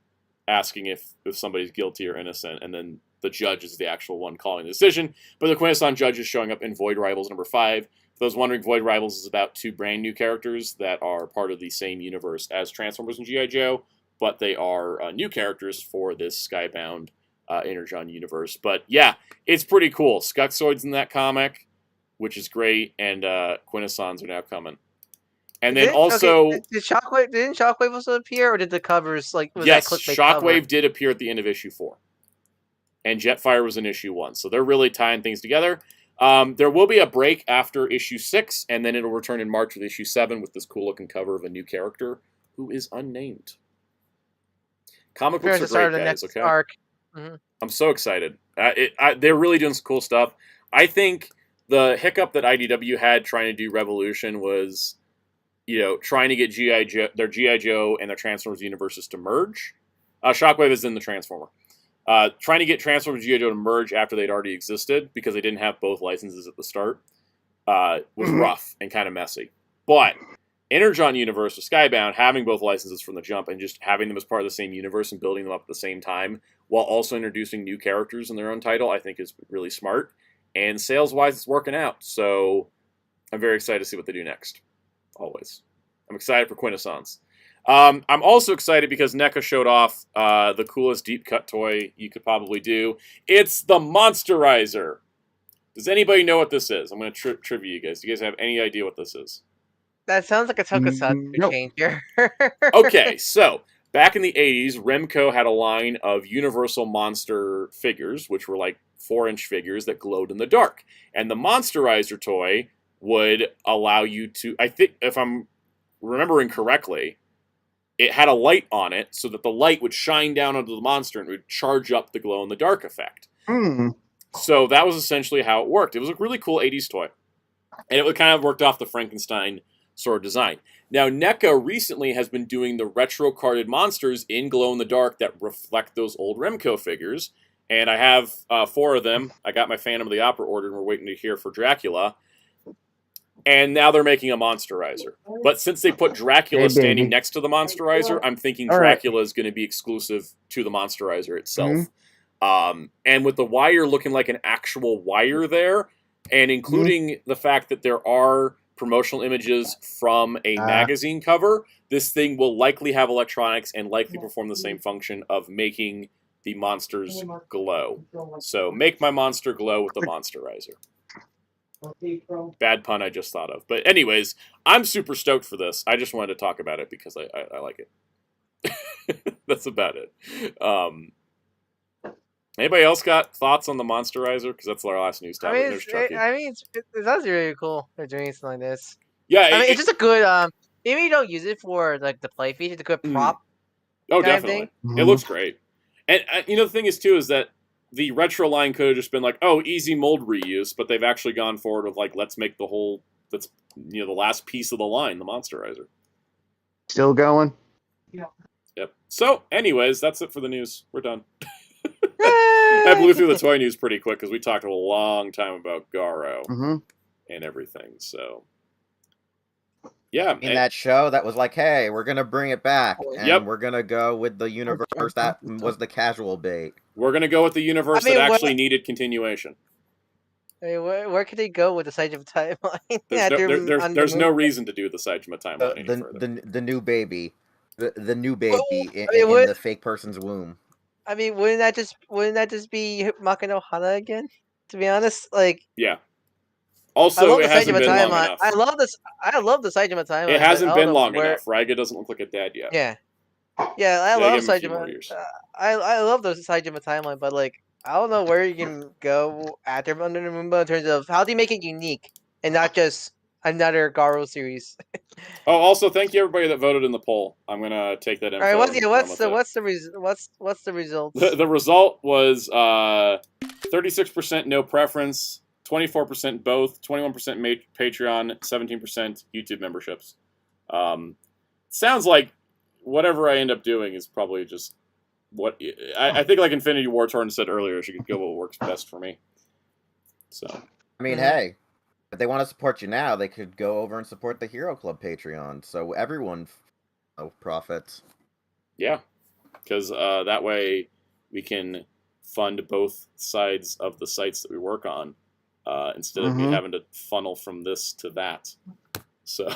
asking if somebody's guilty or innocent, and then the judge is the actual one calling the decision. But the Quintesson judge is showing up in Void Rivals #5. For those wondering, Void Rivals is about 2 brand new characters that are part of the same universe as Transformers and G.I. Joe, but they are new characters for this Skybound Energon universe. But yeah, it's pretty cool. Skuxoid's in that comic, which is great, and Quintessons are now coming. And then also, did Shockwave? Didn't Shockwave also appear, or did the covers like? Was yes, that clickbait Shockwave cover? did appear at the end of issue 4, and Jetfire was in issue 1, so they're really tying things together. There will be a break after issue 6, and then it'll return in March with issue 7 with this cool-looking cover of a new character who is unnamed. Comic books are great, guys. Okay, arc. Mm-hmm. I'm so excited. They're really doing some cool stuff. I think the hiccup that IDW had trying to do Revolution was, trying to get their G.I. Joe and their Transformers universes to merge. Shockwave is in the Transformer. Trying to get Transformers G.I. Joe to merge after they'd already existed because they didn't have both licenses at the start was rough and kind of messy. But Energon Universe with Skybound, having both licenses from the jump and just having them as part of the same universe and building them up at the same time while also introducing new characters in their own title, I think is really smart. And sales-wise, it's working out. So I'm very excited to see what they do next. Always. I'm excited for Quintessons. I'm also excited because NECA showed off the coolest deep cut toy you could probably do. It's the Monsterizer. Does anybody know what this is? I'm going to trivia you guys. Do you guys have any idea what this is? That sounds like a Tokusatsu Nope. changer. Okay, so back in the 80s, Remco had a line of Universal Monster figures, which were like 4-inch figures that glowed in the dark. And the Monsterizer toy would allow you to, I think, if I'm remembering correctly, it had a light on it so that the light would shine down onto the monster and would charge up the glow-in-the-dark effect. So that was essentially how it worked. It was a really cool 80s toy. And it kind of worked off the Frankenstein sort of design. Now, NECA recently has been doing the retro carded monsters in glow-in-the-dark that reflect those old Remco figures. And I have 4 of them. I got my Phantom of the Opera ordered, and we're waiting to hear for Dracula. And now they're making a Monsterizer. But since they put Dracula standing next to the Monsterizer, I'm thinking Dracula is going to be exclusive to the Monsterizer itself. And with the wire looking like an actual wire there, and including the fact that there are promotional images from a magazine cover, this thing will likely have electronics and likely perform the same function of making the monsters glow. So make my monster glow with the Monsterizer. Bad pun I just thought of. But anyways, I'm super stoked for this. I just wanted to talk about it because I like it. That's about it. Anybody else got thoughts on the Monsterizer? Because that's our last news topic. That's really cool. They're doing something like this. Yeah, it's just a good. Maybe you don't use it for like the play feature, the good prop. Oh, definitely. It looks great. And the thing is too is that the retro line could have just been like, oh, easy mold reuse, but they've actually gone forward with like, let's make the whole. That's the last piece of the line, the Monsterizer. Still going. Yep. So, anyways, that's it for the news. We're done. I blew through the toy news pretty quick because we talked a long time about Garo and everything. So, yeah. In that show, that was like, hey, we're going to bring it back. And we're going to go with the universe that was the casual bait. We're going to go with the universe that actually needed continuation. I mean, where could they go with the Saijima timeline? There's no reason to do the Saijima timeline any further. The new baby. The new baby in the fake person's womb. I mean, wouldn't that just be Makino Hana again? To be honest, like Also, it hasn't been long enough. I love the Saijima timeline. It hasn't been long enough. Raiga doesn't look like a dad yet. Yeah, I love Saijima. I love the Saijima timeline, but like I don't know where you can go after Under the Moonbow in terms of how do you make it unique and not just another Garo series. Oh, also thank you everybody that voted in the poll. I'm gonna take that info. All right, what's the result? The result was 36% no preference, 24% both, 21% Patreon, 17% YouTube memberships. Sounds like whatever I end up doing is probably just what I think. Like Infinity War Torn said earlier, she could go what works best for me. So I mean, hey. If they want to support you now, they could go over and support the Hero Club Patreon, so everyone profits. Yeah, because that way we can fund both sides of the sites that we work on, instead of me having to funnel from this to that. So,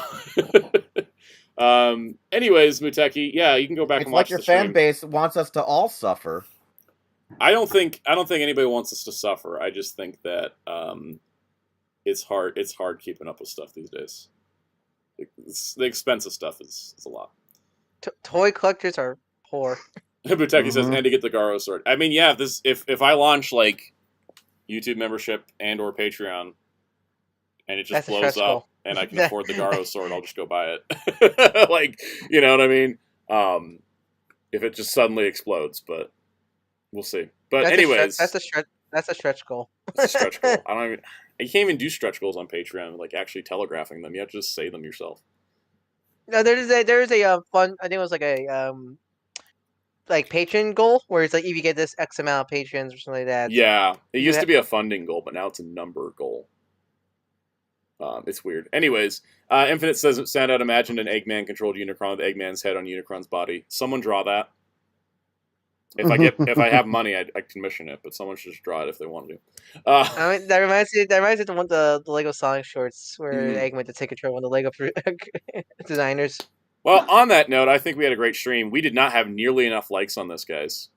anyways, Muteki, yeah, you can go back and watch the stream. It's like your fan base wants us to all suffer. I don't think anybody wants us to suffer. I just think that it's hard keeping up with stuff these days. The expensive stuff is a lot. Toy collectors are poor. Buteki says, and to get the Garo sword. I mean, yeah, if I launch like YouTube membership and or Patreon, and it just blows up, and I can afford the Garo sword, I'll just go buy it. Like, you know what I mean? If it just suddenly explodes, but we'll see. But anyways, that's a stretch goal. That's a stretch goal. You can't even do stretch goals on Patreon, like actually telegraphing them. You have to just say them yourself. No, there is a fun. I think it was like a like patron goal where it's like if you get this X amount of patrons or something like that. Yeah, it used to be a funding goal, but now it's a number goal. It's weird. Anyways, Infinite says Soundout imagined an Eggman controlled Unicron with Eggman's head on Unicron's body. Someone draw that. If I have money, I commission it, but someone should just draw it if they want to. I mean, that reminds me of the Lego Sonic shorts where Eggman to take control of the Lego designers. Well, on that note, I think we had a great stream. We did not have nearly enough likes on this, guys.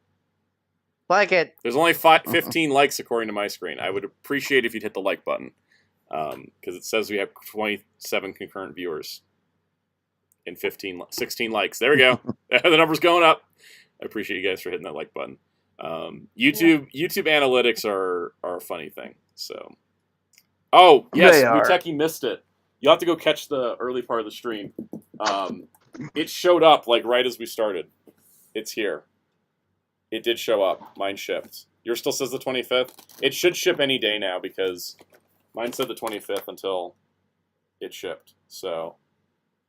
Like it. There's only 15 likes according to my screen. I would appreciate if you'd hit the like button, because it says we have 27 concurrent viewers and 16 likes. There we go. The number's going up. I appreciate you guys for hitting that like button. YouTube analytics are a funny thing. So, oh yes, Muteki missed it. You'll have to go catch the early part of the stream. It showed up like right as we started. It's here. It did show up. Mine shipped. Yours still says the 25th. It should ship any day now because mine said the 25th until it shipped. So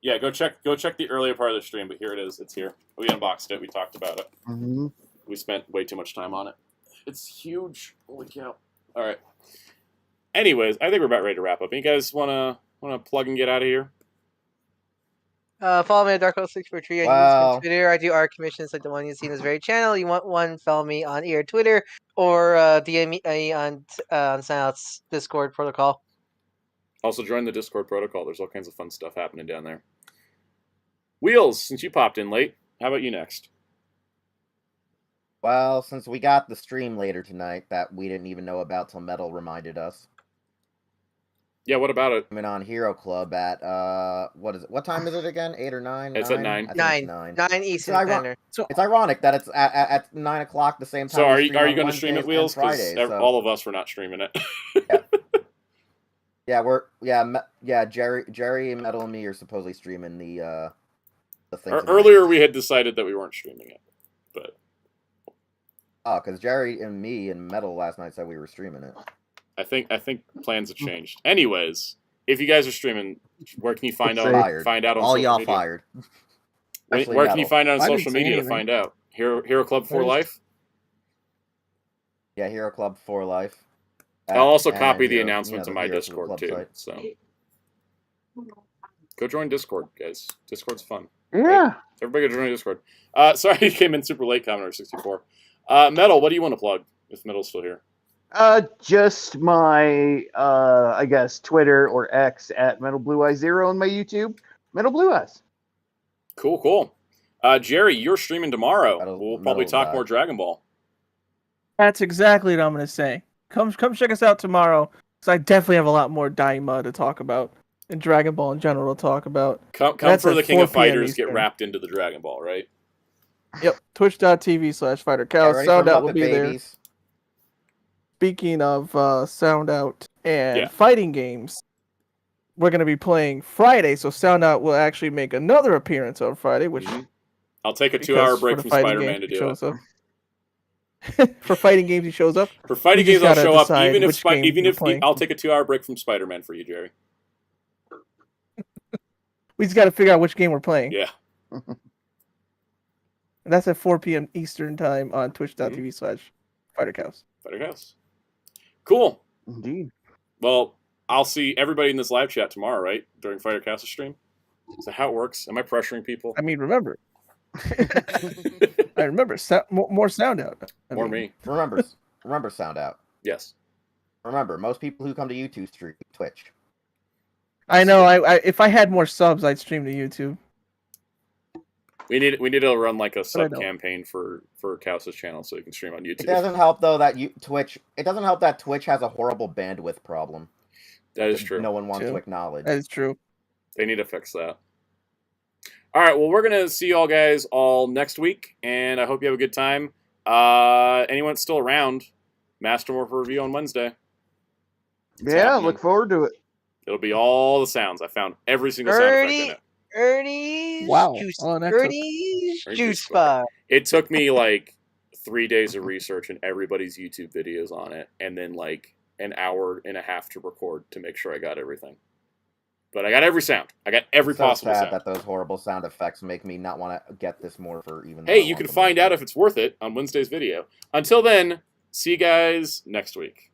Yeah, go check the earlier part of the stream, but here it is. It's here. We unboxed it. We talked about it. Mhm. We spent way too much time on it. It's huge. Holy cow! All right. Anyways, I think we're about ready to wrap up. You guys wanna plug and get out of here? Follow me at Darko643 on Wow. Twitter. I do art commissions like the one you see on this very channel. You want one, follow me on either Twitter or DM me on Soundout's Discord protocol. Also, join the Discord protocol. There's all kinds of fun stuff happening down there. Wheels, since you popped in late, how about you next? Well, since we got the stream later tonight that we didn't even know about till Metal reminded us. Yeah, what about it? I'm in on Hero Club at what is it? What time is it again? 8 or 9? It's at 9. I think it's 9. 9 Eastern It's Standard. It's ironic that it's at 9 o'clock the same time. So are we you stream on going to stream it, Wednesdays Wheels? and Fridays, Because so- all of us were not streaming it. Yeah, Jerry and Metal and me are supposedly streaming the thing. tonight. Earlier, we had decided that we weren't streaming it, but Oh, because Jerry and me and Metal last night said we were streaming it. I think plans have changed. Anyways, if you guys are streaming, where can you find out? Fired. Find out on All social y'all media? fired. Especially Where can you Metal. find out on I didn't social say media to anything. find out? Hero Club for Where's- Life. Yeah, Hero Club for Life. I'll also And, copy the you know, announcement to the my Hero Discord Club too. site. So go join Discord, guys. Discord's fun. Yeah. Everybody go join Discord. Sorry, you came in super late, Commodore 64. Metal, what do you want to plug? If Metal's still here. Just my I guess Twitter or X at Metal Blue Eye 0 and my YouTube Metal Blue Eyes. Cool. Jerry, you're streaming tomorrow. We'll probably Metal talk more Dragon Ball. That's exactly what I'm gonna say. Come check us out tomorrow, because I definitely have a lot more Daima to talk about, and Dragon Ball in general to talk about. Come That's for at the King of 4 p.m. Fighters, get Eastern. wrapped into the Dragon Ball, right? Yep, twitch.tv/fighter Get cows. ready for Soundout will Muppet be there. Babies. Speaking of Soundout and Yeah. fighting games, we're going to be playing Friday, so Soundout will actually make another appearance on Friday, which Mhm. I'll take a because 2-hour for break the from fighting Spider-Man games to he do it. shows up. For fighting games, he shows up. For fighting We just games, I'll gotta show up decide even if which game even you're if playing. I'll take a 2-hour break from Spider-Man for you, Jerry. We just got to figure out which game we're playing. Yeah. And that's at 4 p.m. Eastern time on twitch.tv/fighter cows. Fighter House. Cool. Indeed. Well, I'll see everybody in this live chat tomorrow, right? During Fighter Cast's stream. Is that how it works? Am I pressuring people? I mean, remember. I remember. More sound out. I Or mean, me? Remember Sound Out. Yes. Remember, most people who come to YouTube stream Twitch. I know. I if I had more subs, I'd stream to YouTube. We need to run like a I sub don't. campaign for Kaus's channel so you can stream on It YouTube. doesn't help though that Twitch. It doesn't help that Twitch has a horrible bandwidth problem. That is that true. No one wants True. to acknowledge. That is true. They need to fix that. All right, well, we're going to see y'all guys all next week, and I hope you have a good time. Anyone still around, Mastermorph review on Wednesday. It's Yeah, happening. look forward to it. It'll be all the sounds. I found every single sound effect in it. Ernie's Wow. juice. Oh, that took- Ernie's Ernie's juice juice bar. It took me like 3 days of research and everybody's YouTube videos on it, and then like an hour and a half to record to make sure I got everything. But I got every sound. I got every so possible sad sound. that those horrible sound effects make me not want to get this more for even. Hey, you can find out if it's worth it on Wednesday's video. Until then, see you guys next week.